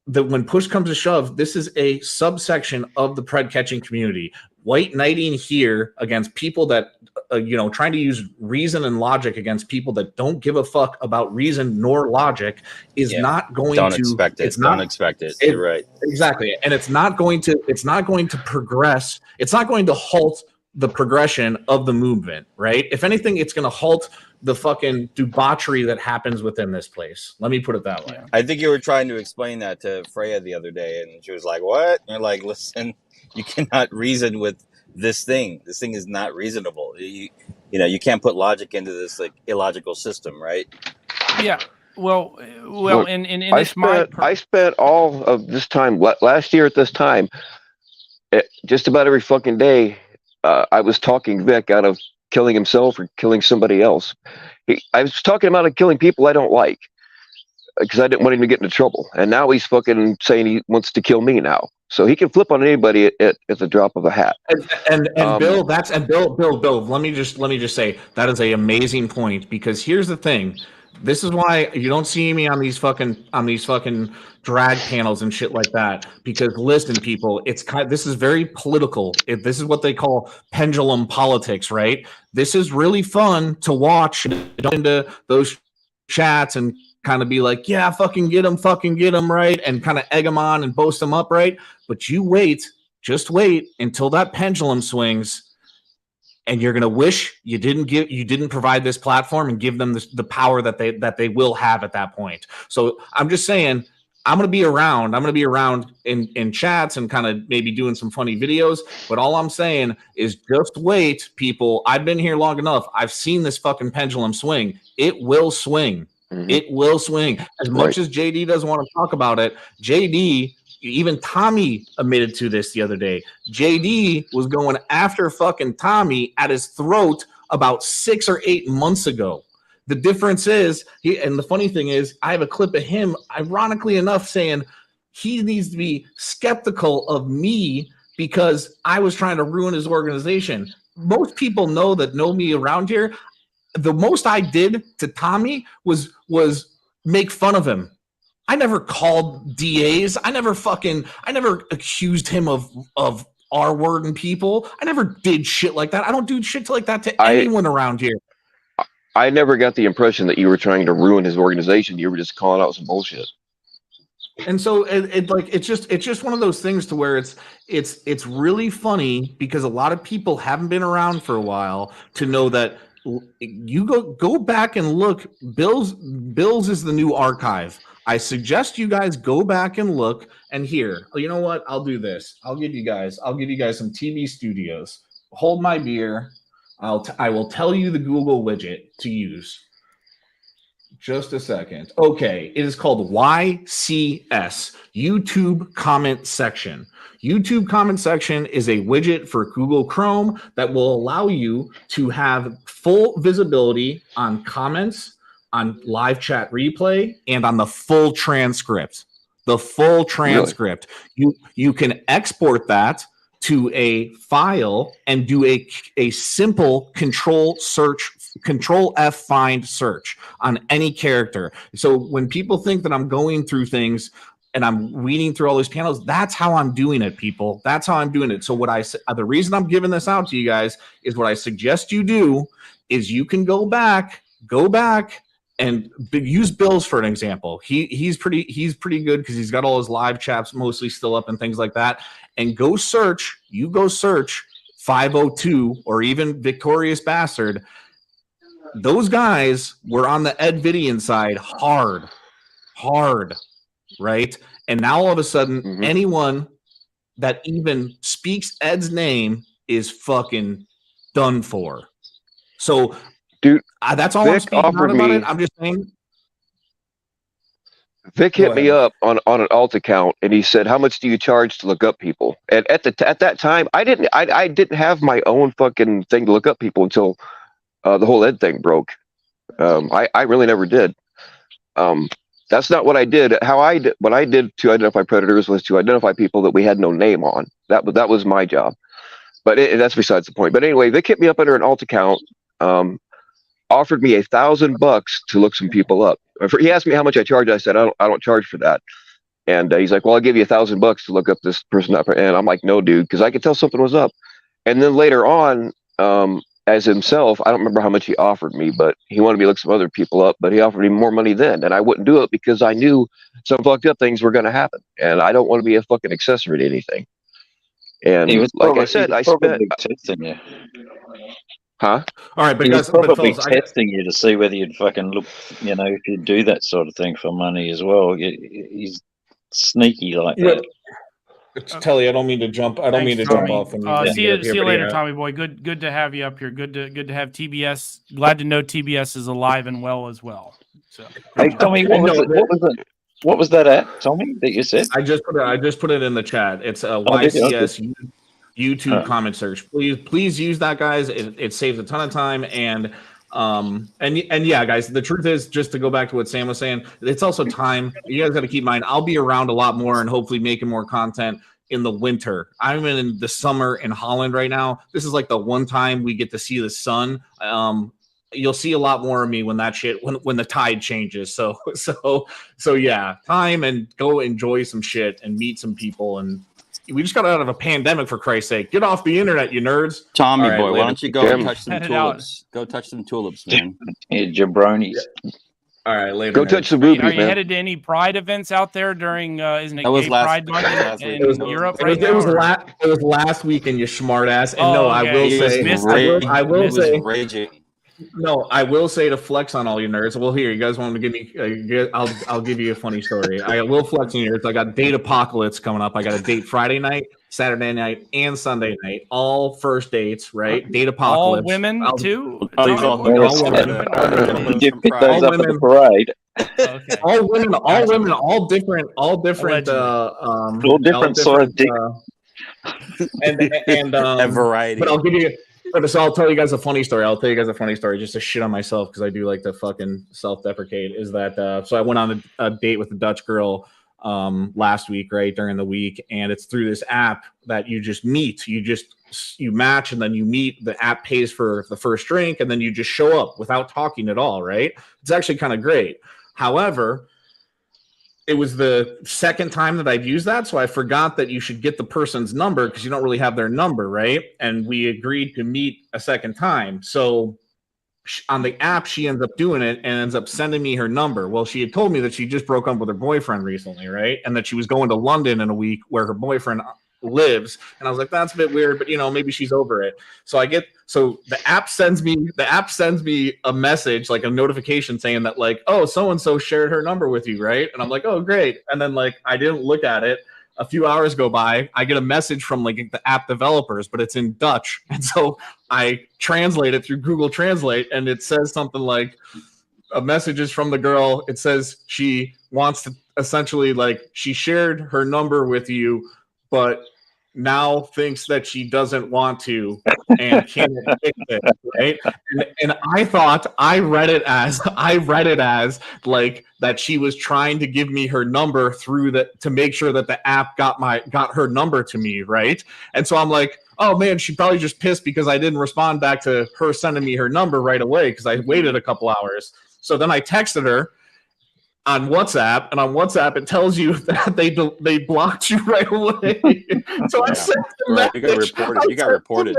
E: when push comes to shove, this is a subsection of the pred catching community. White knighting here against people that, trying to use reason and logic against people that don't give a fuck about reason nor logic is not going to.
F: Don't expect it. Don't expect it. You're right.
E: Exactly, and it's not going to progress. It's not going to halt the progression of the movement, right? If anything, it's going to halt the fucking debauchery that happens within this place. Let me put it that way.
D: Yeah.
F: I think you were trying to explain that to Freya the other day, and she was like, "What?" And you're like, "Listen, you cannot reason with this thing. This thing is not reasonable. You know, you can't put logic into this like illogical system, right?"
D: Yeah. Well,
B: Look,
D: and
B: I
D: it's my
B: spent all of this time last year at this time, just about every fucking day. I was talking Vic out of killing himself or killing somebody else. I was talking him out of killing people I don't like because I didn't want him to get into trouble. And now he's fucking saying he wants to kill me now. So he can flip on anybody at the drop of a hat.
E: And Bill, Bill. Let me just say that is an amazing point, because here's the thing. This is why you don't see me on these fucking drag panels and shit like that. Because listen, people, this is very political. This is what they call pendulum politics, right? This is really fun to watch into those chats and kind of be like, yeah, fucking get them, right? And kind of egg them on and boast them up, right? But just wait until that pendulum swings, and you're gonna wish you didn't provide this platform and give them the power that they will have at that point. So I'm just saying, I'm gonna be around. I'm gonna be around in chats and kind of maybe doing some funny videos. But all I'm saying is, just wait, people. I've been here long enough. I've seen this fucking pendulum swing. It will swing.
B: Mhm.
E: It will swing. As much as JD doesn't want to talk about it, JD, even Tommy admitted to this the other day. JD was going after fucking Tommy at his throat about 6 or 8 months ago. The difference is, and the funny thing is, I have a clip of him, ironically enough, saying he needs to be skeptical of me because I was trying to ruin his organization. Most people know me around here. The most I did to Tommy was make fun of him. I never called DAs. I never accused him of R-wording people. I never did shit like that. I don't do shit like that to anyone around here.
B: I never got the impression that you were trying to ruin his organization. You were just calling out some bullshit.
E: And so it's just one of those things to where it's really funny, because a lot of people haven't been around for a while to know that you go back and look. Bill's is the new archive. I suggest you guys go back and look. And here, you know what? I'll do this. I'll give you guys some TV studios. Hold my beer. I will tell you the Google widget to use. Just a second. Okay, it is called YCS, YouTube Comment Section. YouTube Comment Section is a widget for Google Chrome that will allow you to have full visibility on comments, on live chat replay, and on the full transcript. The full transcript. Really? You can export that to a file and do a simple Control F find search on any character. So when people think that I'm going through things and I'm weeding through all these panels, that's how I'm doing it, people. That's how I'm doing it. So the reason I'm giving this out to you guys is what I suggest you do is you can go back and use Bill's for an example. He's pretty good because he's got all his live chats mostly still up and things like that. And go search 502 or even Victorious Bastard. Those guys were on the Ed Vidian side hard, right? And now all of a sudden, anyone that even speaks Ed's name is fucking done for. So,
B: dude,
E: that's all I'm speaking about it. I'm just saying.
B: Vic hit me up on an alt account, and he said, "How much do you charge to look up people?" And at that time, I didn't have my own fucking thing to look up people until the whole Ed thing broke. I really never did. That's not what I did. What I did to identify predators was to identify people that we had no name on. That was my job. But that's besides the point. But anyway, Vic hit me up under an alt account. Offered me $1,000 to look some people up. He asked me how much I charge. I said I don't charge for that. And he's like, "Well, I'll give you $1,000 to look up this person up." And I'm like, "No, dude," because I could tell something was up. And then later on, as himself, I don't remember how much he offered me, but he wanted me to look some other people up. But he offered me more money then, and I wouldn't do it because I knew some fucked up things were going to happen, and I don't want to be a fucking accessory to anything. And
G: He was
B: like
G: probably,
B: I said,
G: he was
B: I spent,
G: probably testing you.
B: huh?
E: All right, but
G: He was
E: guys, but
G: probably
E: fellas,
G: testing you to see whether you'd fucking look, if you do that sort of thing for money as well. He's sneaky like
E: yeah,
G: that.
E: Telly, I don't mean to jump. I don't
D: Thanks,
E: mean to jump
D: Tommy.
E: off when you
D: See
E: get up
D: you
E: here, but
D: later,
E: yeah.
D: Tommy boy. Good to have you up here. Good to have TBS. Glad to know TBS is alive and well as well. So,
G: Hey, Tommy, what was
E: No,
G: it? What was that at, Tommy, that you said?
E: I just put it in the chat. It's a
G: Oh, did you?
E: YCS YouTube
G: Oh.
E: comment search. Please use that, guys. It saves a ton of time and yeah, guys. The truth is, just to go back to what Sam was saying, it's also time. You guys got to keep in mind. I'll be around a lot more and hopefully making more content in the winter. I'm in the summer in Holland right now. This is like the one time we get to see the sun. You'll see a lot more of me when the tide changes. So yeah, time and go enjoy some shit and meet some people. And we just got out of a pandemic, for Christ's sake. Get off the internet, you nerds.
F: Tommy
E: All right,
F: boy, why
E: later.
F: don't you go
B: Jim.
F: touch some
D: Head it out.
F: tulips? Go touch some tulips, man.
G: Yeah, jabronis.
E: All right, later.
B: Go
E: nerds.
B: touch some
D: are
B: boobies,
D: you
B: man.
D: headed to any Pride events out there during? Isn't it
F: That was
D: Gay
F: last-
D: Pride Month
F: last
D: in,
F: week.
D: in
F: It was-
D: Europe
E: It
D: right
E: was,
D: now?
E: it was last weekend, you smart ass. And
D: Oh,
E: no, I
D: okay.
E: will
F: He was
E: say,
D: missed
E: I will
F: he was
E: say,
F: raging.
E: no, I will say to flex on all you nerds. Well, here, you guys want to give me? I'll give you a funny story. I will flex on you nerds. I got Date Apocalypse coming up. I got a date Friday night, Saturday night, and Sunday night. All first dates, right? Date Apocalypse.
D: All women too.
F: Oh, these
D: Tommy
F: all-
D: boy?
E: all women.
D: women?
F: All
G: Did
F: women
G: you
F: from
G: pick
F: Pride.
G: those up at the
E: women.
G: parade?
D: Okay.
E: All women, all different,
D: Allegedly.
G: All different size dick.
E: and
F: And variety.
E: But I'll give you. So I'll tell you guys a funny story. I'll tell you guys a funny story just to shit on myself because I do like to fucking self-deprecate. Is that so? I went on a date with a Dutch girl last week, right during the week, and it's through this app that you just meet. You match and then you meet. The app pays for the first drink, and then you just show up without talking at all. Right? It's actually kind of great. However, it was the second time that I've used that, so I forgot that you should get the person's number because you don't really have their number, right? And we agreed to meet a second time. So on the app, she ends up doing it and ends up sending me her number. Well, she had told me that she just broke up with her boyfriend recently, right? And that she was going to London in a week where her boyfriend lives. And I was like, that's a bit weird, but maybe she's over it. So the app sends me a message, like a notification saying that like, oh, so-and-so shared her number with you, right? And I'm like, oh, great. And then like, I didn't look at it. A few hours go by. I get a message from like the app developers, but it's in Dutch. And so I translate it through Google Translate and it says something like a message is from the girl. It says she wants to essentially like she shared her number with you, but now thinks that she doesn't want to and can't fix it, right? And I read it as like that she was trying to give me her number through to make sure that the app got her number to me, right? And so I'm like, oh man, she probably just pissed because I didn't respond back to her sending me her number right away because I waited a couple hours. So then I texted her on WhatsApp, and on WhatsApp it tells you that they blocked you right away. So I sent the
F: Right,
E: message.
F: you got reported.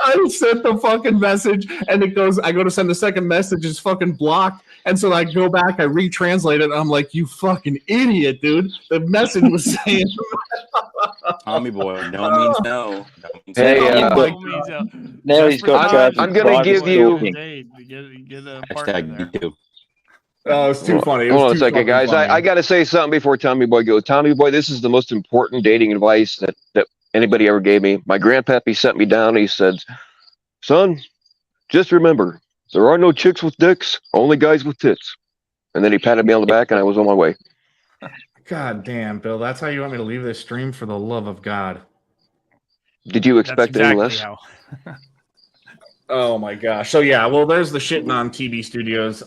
E: I sent the fucking message, and it goes. I go to send the second message, it's fucking blocked. And so I go back, I retranslate it, and I'm like, "You fucking idiot, dude!" The message was saying,
F: Tommy boy, no means no.
B: Hey,
G: now he's got charged
B: I'm
G: with
B: gonna
G: private
B: give you-
G: stalking.
D: Get a partner
F: Hashtag
D: there.
F: me too.
E: "Oh, it's too funny." It
B: Hold on
E: was
B: a
E: too
B: second,
E: fucking
B: guys.
E: funny.
B: I got to say something before Tommy Boy goes. Tommy Boy, this is the most important dating advice that anybody ever gave me. My grandpappy sent me down. He said, son, just remember, there are no chicks with dicks, only guys with tits. And then he patted me on the back, and I was on my way.
E: God damn, Bill, that's how you want me to leave this stream? For the love of God.
B: Did you expect
D: That's
B: any
D: exactly
B: less?
D: how.
E: Oh my gosh. So yeah, well, there's the shitting on TB Studios.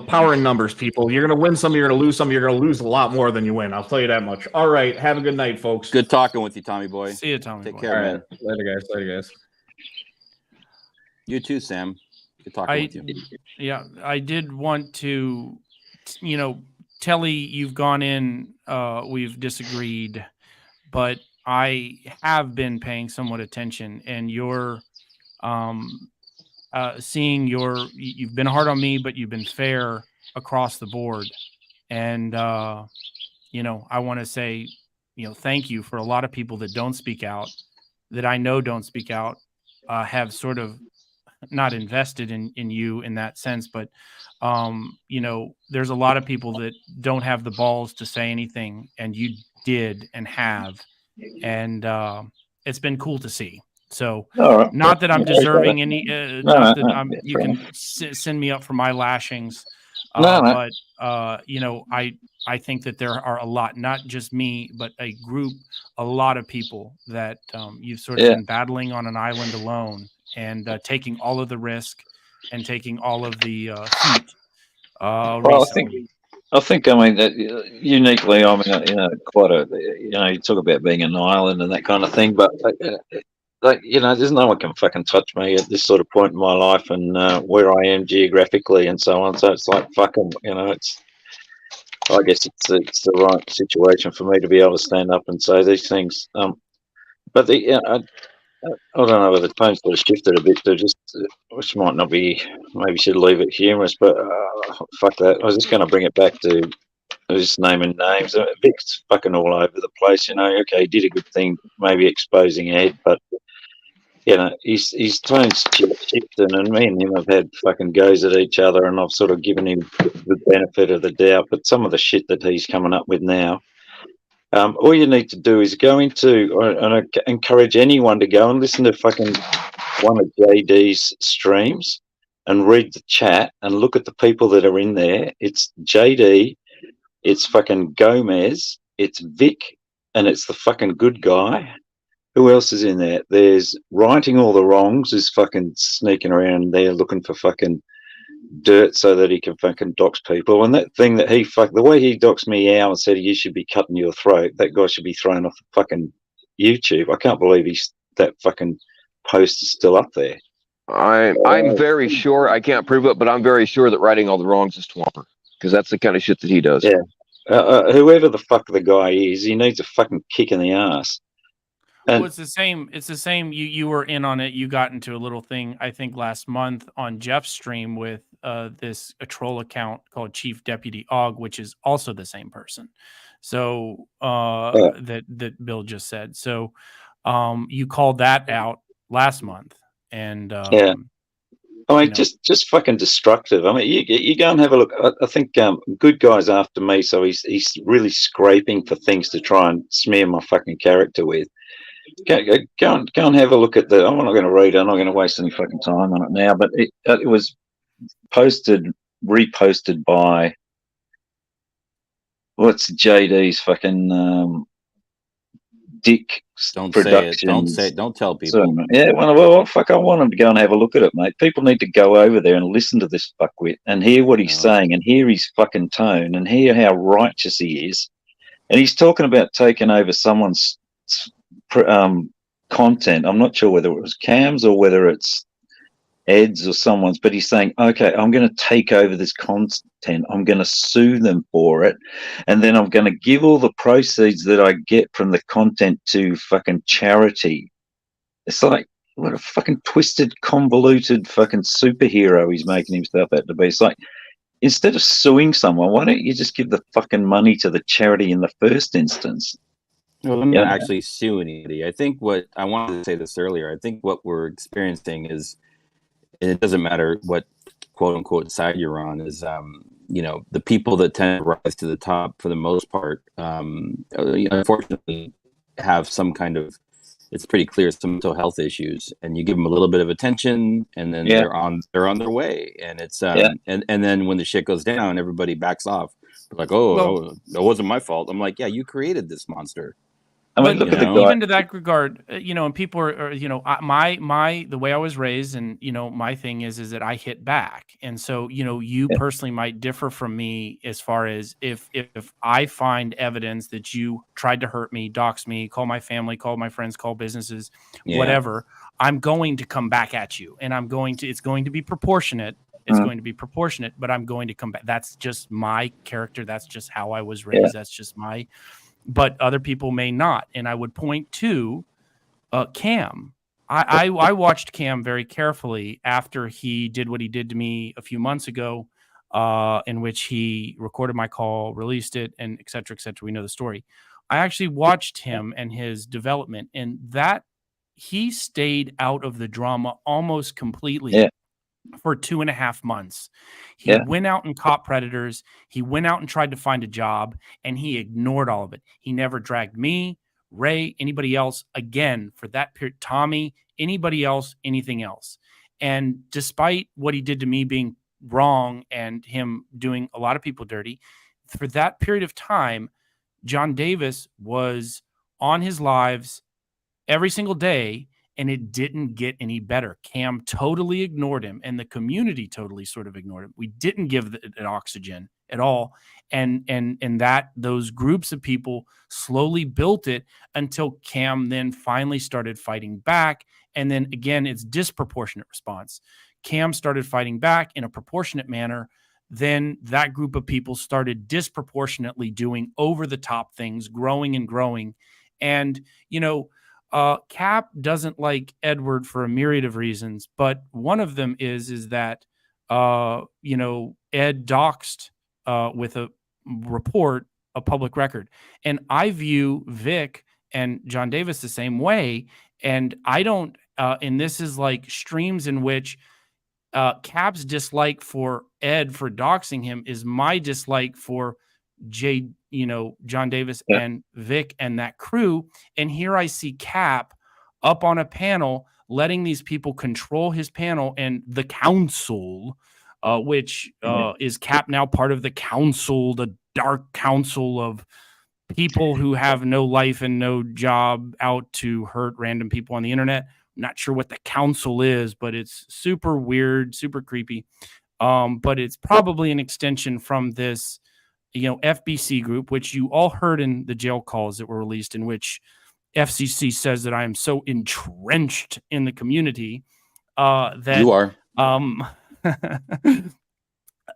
E: Power in numbers, people. You're gonna win some, you're gonna lose some, you're gonna lose a lot more than you win. I'll tell you that much. All right, have a good night, folks.
F: Good talking with you, Tommy boy.
D: See you, Tommy.
F: Take
D: boy.
F: care,
E: All
F: man.
E: right, later, guys.
F: You too, Sam. Good talking with you.
D: Yeah, I did want to, Telly, you've gone in, we've disagreed, but I have been paying somewhat attention, and you're seeing you've been hard on me, but you've been fair across the board. And, I want to say, thank you for a lot of people that don't speak out, that I know don't speak out, have sort of not invested in you in that sense, but there's a lot of people that don't have the balls to say anything, and you did and have, and it's been cool to see. So
G: All right.
D: not that I'm deserving any,
G: No,
D: not that
G: no, yeah,
D: you can send me up for my lashings,
G: no, no.
D: but I think that there are a lot, not just me, but a lot of people that you've sort of
G: Yeah.
D: been battling on an island alone, and taking all of the risk and taking all of the heat
G: Well,
D: recently.
G: I mean, that uniquely, I'm quite a, you talk about being an island and that kind of thing, but there's no one can fucking touch me at this sort of point in my life and where I am geographically and so on. So it's like fucking, I guess it's the right situation for me to be able to stand up and say these things. But I don't know whether the tone's sort of shifted a bit to just, which might not be, maybe should leave it humorous, but fuck that. I was just going to bring it back to just naming names. Vic's fucking all over the place, Okay, he did a good thing, maybe exposing Ed, but his tone's shifting, and me and him have had fucking goes at each other, and I've sort of given him the benefit of the doubt. But some of the shit that he's coming up with now, all you need to do is go into, and I encourage anyone to go and listen to fucking one of JD's streams and read the chat and look at the people that are in there. It's JD, it's fucking Gomez, it's Vic, and it's the fucking good guy. Who else is in there? There's Righting All the Wrongs, is fucking sneaking around there looking for fucking dirt so that he can fucking dox people. And that thing that the way he doxed me out and said you should be cutting your throat, that guy should be thrown off the fucking YouTube. I can't believe that fucking post is still up there.
B: I'm very sure, I can't prove it, but I'm very sure that Righting All the Wrongs is Twomper, because that's the kind of shit that he does.
G: Yeah. Whoever the fuck the guy is, he needs a fucking kick in the ass.
D: Well, it's the same. It's the same. You were in on it. You got into a little thing, I think, last month on Jeff's stream with a troll account called Chief Deputy Og, which is also the same person. So that Bill just said. So you called that out last month, and
G: yeah. I mean, just fucking destructive. I mean, you go and have a look. I think Good Guy's after me, so he's really scraping for things to try and smear my fucking character with. Go and have a look at I'm not going to read it. I'm not going to waste any fucking time on it now. But it was reposted by what's JD's fucking Dick Productions.
F: Don't tell people.
G: So, yeah, well, fuck, I want them to go and have a look at it, mate. People need to go over there and listen to this fuckwit and hear what he's saying and hear his fucking tone and hear how righteous he is. And he's talking about taking over someone's content. I'm not sure whether it was Cam's or whether it's Ed's or someone's, but he's saying, okay, I'm going to take over this content. I'm going to sue them for it. And then I'm going to give all the proceeds that I get from the content to fucking charity. It's like, what a fucking twisted, convoluted fucking superhero he's making himself out to be. It's like, instead of suing someone, why don't you just give the fucking money to the charity in the first instance?
F: Well, I'm not actually sue anybody. I think I wanted to say this earlier. I think what we're experiencing is, and it doesn't matter what quote unquote side you're on, is the people that tend to rise to the top for the most part, unfortunately, have some kind of, it's pretty clear, some mental health issues, and you give them a little bit of attention, and then they're on their way, and it's and then when the shit goes down, everybody backs off, like, oh, that wasn't my fault. I'm like, yeah, you created this monster.
G: I mean, look at the guy.
D: Even to that regard, and people are, my the way I was raised, and my thing is that I hit back, and so you personally might differ from me as far as if I find evidence that you tried to hurt me, dox me, call my family, call my friends, call businesses, whatever, I'm going to come back at you, and it's going to be proportionate. It's going to be proportionate, but I'm going to come back. That's just my character. That's just how I was raised. That's just but other people may not. And I would point to Cam. I watched Cam very carefully after he did what he did to me a few months ago, in which he recorded my call, released it, and et cetera, et cetera. We know the story. I actually watched him and his development, and that he stayed out of the drama almost completely.
G: Yeah.
D: For 2.5 months. He
G: Yeah.
D: went out and caught predators. He went out and tried to find a job, and he ignored all of it. He never dragged me, Ray, anybody else again for that period. Tommy, anybody else, anything else. And despite what he did to me being wrong and him doing a lot of people dirty, for that period of time, John Davis was on his lives every single day, and it didn't get any better. Cam totally ignored him, and the community totally sort of ignored him. We didn't give it oxygen at all, and that those groups of people slowly built it until Cam then finally started fighting back, and then again, it's disproportionate response. Cam started fighting back in a proportionate manner. Then that group of people started disproportionately doing over the top things, growing and growing, and Cap doesn't like Edward for a myriad of reasons, but one of them is that Ed doxed with a report, a public record, and I view Vic and John Davis the same way, and I don't. And this is like streams in which Cap's dislike for Ed for doxing him is my dislike for John Davis and Vic and that crew. And here I see Cap up on a panel, letting these people control his panel and the council, which is Cap now part of the council, the dark council of people who have no life and no job out to hurt random people on the internet. I'm not sure what the council is, but it's super weird, super creepy. But it's probably an extension from this FBC group, which you all heard in the jail calls that were released, in which FCC says that I am so entrenched in the community that
H: you are.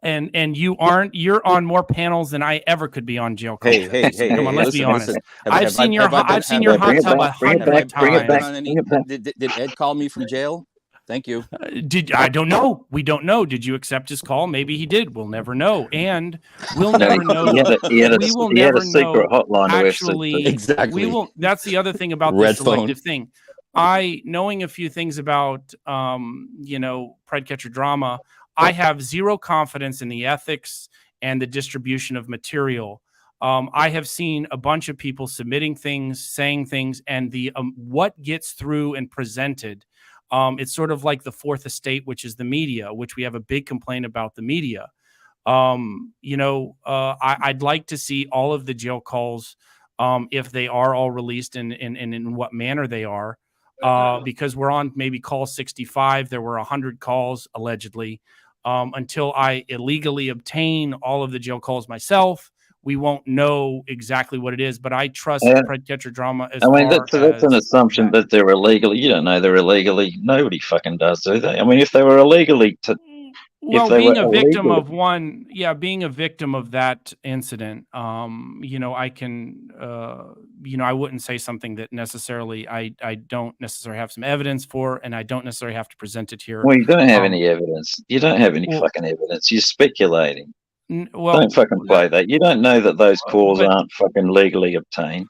D: And you aren't. You're on more panels than I ever could be on jail calls.
H: Hey,
D: Come on, let's
H: listen,
D: be honest.
H: listen.
D: I've seen your hot tub 100 times.
H: Did Ed call me from jail? Thank you.
D: I don't know. We don't know. Did you accept his call? Maybe he did. We'll never know. And we'll never know.
G: He had a secret hotline.
D: Actually,
H: exactly.
D: We will. That's the other thing about this selective thing. Knowing a few things about, Predcatcher drama, I have zero confidence in the ethics and the distribution of material. I have seen a bunch of people submitting things, saying things, and the what gets through and presented. It's sort of like the fourth estate, which is the media, which we have a big complaint about the media. I'd like to see all of the jail calls, if they are all released and in what manner they are, because we're on maybe call 65. There were 100 calls allegedly. Until I illegally obtain all of the jail calls myself, we won't know exactly what it is, but I trust Predcatcher drama.
G: That's an assumption that they're illegally. You don't know they're illegally. Nobody fucking does, do they? I mean, if they were illegally
D: being a victim of being a victim of that incident, I can, I wouldn't say something that necessarily I don't necessarily have some evidence for, and I don't necessarily have to present it here.
G: Well, you don't have any evidence. You don't have any fucking evidence. You're speculating. Don't fucking play that. You don't know that those calls aren't fucking legally obtained.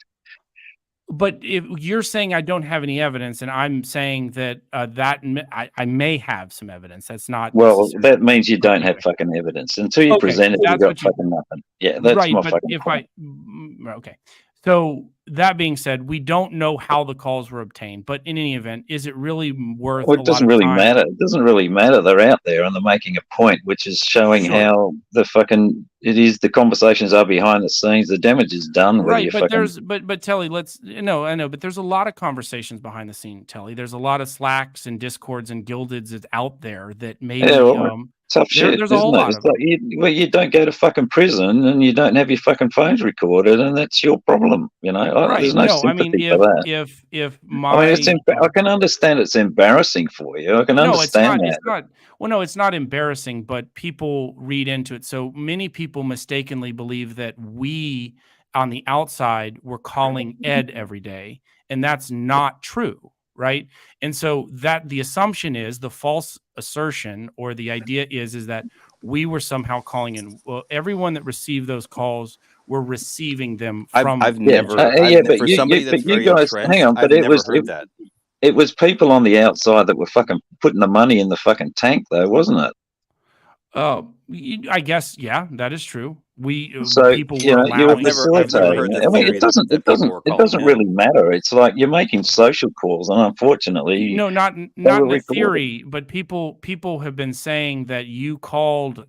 D: But if you're saying I don't have any evidence, and I'm saying that I may have some evidence, that's not.
G: Well, that means you don't have fucking evidence until you present it. You got fucking nothing. Yeah, that's
D: right.
G: my
D: But
G: fucking
D: if
G: point.
D: okay. So that being said, we don't know how the calls were obtained, but in any event, is it really worth?
G: Well, it doesn't really matter. It doesn't really matter. They're out there and they're making a point, which is showing how the conversations are behind the scenes. The damage is done.
D: Right, but but Telly, I know, but there's a lot of conversations behind the scene, Telly. There's a lot of Slacks and Discords and Guildeds out there that maybe
G: tough shit.
D: There's a whole lot of
G: you don't go to fucking prison and you don't have your fucking phones recorded, and that's your problem.
D: Right.
G: There's no sympathy for that. I can understand it's embarrassing for you. I can understand that.
D: It's not embarrassing, but people read into it. So many people mistakenly believe that we on the outside were calling Ed every day, and that's not true. Right. And so that the assumption is, the false assertion or the idea is that we were somehow calling in. Well, everyone that received those calls we're receiving them
F: I've
D: from.
F: I've
G: Yeah,
F: never I've
G: but
F: for somebody that's
G: you
F: very
G: guys, hang
F: entrenched,
G: on.
F: I've
G: But
F: never heard that.
G: it was people on the outside that were fucking putting the money in the fucking tank, though, wasn't it?
D: I guess, yeah, that is true.
G: So
D: People
G: you
D: were
G: know you were
F: I've
D: allowing.
F: never
G: facilitating
F: heard the
G: it. I mean,
F: theory that, that people were
G: it
F: calling
G: doesn't really
F: in.
G: matter. It's like you're making social calls, and unfortunately,
D: No, not
G: they were
D: in the
G: recorded.
D: theory, but people have been saying that you called,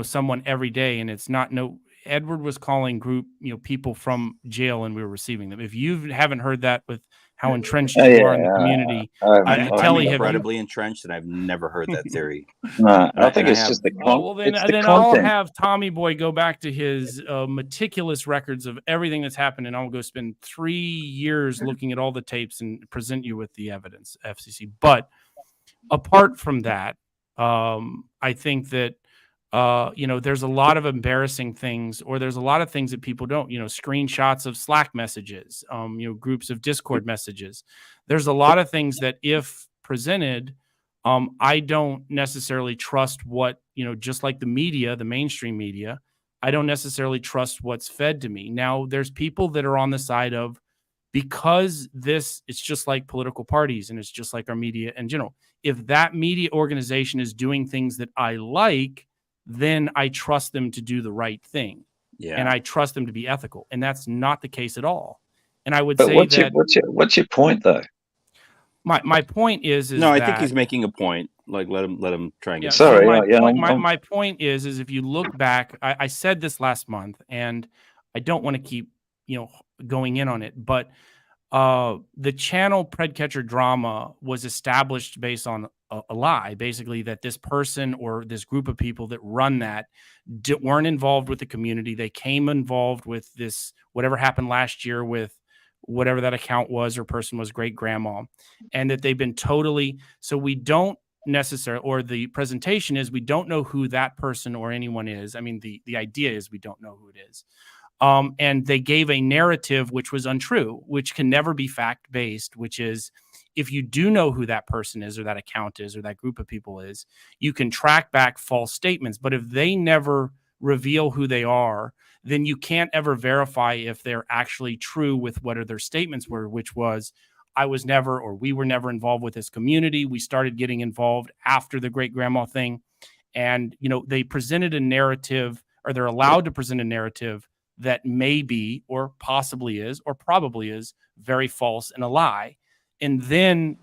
D: someone every day, and it's not no. Edward was calling people from jail, and we were receiving them. If you haven't heard that with how entrenched
G: Oh,
D: you
G: yeah,
D: are in the community,
F: I'm
D: Telly, have you?
F: incredibly entrenched, and I've never heard that theory.
G: no,
F: And
G: I think
F: I
G: it's
F: have
G: just the
D: Well, then,
G: it's the
D: then I'll
G: content.
D: have Tommy Boy go back to his meticulous records of everything that's happened, and I'll go spend 3 years looking at all the tapes and present you with the evidence, FCC. But apart from that, I think that there's a lot of embarrassing things, or there's a lot of things that people don't, screenshots of Slack messages, groups of Discord messages. There's a lot of things that, if presented, I don't necessarily trust what, just like the media, the mainstream media, I don't necessarily trust what's fed to me. Now, there's people that are on the side of, because it's just like political parties, and it's just like our media in general. If that media organization is doing things that I like, then I trust them to do the right thing.
F: Yeah.
D: And I trust them to be ethical. And that's not the case at all. And I would
G: But
D: say
G: what's your point, though?
D: My point is
F: no, I
D: that,
F: think he's making a point. Like, let him try and get.
G: Sorry,
D: my point is if you look back, I said this last month, and I don't want to keep going in on it, but the channel Predcatcher Drama was established based on a lie, basically, that this person or this group of people that run that weren't involved with the community. They came involved with this, whatever happened last year with whatever that account was or person was, great grandma, and that they've been totally, so we don't necessarily, or the presentation is, we don't know who that person or anyone is. I mean, the idea is we don't know who it is. And they gave a narrative which was untrue, which can never be fact-based, which is, if you do know who that person is, or that account is, or that group of people is, you can track back false statements. But if they never reveal who they are, then you can't ever verify if they're actually true with what their statements were, which was, I was never, or we were never involved with this community. We started getting involved after the great grandma thing. And, they presented a narrative, or they're allowed to present a narrative that may be, or possibly is, or probably is very false and a lie. And then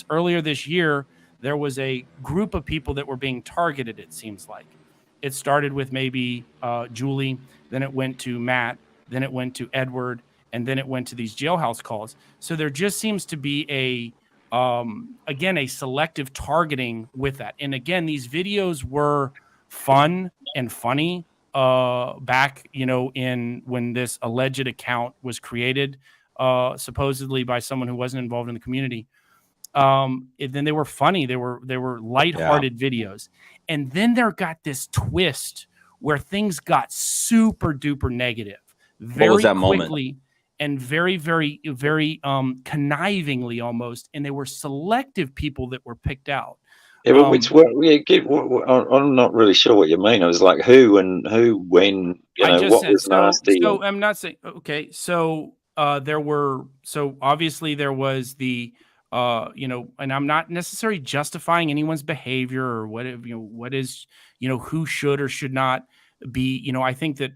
D: earlier this year, there was a group of people that were being targeted. It seems like it started with maybe Julie, then it went to Matt, then it went to Edward, and then it went to these jailhouse calls. So there just seems to be again, a selective targeting with that. And again, these videos were fun and funny back, when this alleged account was created, supposedly by someone who wasn't involved in the community. Then they were funny. They were lighthearted videos. And then there got this twist where things got super duper negative very
F: What was that
D: quickly
F: moment?
D: and very, very, very connivingly almost. And they were selective people that were picked out.
G: Yeah, but I'm not really sure what you mean. I was like, who, when,
D: I just
G: what
D: said
G: was nasty.
D: so I'm not saying, okay. So obviously there was the and I'm not necessarily justifying anyone's behavior or what is, who should or should not be, I think that,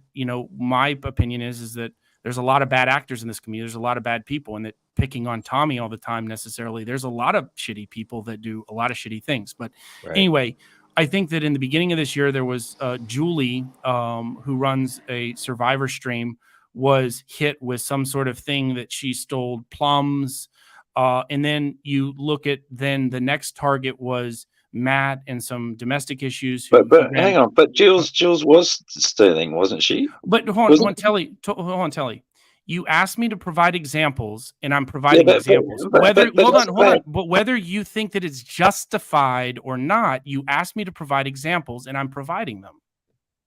D: my opinion is that there's a lot of bad actors in this community. There's a lot of bad people, and that picking on Tommy all the time necessarily, there's a lot of shitty people that do a lot of shitty things. But anyway, I think that in the beginning of this year, there was Julie, who runs a Survivor stream, was hit with some sort of thing that she stole plums. And then you look at, then the next target was Matt and some domestic issues.
G: But hang on, but Jules was stealing, wasn't she?
D: But hold on, Telly. You asked me to provide examples, and I'm providing examples. But whether you think that it's justified or not, you asked me to provide examples, and I'm providing them.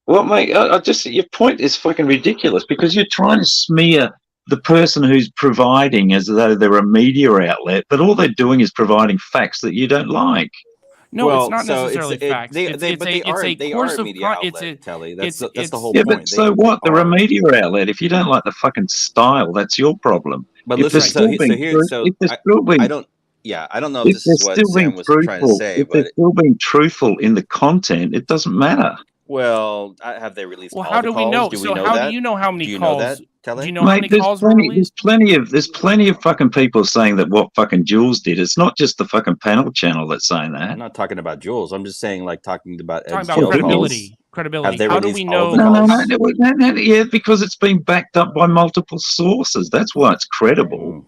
G: Well, mate, your point is fucking ridiculous, because you're trying to smear the person who's providing as though they're a media outlet, but all they're doing is providing facts that you don't like.
D: No, it's
F: Well,
D: not
F: so
D: necessarily facts.
F: but they
D: It's
F: are
D: a
F: they are
D: course
F: a
D: of
F: media outlet, Telly. That's the whole
G: Yeah, but
F: point.
G: so
F: They
G: what? They're a
F: are.
G: media outlet. If you don't like the fucking style, that's your problem.
F: But
G: If they're
F: listen,
D: right.
F: so
G: still being
F: so
G: if they're still
F: I
G: being
F: don't. Yeah, I don't know if
G: if
F: this
G: they're
F: is what
G: still being
F: Sam was trying to
G: truthful,
F: say,
G: if they're
F: but
G: still being truthful in the content, it doesn't matter.
F: well, have they released
D: Well,
F: all
D: how
F: the
D: do we
F: calls?
D: know?
F: Do we
D: So
F: know
D: how do
F: that?
D: you know how many
F: Do you know that,
D: calls? Do you
F: Telly?
D: know how
G: Mate,
D: many calls were released?
G: there's plenty of fucking people saying that what fucking Jules did. It's not just the fucking panel channel that's saying
F: I'm
G: that.
F: not talking about Jules. I'm just saying, like, talking about
D: Talking
F: Ed's
D: about
G: Well,
F: jail
G: who
F: calls.
G: is?
F: Have
D: credibility.
F: they
D: How do
F: released
D: we
F: all of the
D: know?
F: calls?
G: Yeah, because it's been backed up by multiple sources. That's why it's credible.
F: Mm.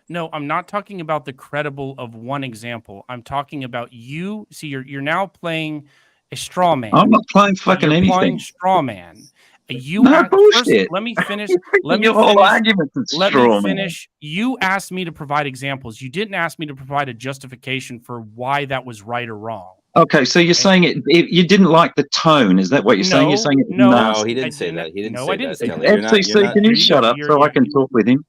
D: No, I'm not talking about the credible of one example. I'm talking about you. See, you're now playing a straw man.
G: I'm not playing fucking
D: You're playing
G: anything.
D: straw man. You
G: No
D: first.
G: bullshit.
D: Let me finish.
G: Your whole argument's a
D: Let me
G: straw man.
D: finish. You asked me to provide examples. You didn't ask me to provide a justification for why that was right or wrong.
G: Okay, so you're saying you didn't like the tone. Is that what you're saying? You're saying it was
D: No,
F: No,
G: nasty.
F: he
D: I
F: didn't say
D: didn't.
F: that. He didn't
D: No,
F: say
D: I didn't
F: that,
D: say
F: Telly.
D: that.
F: You're
G: FCC,
F: not.
G: can
D: Here
G: you
D: you
G: shut
D: go.
G: up so I can talk with him?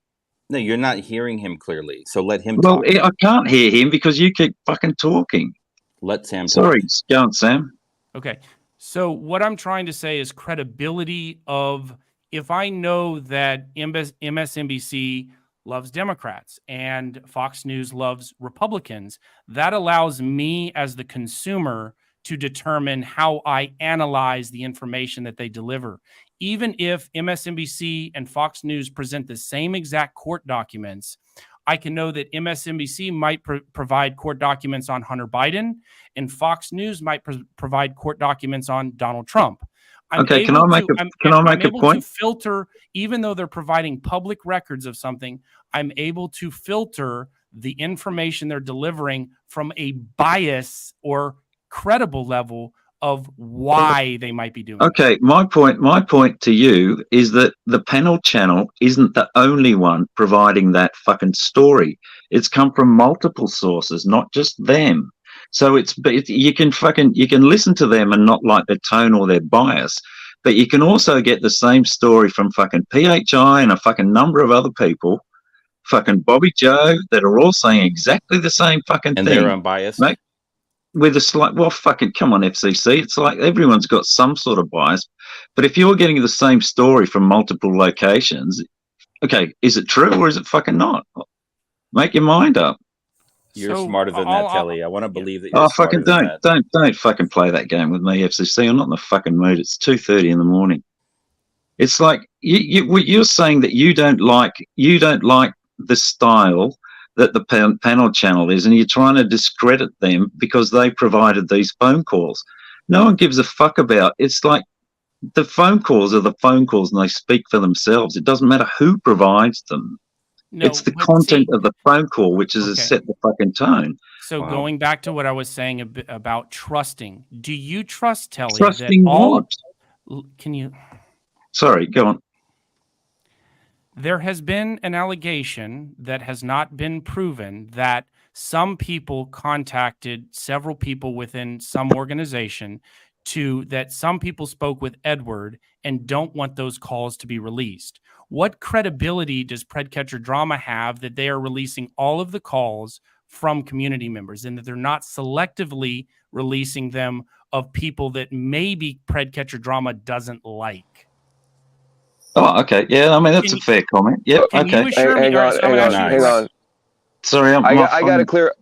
F: No, you're not hearing him clearly. So let him
G: Well,
F: talk.
G: I can't hear him because you keep fucking talking.
F: Let Sam
G: Sorry,
F: talk.
G: go on, Sam.
D: Okay. So what I'm trying to say is credibility of if I know that MSNBC loves Democrats and Fox News loves Republicans, that allows me as the consumer to determine how I analyze the information that they deliver. Even if MSNBC and Fox News present the same exact court documents, I can know that MSNBC might provide court documents on Hunter Biden and Fox News might provide court documents on Donald Trump. I'm
G: Okay, can I make a
D: able to
G: point?
D: filter, even though they're providing public records of something, I'm able to filter the information they're delivering from a bias or credible level of why they might be doing it.
G: Okay, my point to you is that the panel channel isn't the only one providing that fucking story. It's come from multiple sources, not just them. So you can listen to them and not like their tone or their bias, but you can also get the same story from fucking PHI and a fucking number of other people, fucking Bobby Joe, that are all saying exactly the same fucking
F: And
G: thing.
F: they're unbiased.
G: Mate, with a slight, well, fucking come on, FCC. It's like everyone's got some sort of bias. But if you're getting the same story from multiple locations, okay, is it true or is it fucking not? Make your mind up.
F: You're
D: So
F: smarter than that, Telly. I want to believe that you're
G: Oh,
F: smarter
G: fucking
F: than that.
G: don't fucking play that game with me, FCC. I'm not in the fucking mood. It's 2:30 in the morning. It's like you're saying that you don't like the style that the panel channel is, and you're trying to discredit them because they provided these phone calls. No one gives a fuck about. It's like the phone calls are the phone calls, and they speak for themselves. It doesn't matter who provides them.
D: No,
G: It's the
D: but
G: content
D: see,
G: of the phone call which is
D: okay.
G: set the fucking tone.
D: So
F: Wow.
D: going back to what I was saying about trusting, do you trust Telly
G: Trusting
D: that all?
G: what?
D: Can you?
G: Sorry, go on.
D: There has been an allegation that has not been proven that some people contacted several people within some organization that some people spoke with Edward and don't want those calls to be released. What credibility does Predcatcher Drama have that they are releasing all of the calls from community members and that they're not selectively releasing them of people that maybe Predcatcher Drama doesn't like?
G: Oh, okay. Yeah, I mean that's a fair comment. Yep.
D: Can
G: Okay.
D: you assure me?
B: Hang
D: All right,
B: on,
D: so I'm
B: hang
D: gonna
B: on,
D: ask you a
B: hang
D: question.
B: on.
G: Sorry,
B: I got to clear,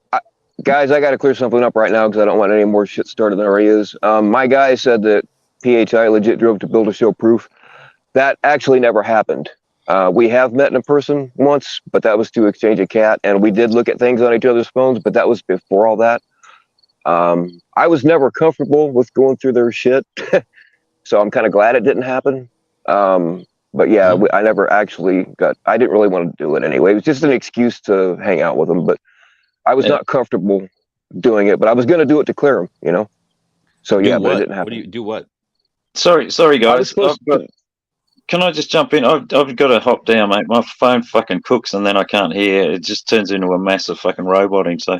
B: guys. I got to clear something up right now because I don't want any more shit started than already is. My guy said that PHI legit drove to build a show proof. That actually never happened. We have met in person once, but that was to exchange a cat, and we did look at things on each other's phones, but that was before all that. I was never comfortable with going through their shit, so I'm kind of glad it didn't happen. But yeah, I never actually I didn't really want to do it anyway. It was just an excuse to hang out with them, but I was not comfortable doing it, but I was going to do it to clear them, you know? So yeah, but it didn't happen.
F: What do you do? What?
G: Sorry, guys.
B: To...
G: Can I just jump in? I've got to hop down, mate. My phone fucking cooks and then I can't hear. It just turns into a massive fucking roboting. So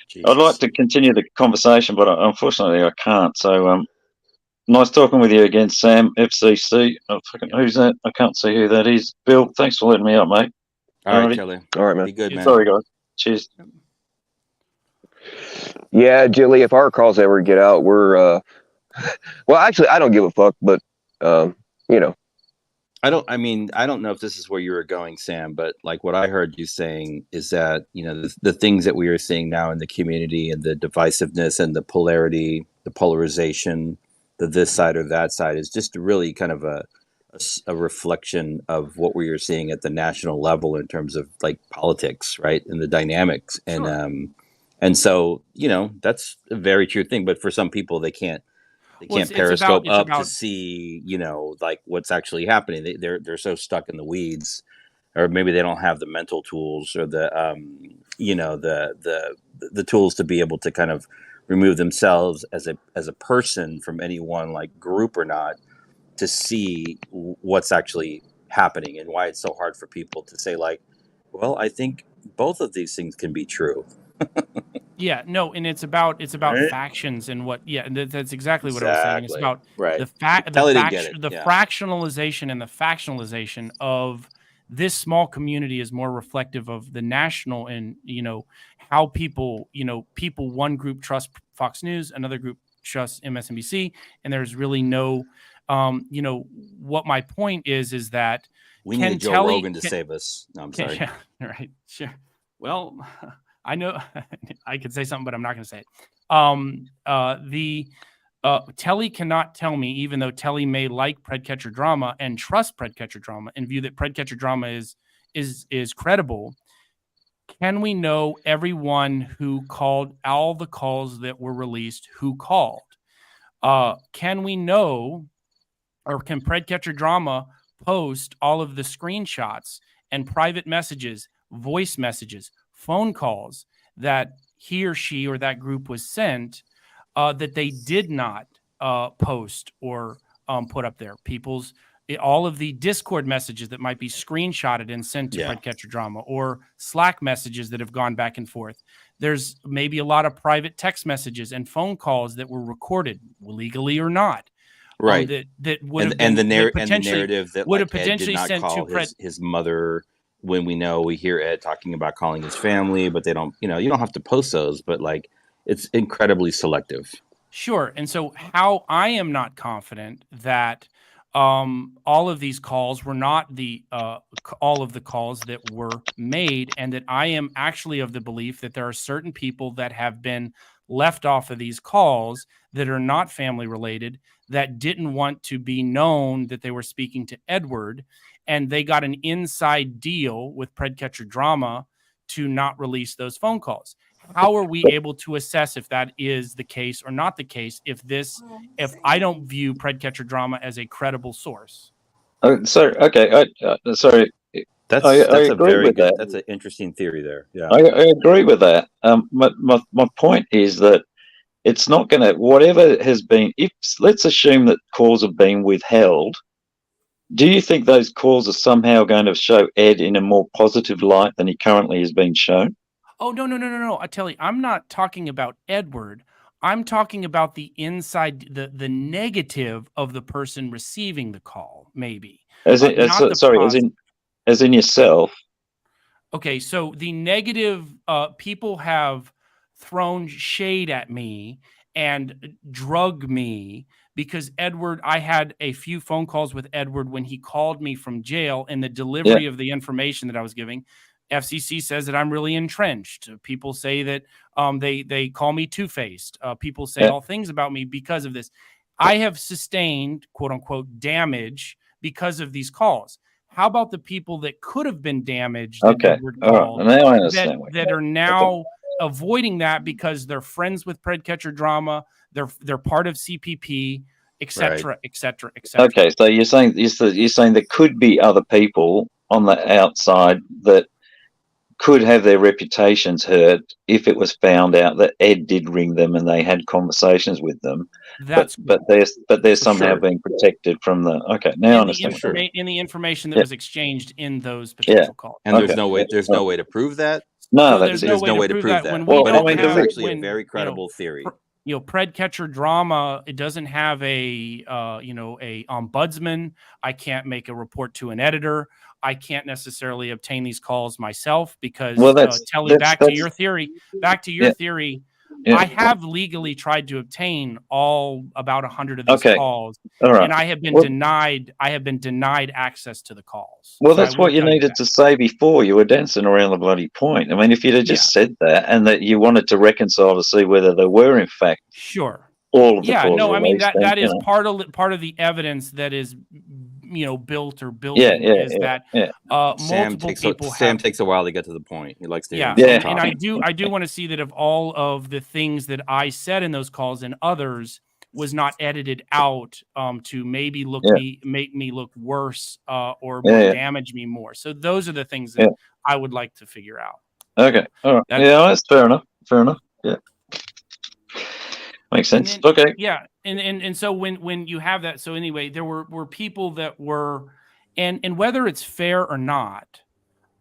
F: Jesus.
G: I'd like to continue the conversation, but unfortunately I can't. So nice talking with you again, Sam, FCC. Who's that? I can't see who that is. Bill, thanks for letting me up, mate.
F: All right, Kelly.
B: All right, man.
F: Be good, man.
G: Sorry, guys. Cheers.
B: Yeah, Jilly, if our calls ever get out, we're well, actually, I don't give a fuck, but you know,
F: I don't know if this is where you were going, Sam, but like what I heard you saying is that, the things that we are seeing now in the community and the divisiveness and the polarity, the polarization, the this side or that side is just really kind of a reflection of what we are seeing at the national level in terms of like politics, right? And the dynamics.
D: Sure.
F: And so, that's a very true thing. But for some people, they can't periscope up to see, like what's actually happening. They're so stuck in the weeds, or maybe they don't have the mental tools or the the tools to be able to kind of remove themselves as a person from any one like group or not, to see what's actually happening and why it's so hard for people to say like, well, I think both of these things can be true.
D: Yeah, no, and it's about
F: Right?
D: factions and what. Yeah, and that's exactly what I was saying. It's
F: Exactly.
D: about
F: Right.
D: the
F: Kelly didn't get it. Yeah.
D: fractionalization and the factionalization of this small community is more reflective of the national, and how people, one group trusts Fox News, another group trusts MSNBC, and there's really no what my point is that
F: we need Joe Rogan to save us. No, I'm sorry.
D: Yeah, right. Sure. Well, I know I could say something, but I'm not going to say it. Telly cannot tell me, even though Telly may like Predcatcher drama and trust Predcatcher drama and view that Predcatcher drama is credible. Can we know everyone who called, all the calls that were released, who called? Can we know, or can Predcatcher drama post all of the screenshots and private messages, voice messages, phone calls that he or she or that group was sent, that they did not post or put up there? All of the Discord messages that might be screenshotted and sent to Predcatcher drama, or Slack messages that have gone back and forth. There's maybe a lot of private text messages and phone calls that were recorded, legally or not.
F: Right.
D: That would have
F: been,
D: and
F: the narrative that
D: would
F: like,
D: have potentially
F: Ed did not
D: sent
F: call
D: to
F: his mother, when we hear Ed talking about calling his family, but they don't, you don't have to post those, but like it's incredibly selective.
D: Sure. And so how I am not confident that all of these calls were not all of the calls that were made, and that I am actually of the belief that there are certain people that have been left off of these calls that are not family related, that didn't want to be known that they were speaking to Edward, and they got an inside deal with Predcatcher drama to not release those phone calls. How are we able to assess if that is the case or not the case, if I don't view Predcatcher drama as a credible source?
G: Sorry. Okay. Sorry.
F: That's
G: I
F: a
G: agree
F: very
G: with
F: good.
G: that.
F: That's an interesting theory there. Yeah.
G: I agree with that. My point is that it's not going to, whatever has been, if let's assume that calls have been withheld, do you think those calls are somehow going to show Ed in a more positive light than he currently has been shown?
D: Oh, no. I tell you, I'm not talking about Edward. I'm talking about the inside, the negative of the person receiving the call, maybe.
G: As in yourself.
D: Okay, so the negative, people have thrown shade at me and drug me because I had a few phone calls with Edward when he called me from jail, and the delivery of the information that I was giving. FCC says that I'm really entrenched. People say that they call me two-faced. People say all things about me because of this. I have sustained, quote unquote, damage because of these calls. How about the people that could have been damaged that Edward called,
G: now I understand
D: that are now avoiding that because they're friends with Predcatcher drama, they're part of CPP, etc., etc., etc.
G: Okay, so you're saying there could be other people on the outside that could have their reputations hurt if it was found out that Ed did ring them and they had conversations with them. But they're somehow being protected from the. Okay, now I understand.
D: In the information that was exchanged in those potential calls.
F: And there's no way to prove that.
G: No,
D: there's no way to prove that. When
F: it's actually a very credible theory.
D: Predcatcher drama, it doesn't have a ombudsman. I can't make a report to an editor. I can't necessarily obtain these calls myself because back to your theory,
G: Yeah.
D: I have legally tried to obtain about 100 of these
G: Okay.
D: calls,
G: All right.
D: and I have been
G: Well-
D: denied. I have been denied access to the calls.
G: Well,
D: So I
G: that's
D: will
G: what you
D: tell
G: needed
D: that.
G: to say before. You were dancing around the bloody point. I mean, if you'd have just said that, and that you wanted to reconcile to see whether there were, in fact,
D: Sure.
G: all of the
D: Yeah.
G: calls
D: No. I mean
G: released, then,
D: that
G: you
D: is
G: know.
D: part of the evidence that is, built or
G: Yeah,
D: building
G: yeah,
D: is
G: yeah,
D: that
G: yeah.
D: multiple people
F: Sam
D: have.
F: takes a while to get to the point. He likes to hear
D: Yeah,
F: himself
D: and
F: talk.
D: I do want to see that of all of the things that I said in those calls and others was not edited out to maybe make me look worse or more damage me more. So those are the things that I would like to figure out.
G: Okay. All right.
D: That's,
G: Yeah, that's fair enough. Fair enough. Yeah. Makes sense.
D: then,
G: Okay.
D: Yeah, and so when you have that, so anyway, there were people that were, and whether it's fair or not.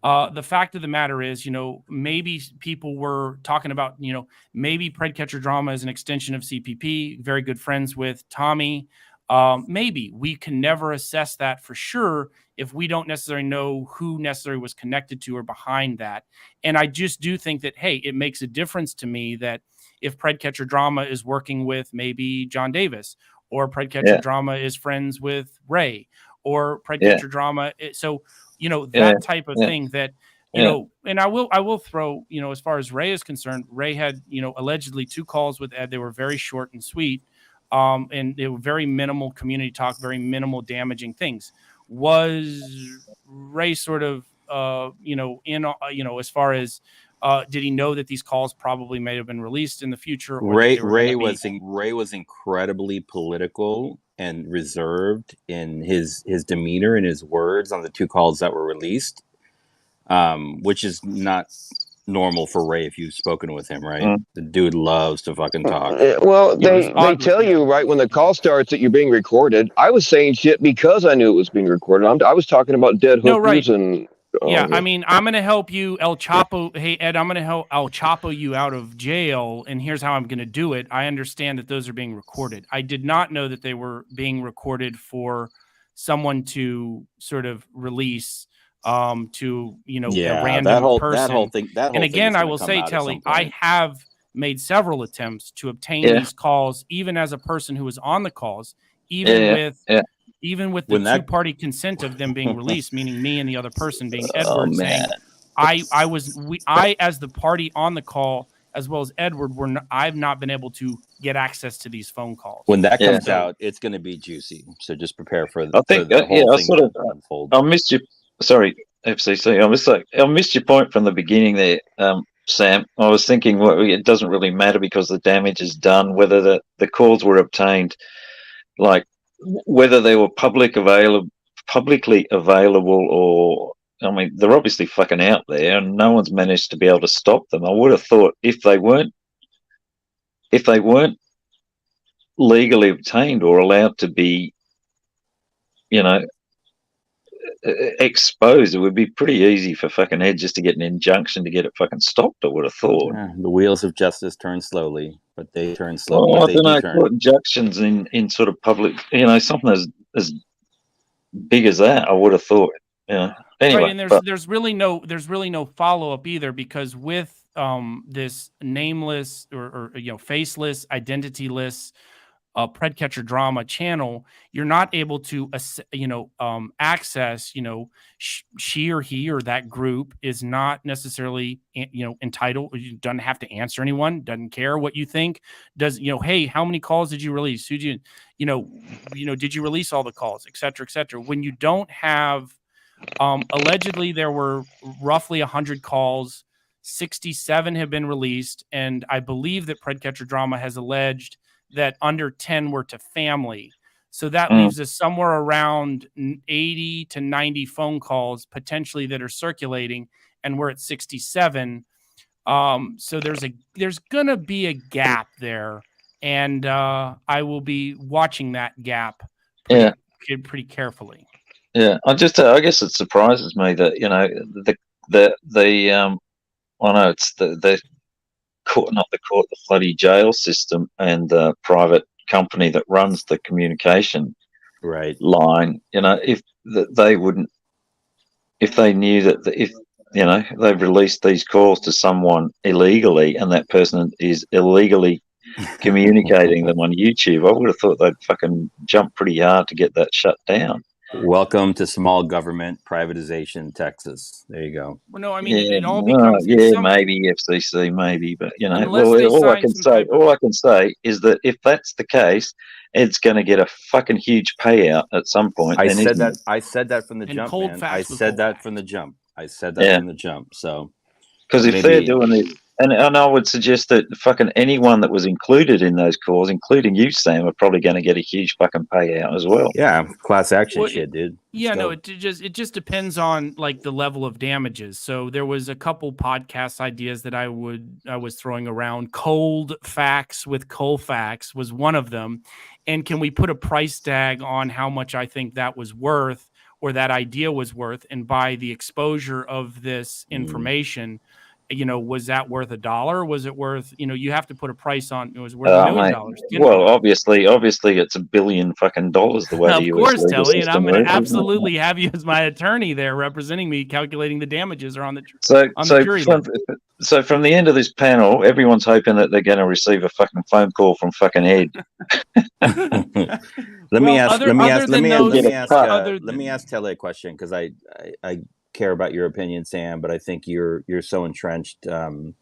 D: The fact of the matter is, maybe people were talking about, maybe Predcatcher Drama is an extension of CPP, very good friends with Tommy. Maybe we can never assess that for sure if we don't necessarily know who necessarily was connected to or behind that. And I just do think that, hey, it makes a difference to me that if Predcatcher Drama is working with maybe John Davis, or Predcatcher Drama is friends with Ray, or Predcatcher Drama. So, that type of thing that, and I will throw, as far as Ray is concerned, Ray had, allegedly 2 calls with Ed. They were very short and sweet. And they were very minimal community talk, very minimal damaging things. Was Ray sort of, as far as, did he know that these calls probably may have been released in the future? Or
F: Ray was incredibly political and reserved in his demeanor and his words on the 2 calls that were released, which is not normal for Ray if you've spoken with him, right? The dude loves to fucking talk.
B: Well, they tell you right when the call starts that you're being recorded. I was saying shit because I knew it was being recorded. I was talking about dead hookers and.
D: I mean, I'm going to help you, El Chapo. Hey, Ed, I'm going to help El Chapo you out of jail, and here's how I'm going to do it. I understand that those are being recorded. I did not know that they were being recorded for someone to sort of release to, a random person.
F: That whole thing.
D: And again, I will say, Telly, I have made several attempts to obtain these calls, even as a person who was on the calls, even with the 2-party consent of them being released, meaning me and the other person being Edward, saying I as the party on the call, as well as Edward, I've not been able to get access to these phone calls.
F: When that comes out, it's going to be juicy. So just prepare for the whole thing to unfold.
G: I missed you. Sorry, FCC. I missed your point from the beginning there, Sam. I was thinking, it doesn't really matter because the damage is done. Whether the calls were obtained, like whether they were publicly available, or I mean, they're obviously fucking out there, and no one's managed to be able to stop them. I would have thought if they weren't legally obtained or allowed to be, exposed, it would be pretty easy for fucking Ed just to get an injunction to get it fucking stopped. I would have thought.
F: The wheels of justice turn slowly, but they turn slowly.
G: Well, I don't know. Court injunctions in sort of public, something as big as that. I would have thought. Anyway,
D: right, and there's really no follow up either, because with this nameless or faceless, identityless Predcatcher Drama channel, you're not able to access, she or he or that group is not necessarily entitled, doesn't have to answer anyone, doesn't care what you think, does hey, how many calls did you release, who did did you release all the calls, etc., etc. When you don't have allegedly there were roughly 100 calls, 67 have been released, and I believe that Predcatcher Drama has alleged that under 10 were to family. So that leaves us somewhere around 80 to 90 phone calls potentially that are circulating, and we're at 67. So there's gonna be a gap there, and I will be watching that gap pretty carefully.
G: Yeah, I guess it surprises me that I know it's the court, not the court, the bloody jail system and the private company that runs the communication line. If they wouldn't, if they knew that if you know, they've released these calls to someone illegally, and that person is illegally communicating them on YouTube. I would have thought they'd fucking jump pretty hard to get that shut down.
H: Welcome to small government privatization, Texas. There you go.
D: Well, no, I mean it all becomes
G: maybe FCC, maybe, but you know,
D: unless they
G: all I
D: sign
G: can
D: some
G: say,
D: type of-
G: all I can say is that if that's the case, Ed's going to get a fucking huge payout at some point.
H: I
G: then,
H: said
G: isn't
H: that.
G: it?
H: I said that from the
D: And
H: jump,
D: cold
H: man.
D: facts
H: I
D: with
H: said
D: cold
H: that
D: facts.
H: from the jump. I said that
G: Yeah.
H: from the jump. So
G: Because if
H: maybe-
G: they're doing it, and I would suggest that fucking anyone that was included in those calls, including you, Sam, are probably going to get a huge fucking payout as well.
H: yeah, class action
D: Well,
H: shit, dude.
D: Yeah,
H: Let's
D: no,
H: go.
D: it just depends on like the level of damages. So there was a couple podcast ideas that I was throwing around. Cold facts with Colfax was one of them. And can we put a price tag on how much I think that was worth or that idea was worth? And by the exposure of this information, you know, was that worth $1? Was it worth, you know, you have to put a price on, it was worth $1 million.
G: Mate, well, obviously it's $1 billion fucking the way
D: of
G: the
D: course,
G: US legal
D: Telly, and I'm
G: system
D: going to
G: works, isn't it?
D: absolutely have you as my attorney there representing me, calculating the damages or on the jury.
G: So from the end of this panel, everyone's hoping that they're going to receive a fucking phone call from fucking Ed.
H: Let me ask Telly a question, because I care about your opinion, Sam, but I think you're so entrenched. You're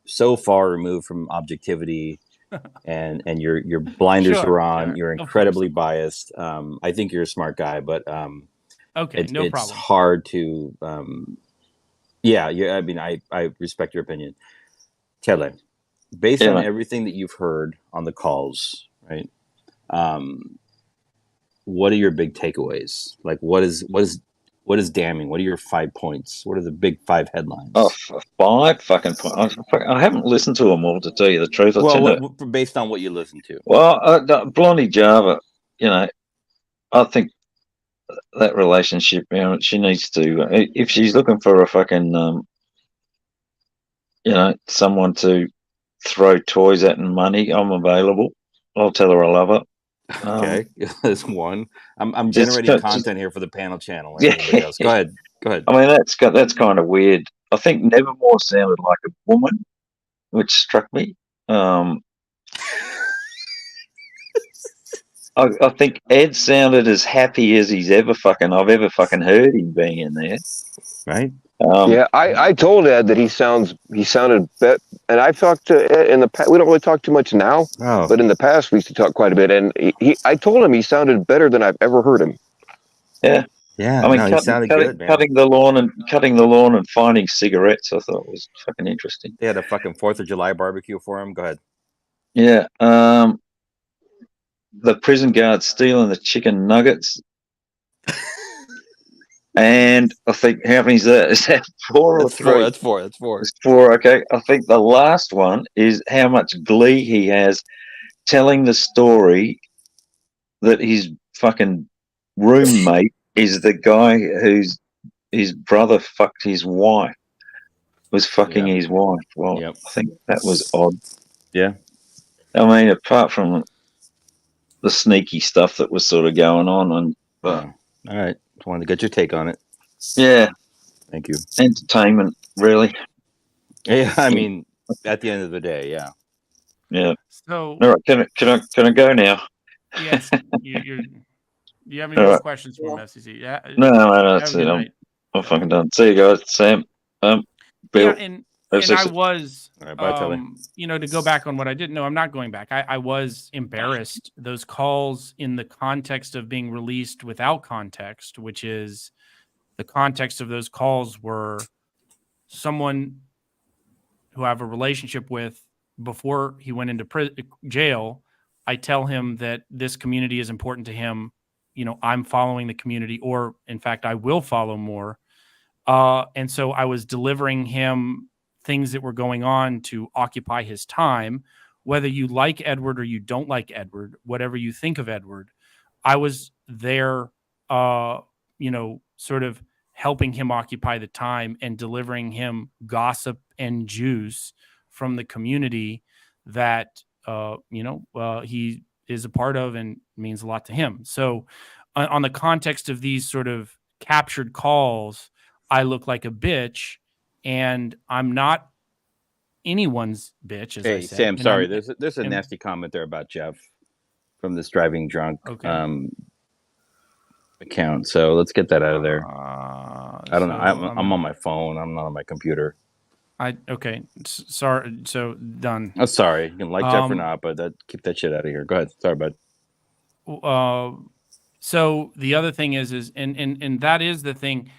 H: so far removed from objectivity, and your blinders are on. You're incredibly biased. I think you're a smart guy, but
D: okay, no problem.
H: It's hard to yeah. I mean, I respect your opinion, Telly. Based on everything that you've heard on the calls, right? What are your big takeaways? Like, what is damning? What are your 5 points? What are the big 5 headlines?
G: Oh, 5 fucking points. I haven't listened to them all, to tell you the truth.
H: Based on what you listened to.
G: Well, Blondie Java, you know, I think that relationship, you know, she needs to, if she's looking for a fucking, you know, someone to throw toys at and money, I'm available. I'll tell her I love her.
H: Okay, there's one. I'm generating content here for the panel channel. Like everybody else. Go ahead.
G: I mean, that's kind of weird. I think Nevermore sounded like a woman, which struck me. I think Ed sounded as happy as I've ever fucking heard him being in there.
H: Right.
B: Yeah, I told Ed that he sounded better, and I've talked to Ed in the past. We don't really talk too much now, but in the past we used to talk quite a bit. And I told him he sounded better than I've ever heard him.
G: Yeah,
H: yeah.
G: I mean,
H: he sounded good, man.
G: Cutting the lawn and finding cigarettes, I thought was fucking interesting.
H: They had a fucking 4th of July barbecue for him. Go ahead.
G: Yeah. The prison guard stealing the chicken nuggets. And I think, how many is that? Is that 4 or 3?
H: That's four.
G: It's 4, okay. I think the last one is how much glee he has telling the story that his fucking roommate is the guy whose his brother fucked his wife, was fucking his wife. Well, I think that was odd.
H: Yeah.
G: I mean, apart from the sneaky stuff that was sort of going on,
H: all right. Just wanted to get your take on it.
G: Yeah.
H: Thank you.
G: Entertainment, really.
H: Yeah, I mean, at the end of the day, yeah.
G: Yeah.
D: So,
G: all right, can I go now?
D: Yes. You have any more questions from FCC? Yeah.
G: No, that's it. I'm fucking done. See you guys, Sam. Bill.
D: Yeah, and I was,
H: right, bye, Telly.
D: you know, to go back on what I didn't know, I'm not going back. I was embarrassed. Those calls in the context of being released without context, which is the context of those calls were someone who I have a relationship with before he went into jail. I tell him that this community is important to him. You know, I'm following the community, or in fact, I will follow more. And so I was delivering him things that were going on to occupy his time, whether you like Edward or you don't like Edward, whatever you think of Edward. I was there, you know, sort of helping him occupy the time and delivering him gossip and juice from the community that, you know, he is a part of and means a lot to him. So on the context of these sort of captured calls, I look like a bitch, and I'm not anyone's bitch, as I
H: Hey,
D: said.
H: Sam,
D: And
H: sorry.
D: I'm
H: There's a
D: and
H: nasty comment there about Jeff from this driving drunk
D: okay.
H: account. So let's get that out of there. I don't know.
D: So
H: I'm on my phone. I'm not on my computer.
D: Okay. Sorry. So done.
H: I'm sorry. You can like Jeff or not, but keep that shit out of here. Go ahead. Sorry, bud.
D: So the other thing is and that is the thing.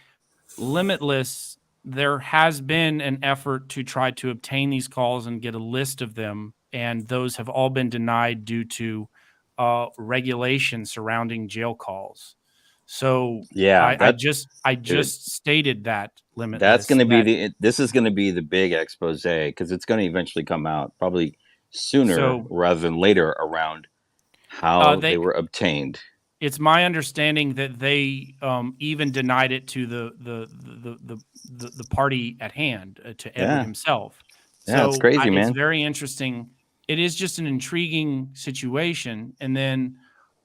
D: Limitless, there has been an effort to try to obtain these calls and get a list of them, and those have all been denied due to regulation surrounding jail calls. So
H: Yeah,
D: I just
H: dude,
D: stated that Limitless.
H: that's going to be this is going to be the big expose because it's going to eventually come out probably sooner rather than later around how they were obtained.
D: It's my understanding that they even denied it to the party at hand, to Edward himself. So
H: it's crazy, man.
D: It's very interesting. It is just an intriguing situation, and then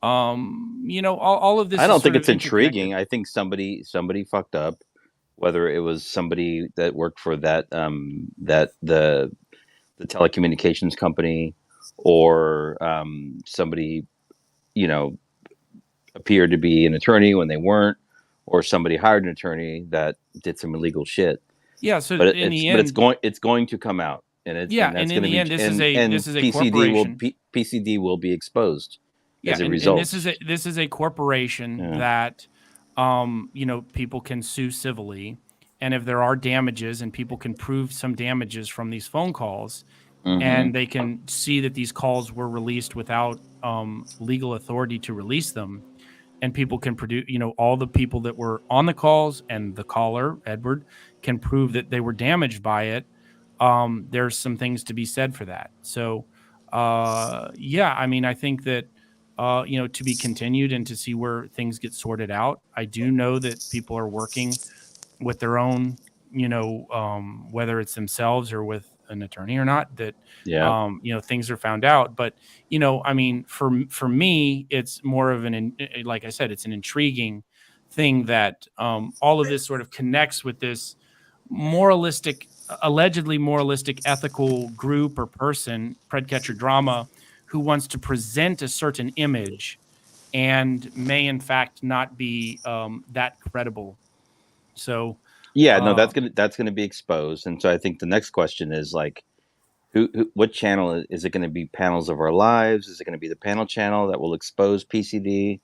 D: all of this.
H: I don't think it's intriguing. I think somebody fucked up, whether it was somebody that worked for that the telecommunications company, or somebody appeared to be an attorney when they weren't, or somebody hired an attorney that did some illegal shit.
D: Yeah. So
H: it's going to come out, and it's
D: and in the end, this is a corporation.
H: PCD will be exposed as a
D: And
H: result.
D: this is a corporation that people can sue civilly, and if there are damages and people can prove some damages from these phone calls, and they can see that these calls were released without legal authority to release them, and people can produce, all the people that were on the calls and the caller, Edward, can prove that they were damaged by it. There's some things to be said for that. So, I think that, to be continued and to see where things get sorted out. I do know that people are working with their own, whether it's themselves or with an attorney or not, that, things are found out. But, for me, it's more of like I said, it's an intriguing thing that all of this sort of connects with this allegedly moralistic, ethical group or person, Predcatcher Drama, who wants to present a certain image and may in fact not be that credible. So
H: that's gonna be exposed, and so I think the next question is like, what channel is it going to be? Panels of Our Lives? Is it going to be the panel channel that will expose PCD?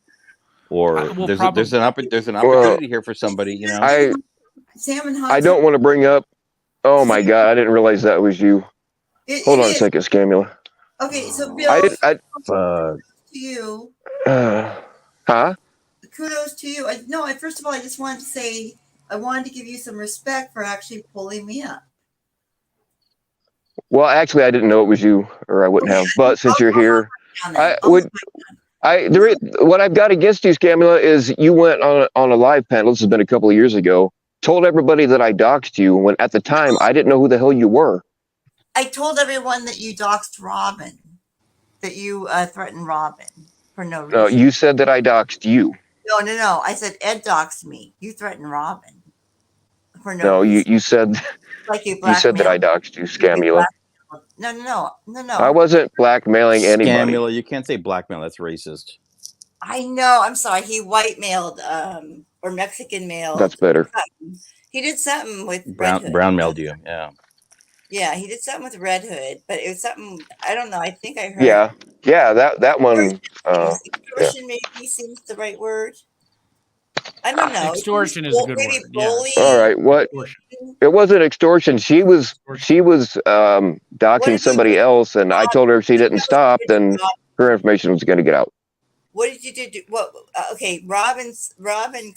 H: Or there's an opportunity here for somebody,
I: Sam and
B: I don't want to bring up. Oh my God! I didn't realize that was you. Hold on a second, Scamula.
I: Okay, so Bill,
B: to
I: you.
B: Huh?
I: Kudos to you. First of all, I just wanted to say I wanted to give you some respect for actually pulling me up.
B: Well, actually, I didn't know it was you, or I wouldn't have. But since you're here, what I've got against you, Scamula, is you went on a live panel. This has been a couple of years ago. Told everybody that I doxed you when at the time I didn't know who the hell you were.
I: I told everyone that you doxed Robin, that you threatened Robin for no reason.
B: No, you said that I doxed you.
I: No. I said Ed doxed me. You threatened Robin for no reason.
B: You said you said that I doxed you, Scamula.
I: No.
B: I wasn't blackmailing anybody.
H: Scamula, you can't say blackmail. That's racist.
I: I know. I'm sorry. He white-mailed or Mexican-mailed.
B: That's better.
I: He did something with
H: brown-mailed you. Yeah.
I: Yeah, he did something with Red Hood, but it was something, I don't know. I think I heard.
B: Yeah. That one.
I: Extortion maybe seems the right word. I don't know.
D: Extortion is a good word.
I: Bully.
B: All right. What? It wasn't extortion. She was doxing somebody else, and I told her if she didn't stop, then her information was going to get out.
I: What did you do? What? Okay, Robin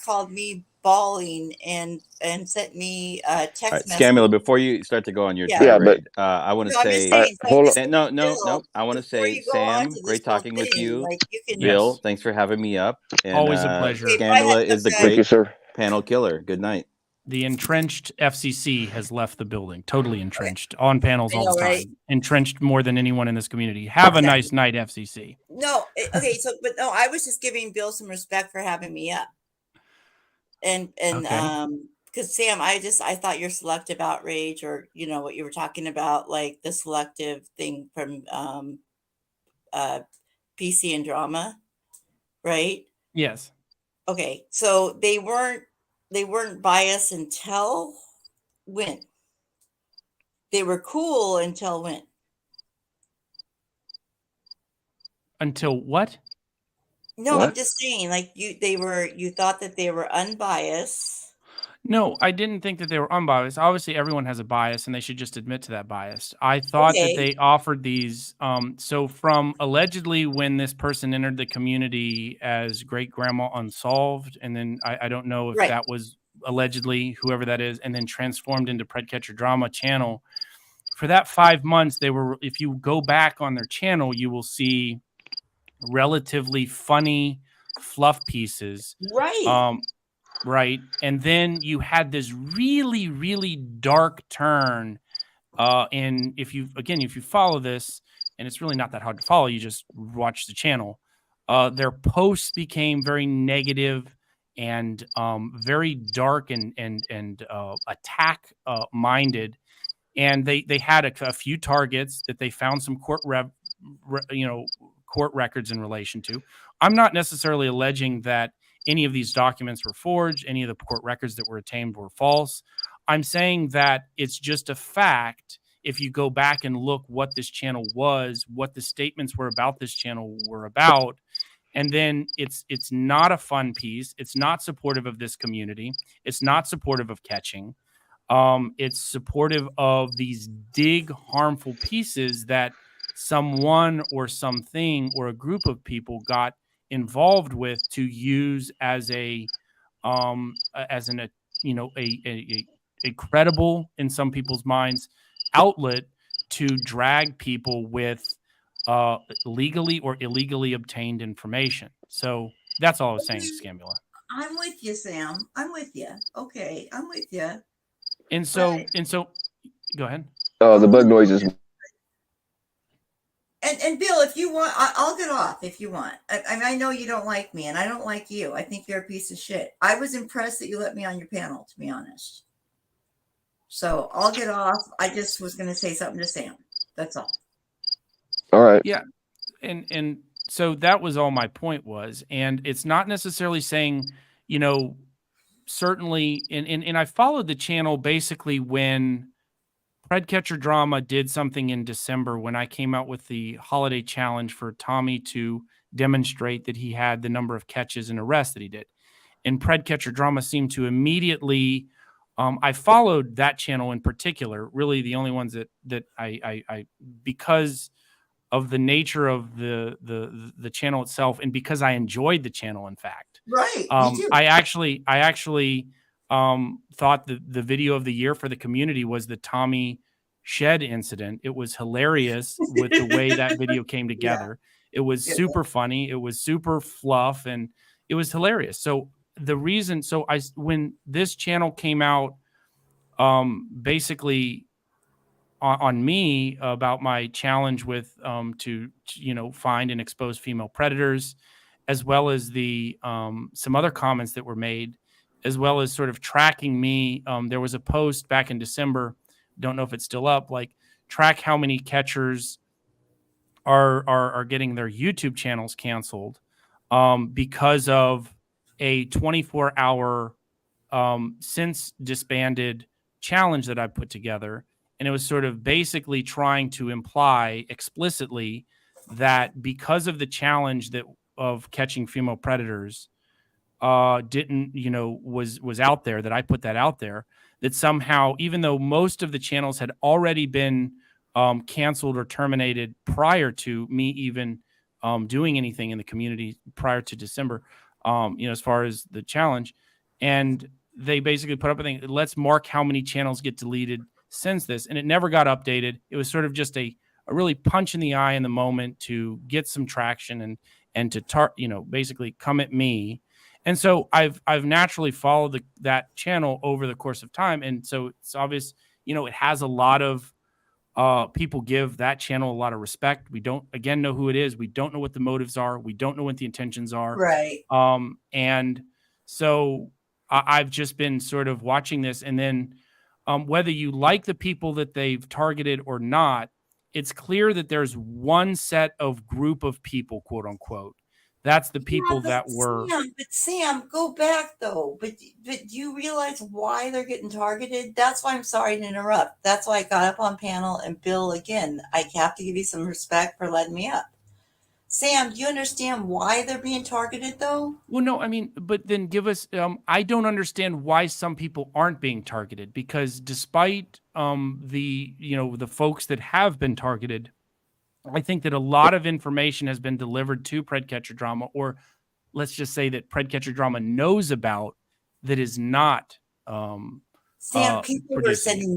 I: called me bawling and sent me a text message.
H: Scamula, before you start to go on your tirade, I want to say, no. I want to say, Sam, great talking with you. Bill, thanks for having me up. And,
D: always a pleasure.
H: Scamula is the great panel killer. Good night.
D: The entrenched FCC has left the building. Totally entrenched on panels all the time. Right? Entrenched more than anyone in this community. Have a nice night, FCC.
I: No, okay, so but no, I was just giving Bill some respect for having me up. And
D: Okay.
I: because Sam, I thought your selective outrage, or what you were talking about, like the selective thing from uh PC and drama, right?
D: Yes.
I: Okay, so they weren't biased until when? They were cool until when?
D: Until what?
I: No, I'm
B: What?
I: just saying, like you thought that they were unbiased.
D: No, I didn't think that they were unbiased. Obviously, everyone has a bias, and they should just admit to that bias. I thought that
I: Okay,
D: they offered these. So from allegedly when this person entered the community as great grandma unsolved, and then I don't know if
I: right.
D: that was allegedly whoever that is, and then transformed into Predcatcher Drama channel. For that 5 months, they were. If you go back on their channel, you will see relatively funny fluff pieces.
I: Right.
D: Um, right? And then you had this really, really dark turn. And if you follow this, and it's really not that hard to follow, you just watch the channel. Their posts became very negative and very dark and attack minded. And they had a few targets that they found some court records in relation to. I'm not necessarily alleging that any of these documents were forged, any of the court records that were obtained were false. I'm saying that it's just a fact. If you go back and look what this channel was, what the statements were about this channel were about, and then it's not a fun piece. It's not supportive of this community. It's not supportive of catching. It's supportive of these harmful pieces that someone or something or a group of people got involved with to use as as an a credible, in some people's minds, outlet to drag people with legally or illegally obtained information. So that's all I was saying, Scamula.
I: I'm with you, Sam. I'm with you. Okay, I'm with you.
D: And
I: But
D: so go ahead.
B: The bug noise is.
I: and Bill, if you want, I'll get off if you want. I know you don't like me, and I don't like you. I think you're a piece of shit. I was impressed that you let me on your panel, to be honest. So I'll get off. I just was going to say something to Sam. That's all.
B: All right.
D: Yeah. And so that was all my point was. And it's not necessarily saying, certainly, and I followed the channel basically when Predcatcher Drama did something in December when I came out with the holiday challenge for Tommy to demonstrate that he had the number of catches and arrests that he did. And Predcatcher Drama seemed to immediately, I followed that channel in particular, really the only ones that I because of the nature of the channel itself, and because I enjoyed the channel. In fact,
I: Right. Me too.
D: I actually thought the video of the year for the community was the Tommy Shed incident. It was hilarious with the way that video came
I: Yeah.
D: together. It was
I: Yeah.
D: super funny. It was super fluff, and it was hilarious. So when this channel came out, basically on me about my challenge with to find and expose female predators, as well as the some other comments that were made, as well as sort of tracking me. There was a post back in December, don't know if it's still up, like track how many catchers are getting their YouTube channels canceled because of a 24-hour since disbanded challenge that I put together. And it was sort of basically trying to imply explicitly that because of the challenge that of catching female predators didn't, was out there, that I put that out there, that somehow, even though most of the channels had already been canceled or terminated prior to me even doing anything in the community prior to December, as far as the challenge. And they basically put up a thing, let's mark how many channels get deleted since this. And it never got updated. It was sort of just a really punch in the eye in the moment to get some traction and to basically come at me. And so I've naturally followed that channel over the course of time. And so it's obvious, it has a lot of People give that channel a lot of respect. We don't, again, know who it is. We don't know what the motives are. We don't know what the intentions are.
I: Right.
D: And so I've just been sort of watching this, and then whether you like the people that they've targeted or not, it's clear that there's one set of group of people, quote unquote. That's the people that were.
I: Sam, go back though. But do you realize why they're getting targeted? That's why I'm sorry to interrupt. That's why I got up on panel, and Bill, again, I have to give you some respect for letting me up. Sam, do you understand why they're being targeted though?
D: Well, no, I mean, but then give us, I don't understand why some people aren't being targeted, because despite the folks that have been targeted, I think that a lot of information has been delivered to Predcatcher Drama, or let's just say that Predcatcher Drama knows about, that is not
I: Sam, people were
D: producing.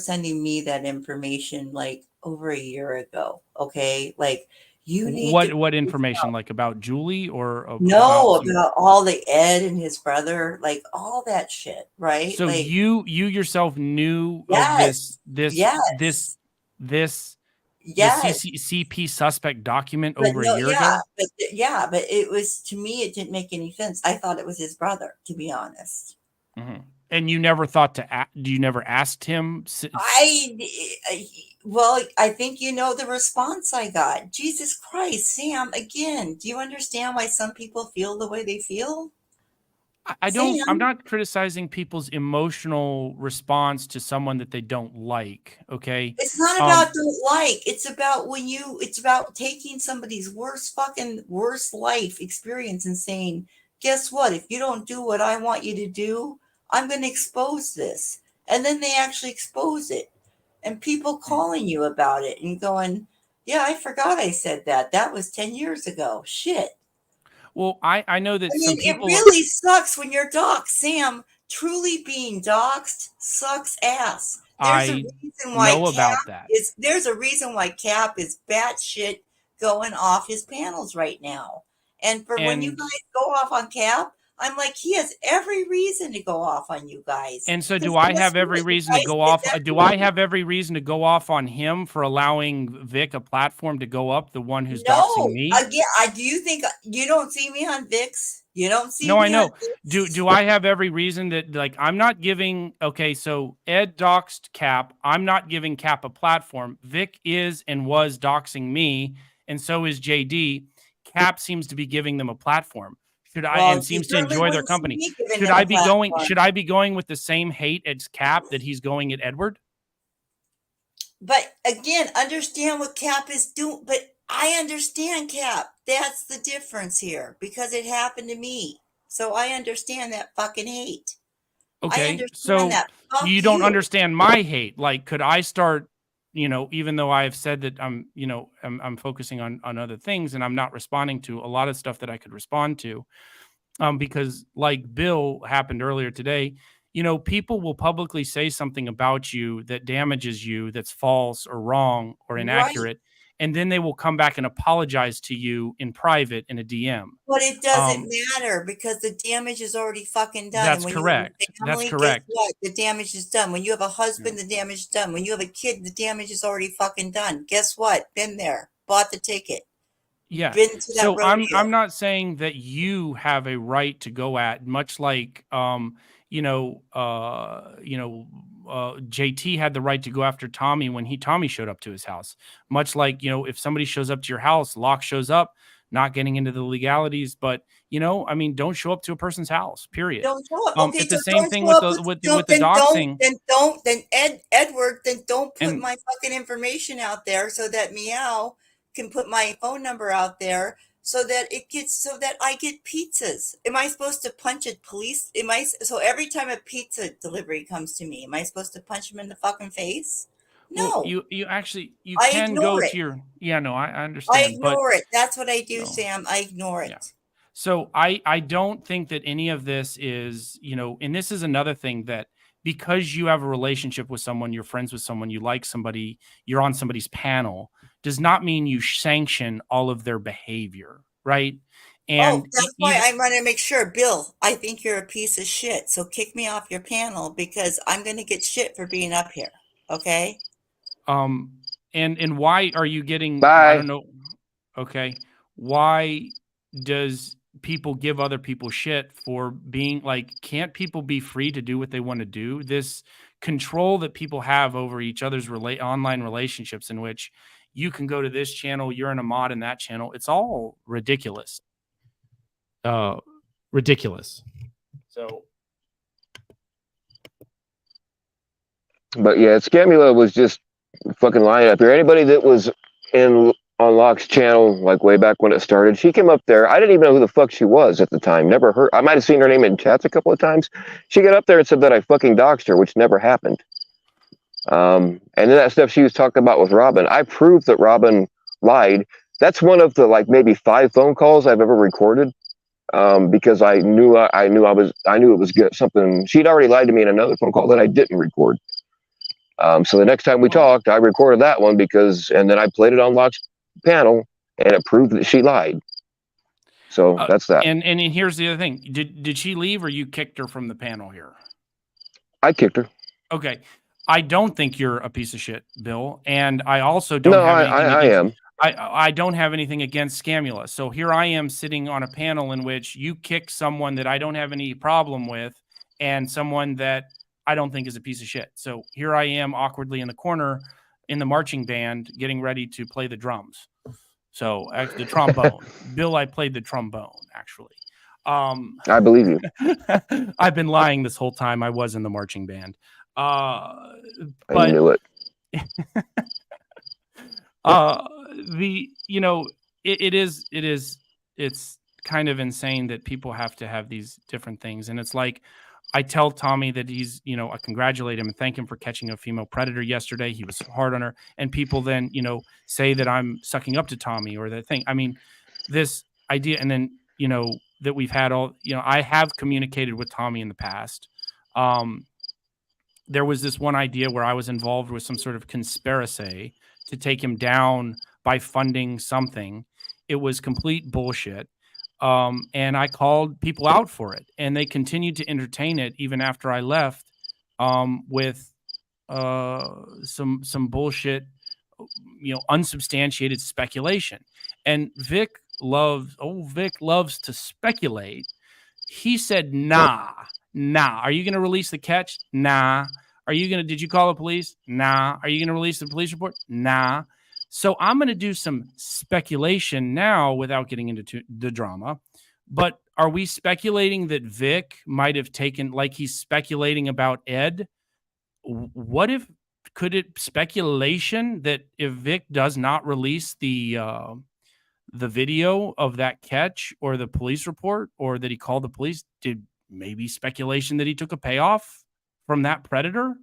I: sending me that information like over a year ago. Okay, like you need
D: What
I: to
D: information, like about Julie, or
I: know
D: about some?
I: about all the Ed and his brother, like all that shit, right?
D: So
I: Like,
D: you yourself knew of
I: yes,
D: this
I: yes, yes.
D: CCP suspect document
I: But
D: over a
I: no,
D: year ago?
I: but it was, to me, it didn't make any sense. I thought it was his brother, to be honest.
D: Mm-hmm. And you never thought to you never asked him?
I: Well, I think you know the response I got. Jesus Christ, Sam, again, do you understand why some people feel the way they feel?
D: I don't. I'm
I: Sam,
D: not criticizing people's emotional response to someone that they don't like. Okay.
I: it's not about don't like. It's about taking somebody's worst life experience and saying, guess what? If you don't do what I want you to do, I'm going to expose this. And then they actually expose it. And people calling you about it and going, yeah, I forgot I said that. That was 10 years ago. Shit.
D: Well, I know that
I: I
D: some
I: mean, it
D: people.
I: really sucks when you're doxxed. Sam, truly being doxxed sucks ass.
D: I know about that.
I: There's a reason why Cap is batshit going off his panels right now. And for when you
D: And
I: guys go off on Cap, I'm like, he has every reason to go off on you guys.
D: And so,
I: Because
D: do I
I: guess
D: have every
I: what? You
D: reason to
I: guys
D: go
I: did
D: off?
I: that
D: Do
I: to
D: I
I: him.
D: have every reason to go off on him for allowing Vic a platform to go up, the one who's doxing
I: No,
D: me?
I: again, do you think you don't see me on VIX? You don't see
D: No, I
I: me on
D: know.
I: VIX?
D: Do I have every reason that, like, I'm not giving? Okay, so Ed doxed Cap. I'm not giving Cap a platform. Vic is and was doxing me, and so is JD. Cap seems to be giving them a platform.
I: Well,
D: And
I: you
D: seems to
I: certainly
D: enjoy their
I: wouldn't see
D: company.
I: me giving
D: Should
I: them
D: I
I: a
D: be going?
I: platform.
D: Should I be going with the same hate as Cap that he's going at Edward?
I: But again, understand what Cap is doing. But I understand Cap. That's the difference here because it happened to me. So I understand that fucking hate. I
D: Okay,
I: understand
D: so
I: that. Fuck
D: you don't
I: you.
D: understand my hate. Like, could I start, even though I have said that I'm focusing on other things and I'm not responding to a lot of stuff that I could respond to, because like Bill happened earlier today, people will publicly say something about you that damages you, that's false or wrong or
I: Right.
D: inaccurate, and then they will come back and apologize to you in private in a DM.
I: But it doesn't matter because the damage is already fucking done. And
D: That's
I: when you have
D: correct.
I: a
D: That's
I: family, guess
D: correct.
I: what? The damage is done. When you have a
D: Yeah.
I: husband, the damage is done. When you have a kid, the damage is already fucking done. Guess what? Been there. Bought the ticket.
D: Yeah.
I: Been to that
D: So I'm
I: rodeo.
D: not saying that you have a right to go at, much like JT had the right to go after Tommy when Tommy showed up to his house. Much like, if somebody shows up to your house, Locke shows up, not getting into the legalities, but don't show up to a person's house, period.
I: Don't show up. Okay,
D: It's
I: so
D: the same
I: don't
D: thing
I: show
D: with
I: up
D: the
I: with
D: with the doxing.
I: then Edward, then don't put
D: And
I: my fucking information out there so that Meow can put my phone number out there so that I get pizzas. Am I supposed to punch a police? So every time a pizza delivery comes to me, am I supposed to punch him in the fucking face?
D: well,
I: No.
D: you actually
I: I
D: can go
I: ignore
D: to
I: it.
D: your, yeah, no, I
I: I
D: understand, but
I: ignore it. That's what I do,
D: so,
I: Sam. I ignore
D: yeah.
I: it.
D: So I don't think that any of this is, and this is another thing, that because you have a relationship with someone, you're friends with someone, you like somebody, you're on somebody's panel, does not mean you sanction all of their behavior, right?
I: Oh,
D: And
I: that's why
D: even
I: I'm going to make sure, Bill, I think you're a piece of shit. So kick me off your panel because I'm going to get shit for being up here. Okay?
D: And why are you getting?
B: Bye.
D: I don't know. Okay, why does people give other people shit for being like? Can't people be free to do what they want to do? This control that people have over each other's online relationships, in which you can go to this channel, you're in a mod in that channel. It's all ridiculous. Ridiculous. So.
B: But yeah, Scamula was just fucking lying up here. Anybody that was in on Locke's channel, like way back when it started, she came up there. I didn't even know who the fuck she was at the time. Never heard. I might have seen her name in chats a couple of times. She got up there and said that I fucking doxed her, which never happened. And then that stuff she was talking about with Robin, I proved that Robin lied. That's one of the like maybe 5 phone calls I've ever recorded. Because I knew it was good. Something she'd already lied to me in another phone call that I didn't record. So the next time we talked, I recorded that one and then I played it on Locke's panel, and it proved that she lied. So that's that.
D: And here's the other thing: did she leave, or you kicked her from the panel here?
B: I kicked her.
D: Okay, I don't think you're a piece of shit, Bill, and I also don't.
B: No,
D: have anything
B: I am.
D: I don't have anything against Scamula. So here I am sitting on a panel in which you kick someone that I don't have any problem with, and someone that I don't think is a piece of shit. So here I am awkwardly in the corner in the marching band getting ready to play the drums. So the trombone. Bill, I played the trombone, actually.
B: I believe you.
D: I've been lying this whole time. I was in the marching band.
B: I knew it.
D: It's kind of insane that people have to have these different things. And it's like, I tell Tommy that he's, I congratulate him and thank him for catching a female predator yesterday. He was hard on her. And people then, say that I'm sucking up to Tommy or that thing. I mean, this idea, and then, that we've had I have communicated with Tommy in the past. There was this one idea where I was involved with some sort of conspiracy to take him down by funding something. It was complete bullshit. And I called people out for it, and they continued to entertain it even after I left, with some bullshit, unsubstantiated speculation. And Vic loves to speculate. He said, nah. Are you going to release the catch? Nah. Did you call the police? Nah. Are you going to release the police report? Nah. So I'm going to do some speculation now without getting into the drama. But are we speculating that Vic might have taken, like he's speculating about Ed? What if, could it speculation that if Vic does not release the video of that catch or the police report, or that he called the police, did maybe speculation that he took a payoff from that predator?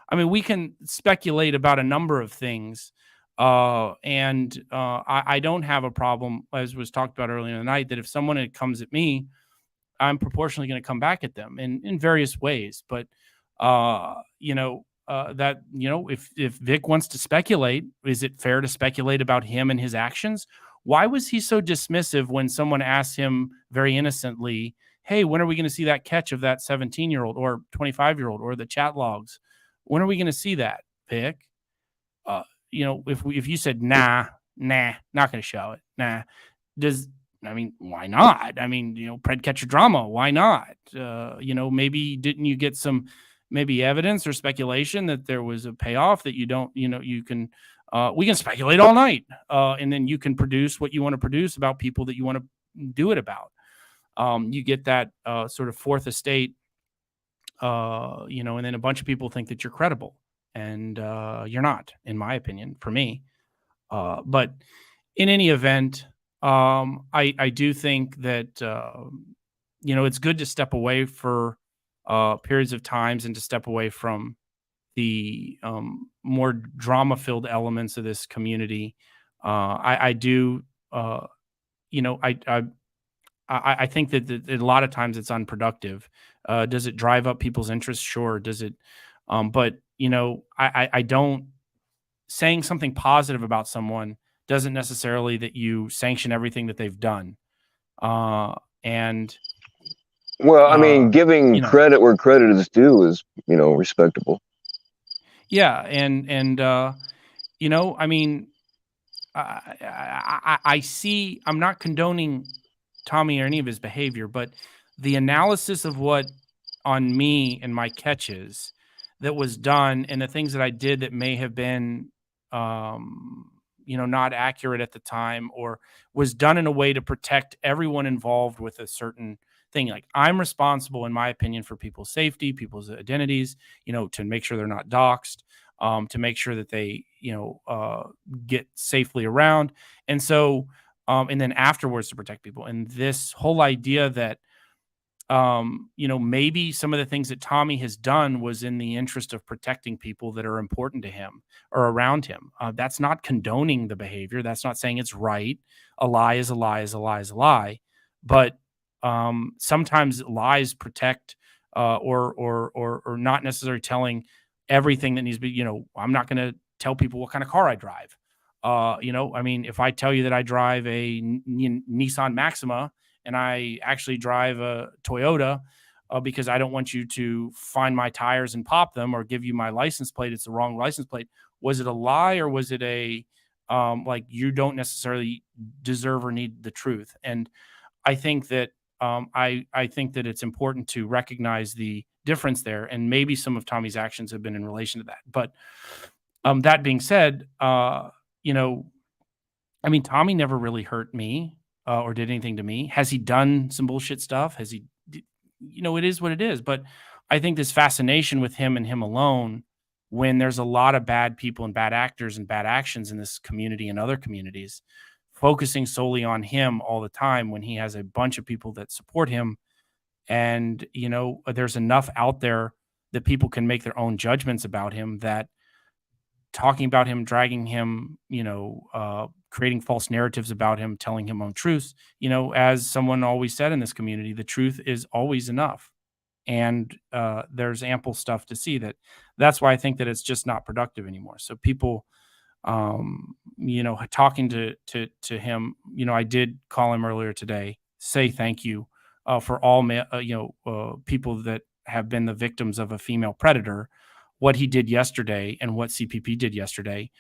D: I mean, we can speculate about a number of things. And I don't have a problem, as was talked about earlier in the night, that if someone comes at me, I'm proportionally going to come back at them in various ways. But, if Vic wants to speculate, is it fair to speculate about him and his actions? Why was he so dismissive when someone asked him very innocently, hey, when are we going to see that catch of that 17-year-old or 25-year-old or the chat logs? When are we going to see that, Vic? If you said, nah, not going to show it. Nah. Why not? I mean, pred catcher drama. Why not? Maybe didn't you get some evidence or speculation that there was a payoff that you don't, you can, we can speculate all night. And then you can produce what you want to produce about people that you want to do it about. You get that sort of fourth estate, and then a bunch of people think that you're credible. And you're not, in my opinion, for me. But in any event, I do think that, it's good to step away for periods of times and to step away from the more drama-filled elements of this community. I think that a lot of times it's unproductive. Does it drive up people's interests? Sure. Does it? But I don't, saying something positive about someone doesn't necessarily that you sanction everything that they've done.
B: Giving credit where credit is due is, respectable.
D: Yeah. And you know, I mean, I see, I'm not condoning Tommy or any of his behavior, but the analysis of what on me and my catches that was done and the things that I did that may have been, not accurate at the time, or was done in a way to protect everyone involved with a certain thing. Like, I'm responsible, in my opinion, for people's safety, people's identities, to make sure they're not doxxed, to make sure that they, get safely around. And so, and then afterwards to protect people. And this whole idea that, maybe some of the things that Tommy has done was in the interest of protecting people that are important to him or around him. That's not condoning the behavior. That's not saying it's right. A lie is a lie is a lie is a lie. But sometimes lies protect, or not necessarily telling everything that needs to be. I'm not going to tell people what kind of car I drive. I mean, if I tell you that I drive a Nissan Maxima, and I actually drive a Toyota, because I don't want you to find my tires and pop them, or give you my license plate, it's the wrong license plate. Was it a lie, or was it a like, you don't necessarily deserve or need the truth? And I think that I think that it's important to recognize the difference there, and maybe some of Tommy's actions have been in relation to that. But that being said, I mean, Tommy never really hurt me, or did anything to me. Has he done some bullshit stuff? Has he? It is what it is. But I think this fascination with him and him alone, when there's a lot of bad people and bad actors and bad actions in this community and other communities, focusing solely on him all the time when he has a bunch of people that support him. And, there's enough out there that people can make their own judgments about him, that talking about him, dragging him, creating false narratives about him, telling him untruths, as someone always said in this community, the truth is always enough. And there's ample stuff to see that. That's why I think that it's just not productive anymore. So people, talking to him, I did call him earlier today, say thank you for all, people that have been the victims of a female predator. What he did yesterday and what CPP did yesterday,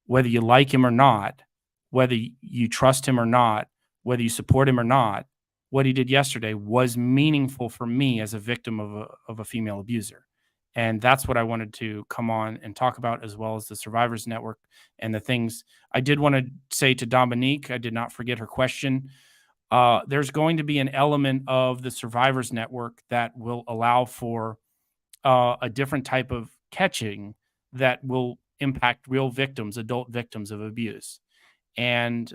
D: whether you like him or not, whether you trust him or not, whether you support him or not, what he did yesterday was meaningful for me as a victim of a female abuser. And that's what I wanted to come on and talk about, as well as the Survivors Network and the things I did want to say to Dominique. I did not forget her question. There's going to be an element of the Survivors Network that will allow for a different type of catching that will impact real victims, adult victims of abuse. And,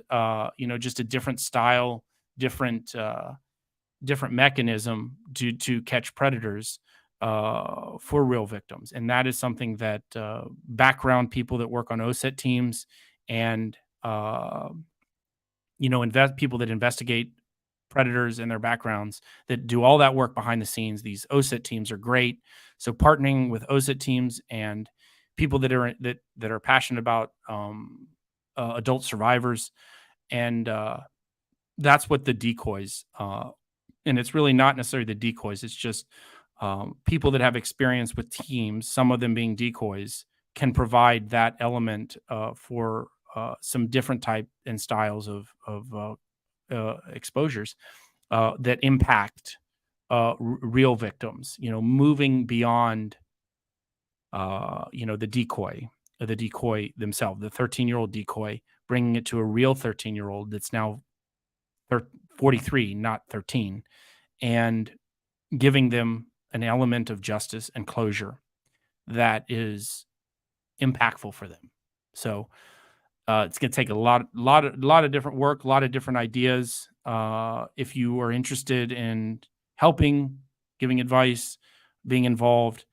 D: just a different style, different mechanism to catch predators for real victims. And that is something that background people that work on OSET teams and, people that investigate predators and their backgrounds, that do all that work behind the scenes. These OSET teams are great. So partnering with OSET teams and people that are passionate about adult survivors, and that's what the decoys. And it's really not necessarily the decoys. It's just people that have experience with teams, some of them being decoys, can provide that element for some different type and styles of exposures that impact real victims, moving beyond, the decoy themselves, the 13-year-old decoy, bringing it to a real 13-year-old that's now 43, not 13, and giving them an element of justice and closure that is impactful for them. So it's going to take a lot of different work, a lot of different ideas. If you are interested in helping, giving advice, being involved,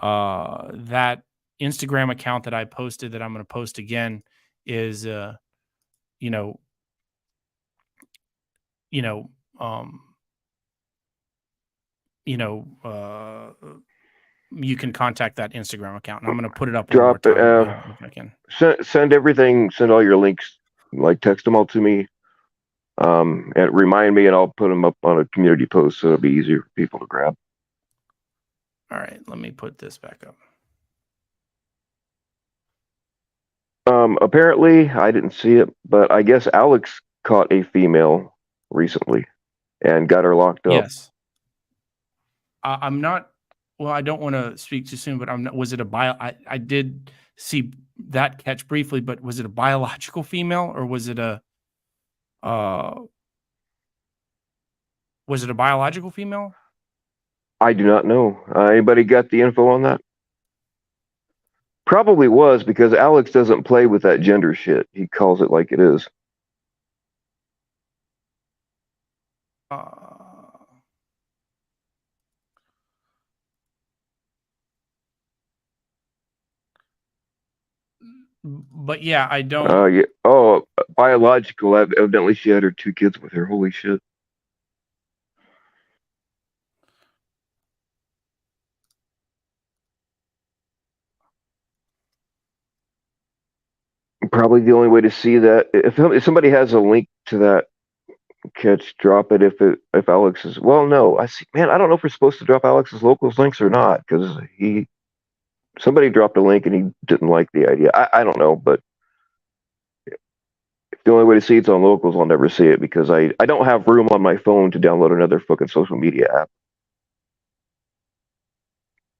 D: that Instagram account that I posted, that I'm going to post again, is, you can contact that Instagram account, and I'm going to put it up one more
B: Drop it.
D: time. If I can.
B: Send everything. Send all your links. Like, text them all to me. And remind me, and I'll put them up on a community post, so it'll be easier for people to grab.
D: All right, let me put this back up.
B: Apparently, I didn't see it, but I guess Alex caught a female recently and got her locked up.
D: Yes. I'm not. Well, I don't want to speak too soon, but I'm not. Was it a bio? I did see that catch briefly, but was it a biological female or was it a biological female?
B: I do not know. Anybody got the info on that? Probably was, because Alex doesn't play with that gender shit. He calls it like it is.
D: But yeah, I don't.
B: Yeah. Oh, biological. Evidently, she had her 2 kids with her. Holy shit. Probably the only way to see that, if somebody has a link to that catch, drop it. If Alex is, well, no, I see. Man, I don't know if we're supposed to drop Alex's locals links or not, because somebody dropped a link and he didn't like the idea. I don't know, but if the only way to see it's on locals, I'll never see it, because I don't have room on my phone to download another fucking social media app.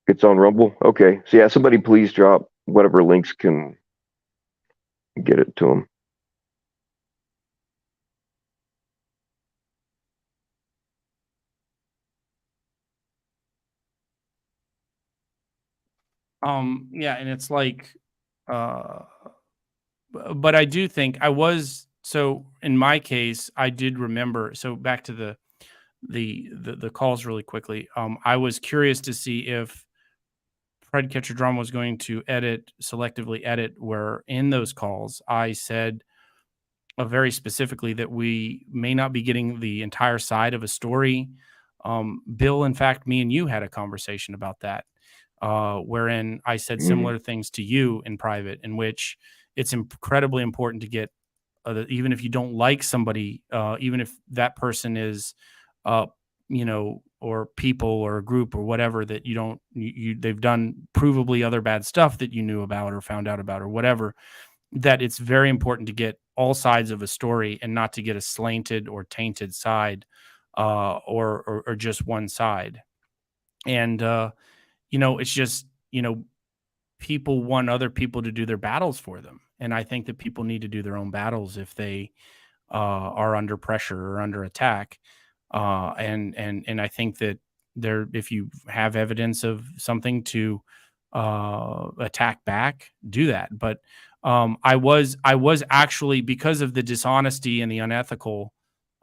B: It's on Rumble. Okay, so yeah, somebody please drop whatever links can get it to them.
D: Yeah, and it's like, but I do think I was, so in my case, I did remember. So back to the calls really quickly. I was curious to see if Fred Catcher Drum was going to selectively edit, where in those calls I said very specifically that we may not be getting the entire side of a story. Bill, in fact, me and you had a conversation about that, wherein I said similar things to you in private, in which it's incredibly important to get, even if you don't like somebody, even if that person is, or people or a group or whatever, that they've done provably other bad stuff that you knew about or found out about or whatever, that it's very important to get all sides of a story and not to get a slanted or tainted side, or just one side. And, it's just, people want other people to do their battles for them. And I think that people need to do their own battles if they are under pressure or under attack. And I think that if you have evidence of something to attack back, do that. But I was actually, because of the dishonesty and the unethical,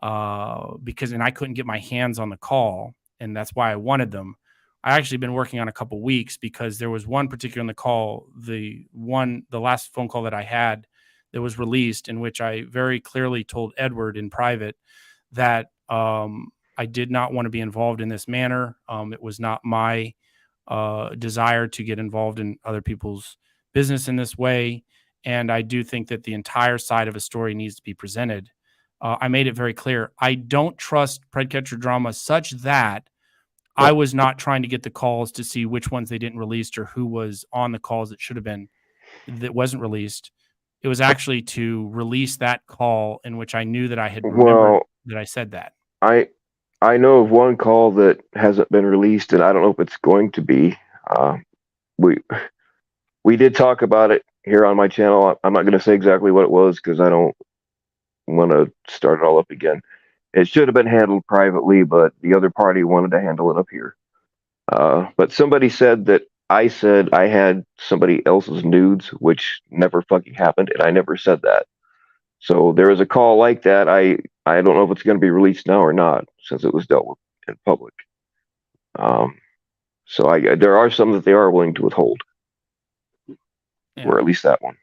D: and I couldn't get my hands on the call, and that's why I wanted them. I actually been working on a couple weeks, because there was one particular in the call, the last phone call that I had that was released, in which I very clearly told Edward in private that I did not want to be involved in this manner. It was not my desire to get involved in other people's business in this way. And I do think that the entire side of a story needs to be presented. I made it very clear. I don't trust Predcatcher Drama such that I was not trying to get the calls to see which ones they didn't release or who was on the calls that should have been, that wasn't released. It was actually to release that call in which I knew that I had remembered that I said that.
B: I know of one call that hasn't been released, and I don't know if it's going to be. We did talk about it here on my channel. I'm not going to say exactly what it was, because I don't want to start it all up again. It should have been handled privately, but the other party wanted to handle it up here. But somebody said that I said I had somebody else's nudes, which never fucking happened, and I never said that. So there is a call like that. I don't know if it's going to be released now or not, since it was dealt with in public. So there are some that they are willing to withhold, or at least that one.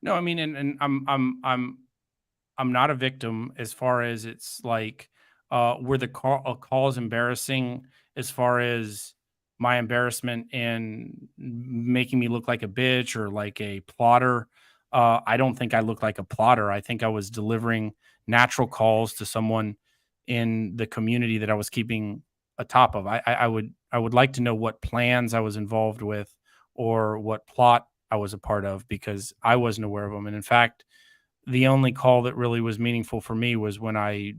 D: No, I mean, and I'm not a victim, as far as it's like, were the calls embarrassing as far as my embarrassment and making me look like a bitch or like a plotter. I don't think I look like a plotter. I think I was delivering natural calls to someone in the community that I was keeping atop of. I would like to know what plans I was involved with, or what plot I was a part of because I wasn't aware of them. And in fact, the only call that really was meaningful for me was when I,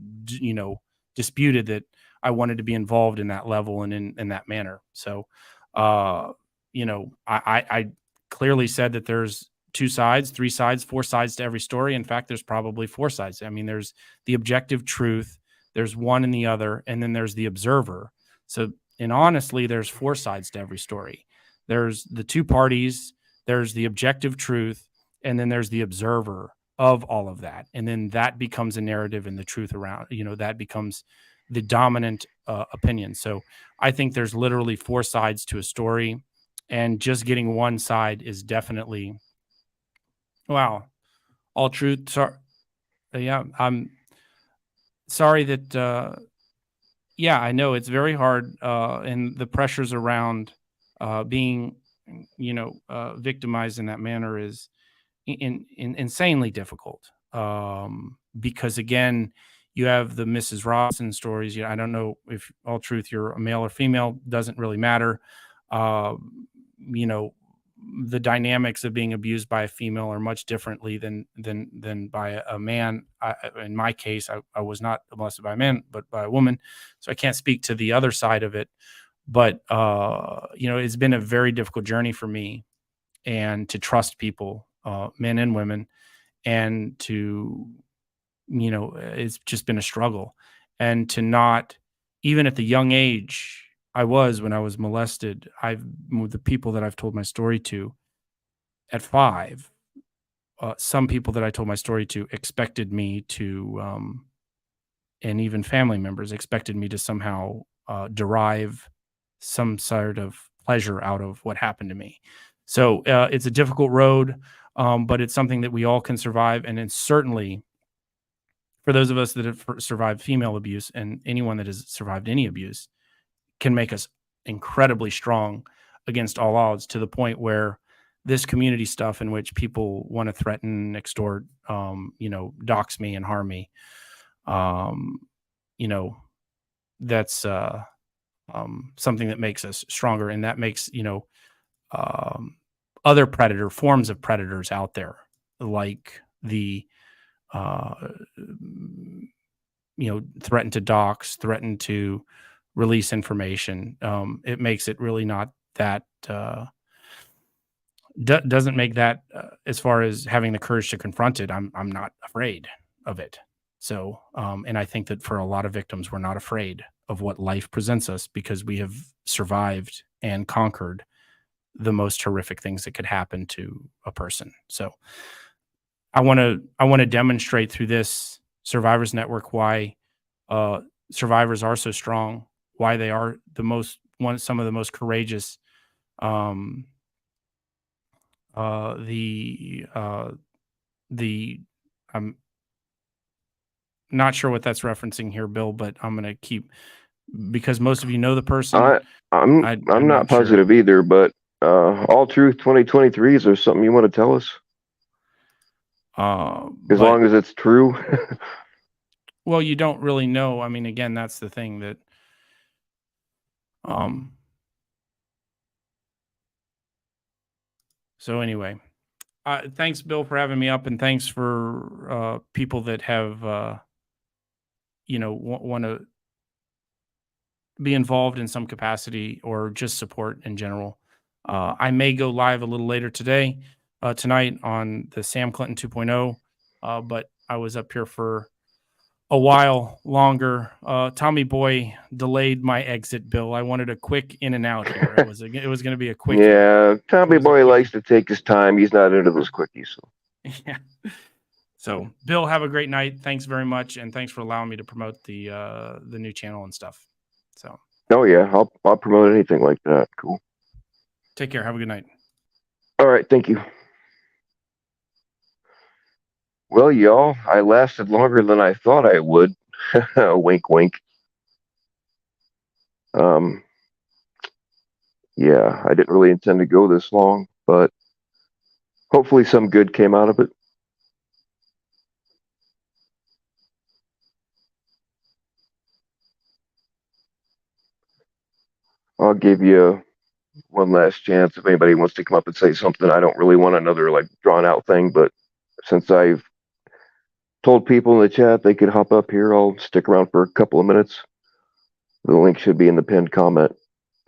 D: disputed that I wanted to be involved in that level and in that manner. So, I clearly said that there's 2 sides, 3 sides, 4 sides to every story. In fact, there's probably 4 sides. I mean, there's the objective truth, there's one and the other, and then there's the observer. So, and honestly, there's 4 sides to every story. There's the 2 parties, there's the objective truth, and then there's the observer of all of that. And then that becomes a narrative and the truth around, that becomes the dominant opinion. So I think there's literally 4 sides to a story, and just getting one side is definitely, wow, all truth. Sorry. Yeah. I'm sorry that, yeah, I know it's very hard. And the pressures around being, victimized in that manner is insanely difficult. Because again, you have the Mrs. Robinson stories. I don't know if all truth you're a male or female, doesn't really matter. Uh, you know, the dynamics of being abused by a female are much differently than by a man. In my case, I was not molested by a man, but by a woman. So I can't speak to the other side of it. But it's been a very difficult journey for me, and to trust people, men and women, and to, it's just been a struggle. And to not, even at the young age I was when I was molested, the people that I've told my story to at 5, some people that I told my story to expected me to, and even family members expected me to somehow derive some sort of pleasure out of what happened to me. So it's a difficult road, but it's something that we all can survive. And it's certainly for those of us that have survived female abuse, and anyone that has survived any abuse, can make us incredibly strong against all odds, to the point where this community stuff in which people want to threaten, extort, dox me and harm me, that's something that makes us stronger, and that makes other forms of predators out there, like the threaten to dox, threaten to release information. It makes it really not that doesn't make that as far as having the courage to confront it. I'm not afraid of it. So, and I think that for a lot of victims, we're not afraid of what life presents us, because we have survived and conquered the most horrific things that could happen to a person. So I want to demonstrate through this Survivors Network why survivors are so strong, why they are some of the most courageous. I'm not sure what that's referencing here, Bill, but I'm going to keep, because most of you know the person.
B: I'm not positive either, but All Truth 2023, is there something you want to tell us? As long as it's true.
D: Well, you don't really know. I mean, again, that's the thing that so anyway, thanks, Bill, for having me up, and thanks for people that have want to be involved in some capacity or just support in general. I may go live a little later tonight on the Sam Clinton 2.0, but I was up here for a while longer. Tommy Boy delayed my exit, Bill. I wanted a quick in and out here. It was going to be a quick.
B: Yeah, Tommy Boy likes to take his time. He's not into those quickies. So.
D: Yeah. So, Bill, have a great night. Thanks very much, and thanks for allowing me to promote the new channel and stuff. So.
B: Oh yeah, I'll promote anything like that. Cool.
D: Take care. Have a good night.
B: All right, thank you. Well, y'all, I lasted longer than I thought I would. Wink, wink. Yeah, I didn't really intend to go this long, but hopefully some good came out of it. I'll give you one last chance if anybody wants to come up and say something. I don't really want another like drawn out thing, but since I've told people in the chat they could hop up here, I'll stick around for a couple of minutes. The link should be in the pinned comment.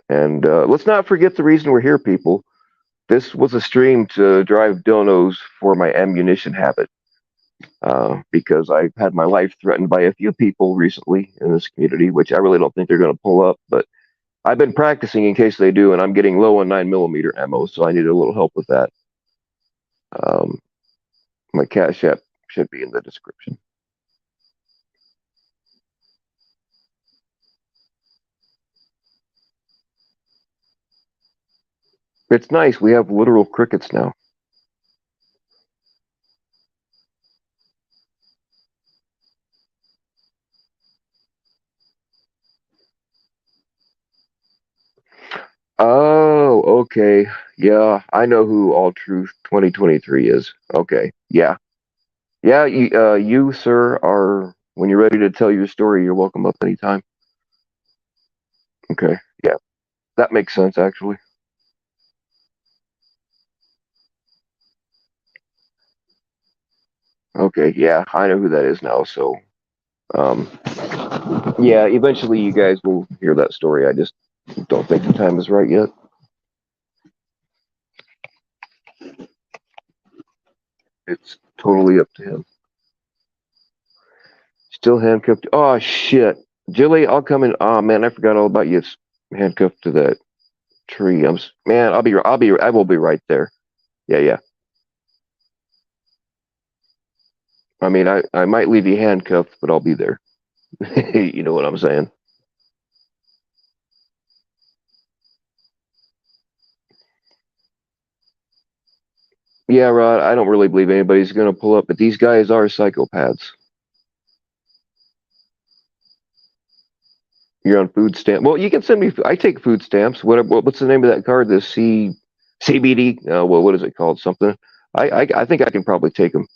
B: And let's not forget the reason we're here, people. This was a stream to drive donos for my ammunition habit. Because I've had my life threatened by a few people recently in this community, which I really don't think they're going to pull up. But I've been practicing in case they do, and I'm getting low on 9mm ammo, so I need a little help with that. My Cash App should be in the description. It's nice. We have literal crickets now. Oh, okay. Yeah, I know who All Truth 2023 is. Okay. Yeah. Yeah, you, sir, are, when you're ready to tell your story, you're welcome up anytime. Okay. Yeah. That makes sense, actually. Okay. Yeah, I know who that is now. So, um, yeah, eventually you guys will hear that story. I just don't think the time is right yet. It's totally up to him. Still handcuffed. Oh shit, Jilly, I'll come in. Oh man, I forgot all about you. It's handcuffed to that tree. Man. I will be right there. Yeah, yeah. I mean, I might leave you handcuffed, but I'll be there. You know what I'm saying? Yeah, Rod. I don't really believe anybody's gonna pull up, but these guys are psychopaths. You're on food stamp. Well, you can send me. I take food stamps. What's the name of that card? The CBD. Well, what is it called? Something. I think I can probably take them.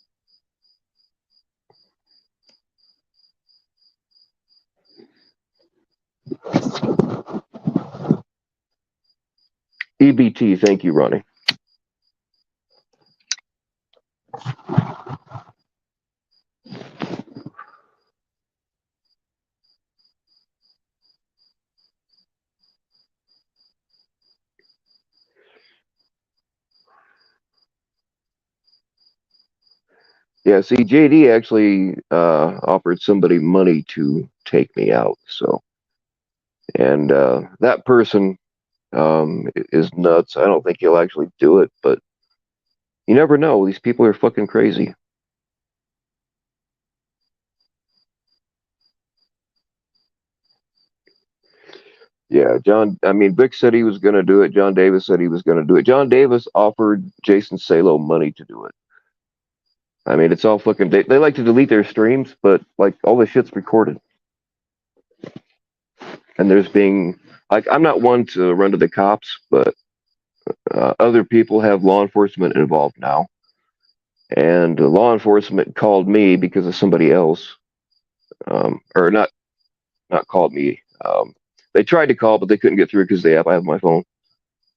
B: EBT. Thank you, Ronnie. Yeah, see, JD actually offered somebody money to take me out. So, and that person is nuts. I don't think he'll actually do it, but you never know. These people are fucking crazy. Yeah, I mean, Vic said he was going to do it. John Davis said he was going to do it. John Davis offered Jason Salo money to do it. I mean, it's all fucking. They like to delete their streams, but like all the shit's recorded. And there's being like, I'm not one to run to the cops, but other people have law enforcement involved now. And law enforcement called me because of somebody else, or not called me. They tried to call, but they couldn't get through because I have my phone.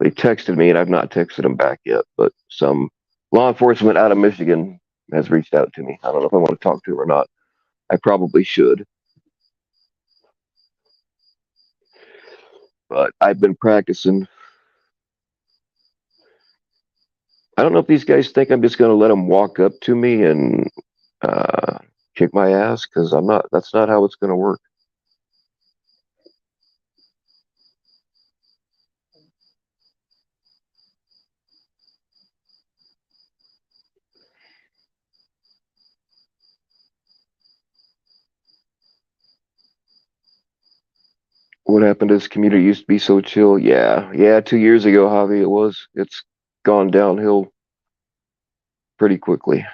B: They texted me, and I've not texted them back yet. But some law enforcement out of Michigan has reached out to me. I don't know if I want to talk to him or not. I probably should. But I've been practicing. I don't know if these guys think I'm just going to let them walk up to me and kick my ass, because I'm not. That's not how it's going to work. What happened to this community? Used to be so chill. Yeah. 2 years ago, Javi, it was. It's gone downhill pretty quickly.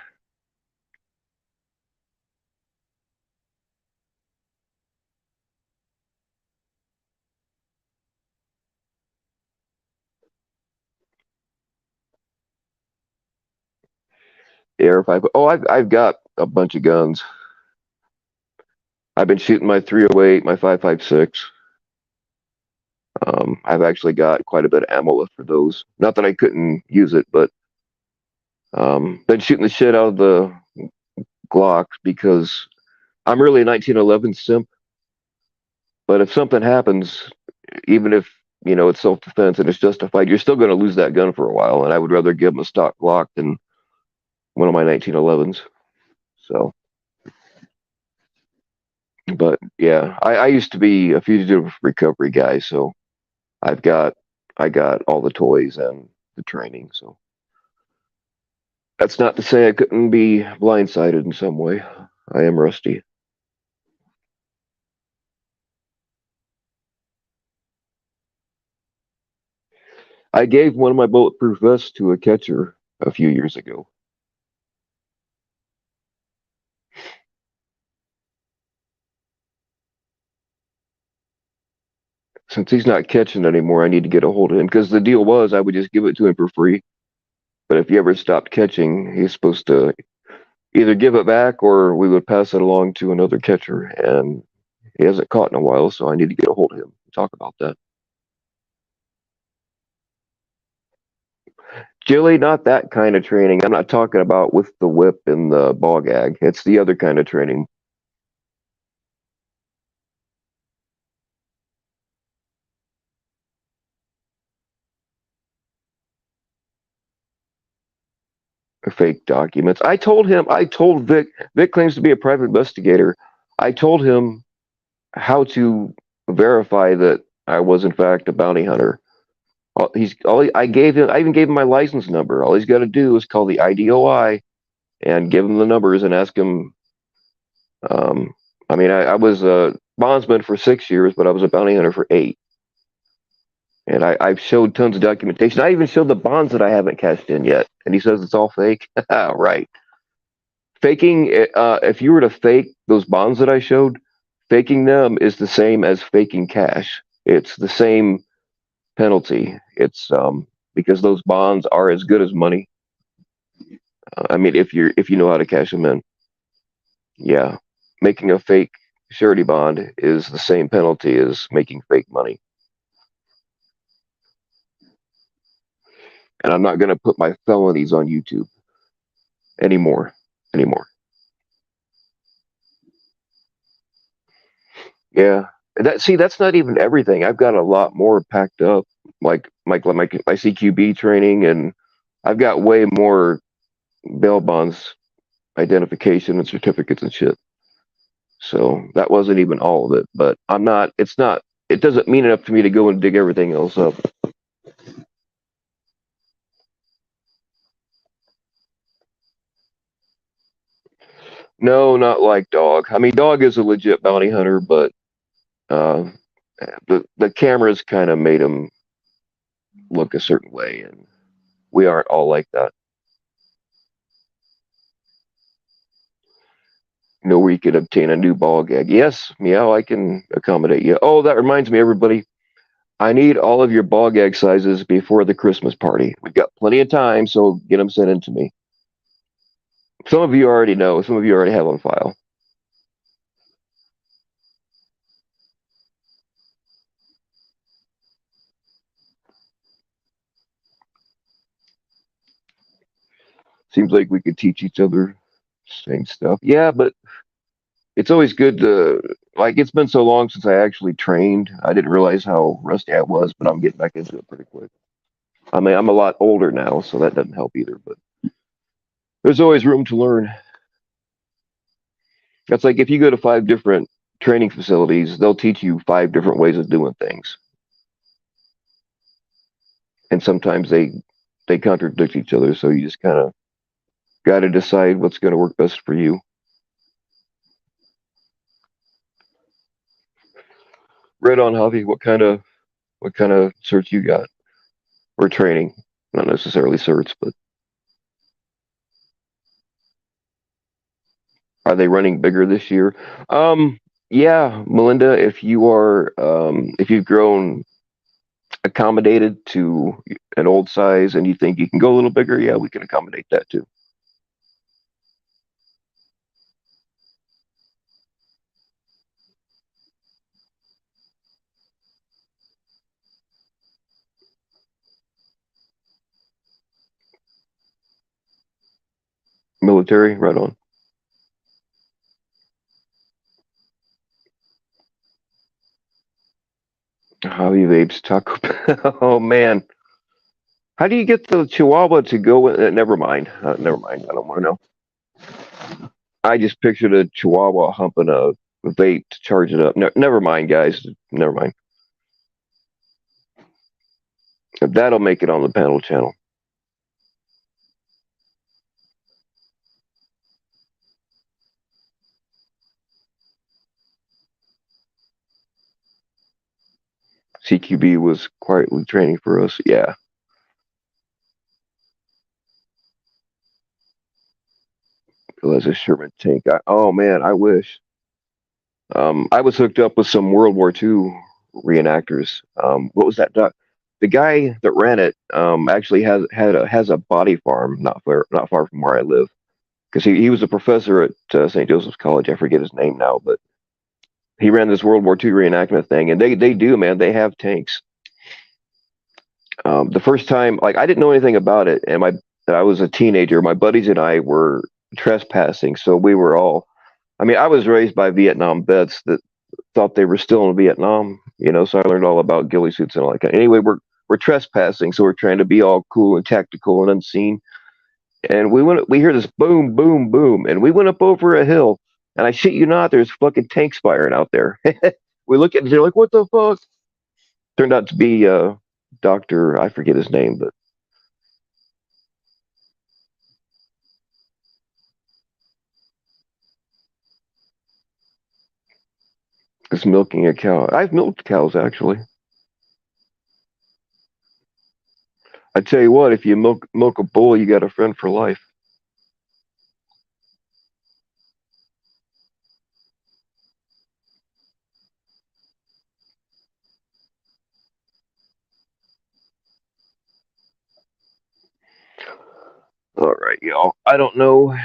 B: AR-5. Oh, I've got a bunch of guns. I've been shooting my 308, my 5.56. I've actually got quite a bit of ammo left for those. Not that I couldn't use it, but been shooting the shit out of the Glock because I'm really a 1911 simp. But if something happens, even if it's self-defense and it's justified, you're still going to lose that gun for a while. And I would rather give them a stock Glock than one of my 1911s. So, but yeah, I used to be a fugitive recovery guy, so I've got I got all the toys and the training. So that's not to say I couldn't be blindsided in some way. I am rusty. I gave one of my bulletproof vests to a catcher a few years ago. Since he's not catching anymore, I need to get a hold of him because the deal was I would just give it to him for free. But if he ever stopped catching, he's supposed to either give it back or we would pass it along to another catcher. And he hasn't caught in a while, so I need to get a hold of him and talk about that. Jilly, not that kind of training. I'm not talking about with the whip and the ball gag. It's the other kind of training. Fake documents. I told Vic claims to be a private investigator. I told him how to verify that I was in fact a bounty hunter. I even gave him my license number. All he's got to do is call the IDOI and give him the numbers and ask him. Um, I mean, I was a bondsman for 6 years, but I was a bounty hunter for 8. And I've showed tons of documentation. I even showed the bonds that I haven't cashed in yet. And he says it's all fake. Right. Faking, if you were to fake those bonds that I showed, faking them is the same as faking cash. It's the same penalty. It's because those bonds are as good as money. I mean, if you know how to cash them in, yeah, making a fake surety bond is the same penalty as making fake money. And I'm not going to put my felonies on YouTube anymore. Yeah, that's not even everything. I've got a lot more packed up, like my CQB training, and I've got way more bail bonds, identification, and certificates and shit. So that wasn't even all of it, but I'm not. It's not. It doesn't mean enough to me to go and dig everything else up. No, not like Dog. I mean, Dog is a legit bounty hunter, but uh, the cameras kind of made him look a certain way, and we aren't all like that. Where you could obtain a new ball gag. Yes, meow, I can accommodate you. Oh, that reminds me, everybody. I need all of your ball gag sizes before the Christmas party. We've got plenty of time, so get them sent in to me. Some of you already know. Some of you already have on file. Seems like we could teach each other same stuff. Yeah, but it's always good to like. It's been so long since I actually trained. I didn't realize how rusty I was, but I'm getting back into it pretty quick. I mean, I'm a lot older now, so that doesn't help either. But there's always room to learn. That's like if you go to 5 different training facilities, they'll teach you 5 different ways of doing things, and sometimes they contradict each other. So you just kind of got to decide what's going to work best for you. Right on, Javi. What kind of certs you got or training? Not necessarily certs, but are they running bigger this year? Yeah, Melinda. If you've grown accommodated to an old size and you think you can go a little bigger, yeah, we can accommodate that too. military. Right on. Hobby vapes Taco Bell. Oh man, how do you get the Chihuahua to go? Never mind. Never mind. I don't want to know. I just pictured a Chihuahua humping a vape to charge it up. No, never mind, guys. Never mind. That'll make it on the panel channel. CQB was quietly training for us. Yeah. It was a Sherman tank. Oh man, I wish. I was hooked up with some World War II reenactors. What was that? The guy that ran it actually has a body farm not far from where I live because he was a professor at St. Joseph's College. I forget his name now, but he ran this World War II reenactment thing, and they do, man. They have tanks. The first time, like I didn't know anything about it, and I was a teenager. My buddies and I were trespassing, so we were all. I mean, I was raised by Vietnam vets that thought they were still in Vietnam, so I learned all about ghillie suits and all that. Anyway, we're trespassing, so we're trying to be all cool and tactical and unseen. And we hear this boom, boom, boom, and we went up over a hill, and I shit you not, there's fucking tanks firing out there. We look at it, they're like, what the fuck? Turned out to be Doctor, I forget his name, but it's milking a cow. I've milked cows actually. I tell you what, if you milk a bull, you got a friend for life. All right, y'all. I don't know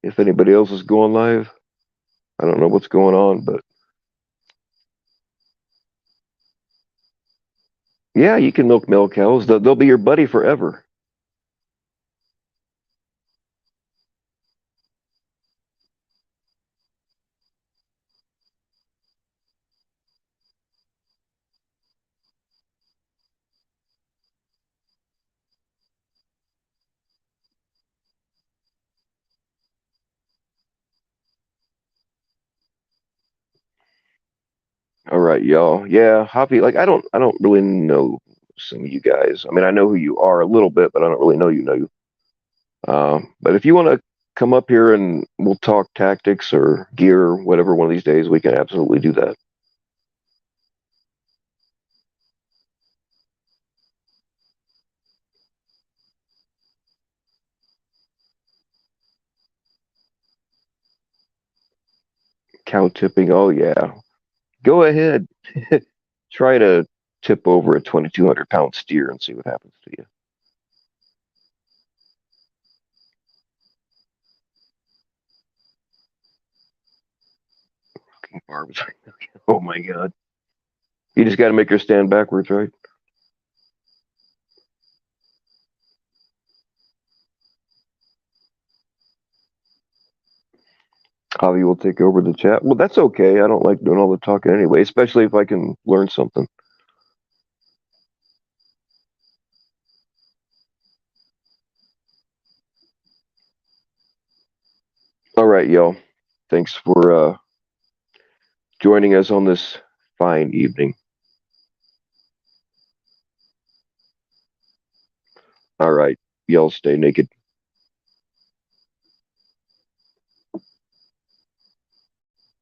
B: if anybody else is going live. I don't know what's going on, but yeah, you can milk male cows. They'll be your buddy forever. All right, y'all. Yeah, hobby. Like I don't really know some of you guys. I mean, I know who you are a little bit, but I don't really know you. Know you. But if you want to come up here and we'll talk tactics or gear or whatever one of these days, we can absolutely do that. Cow tipping. Oh yeah. Go ahead. Try to tip over a 2,200-pound steer and see what happens to you. Farms. Oh my god. You just got to make her stand backwards, right? Javi will take over the chat. Well, that's okay. I don't like doing all the talking anyway, especially if I can learn something. All right, y'all. Thanks for joining us on this fine evening. All right. Y'all stay naked.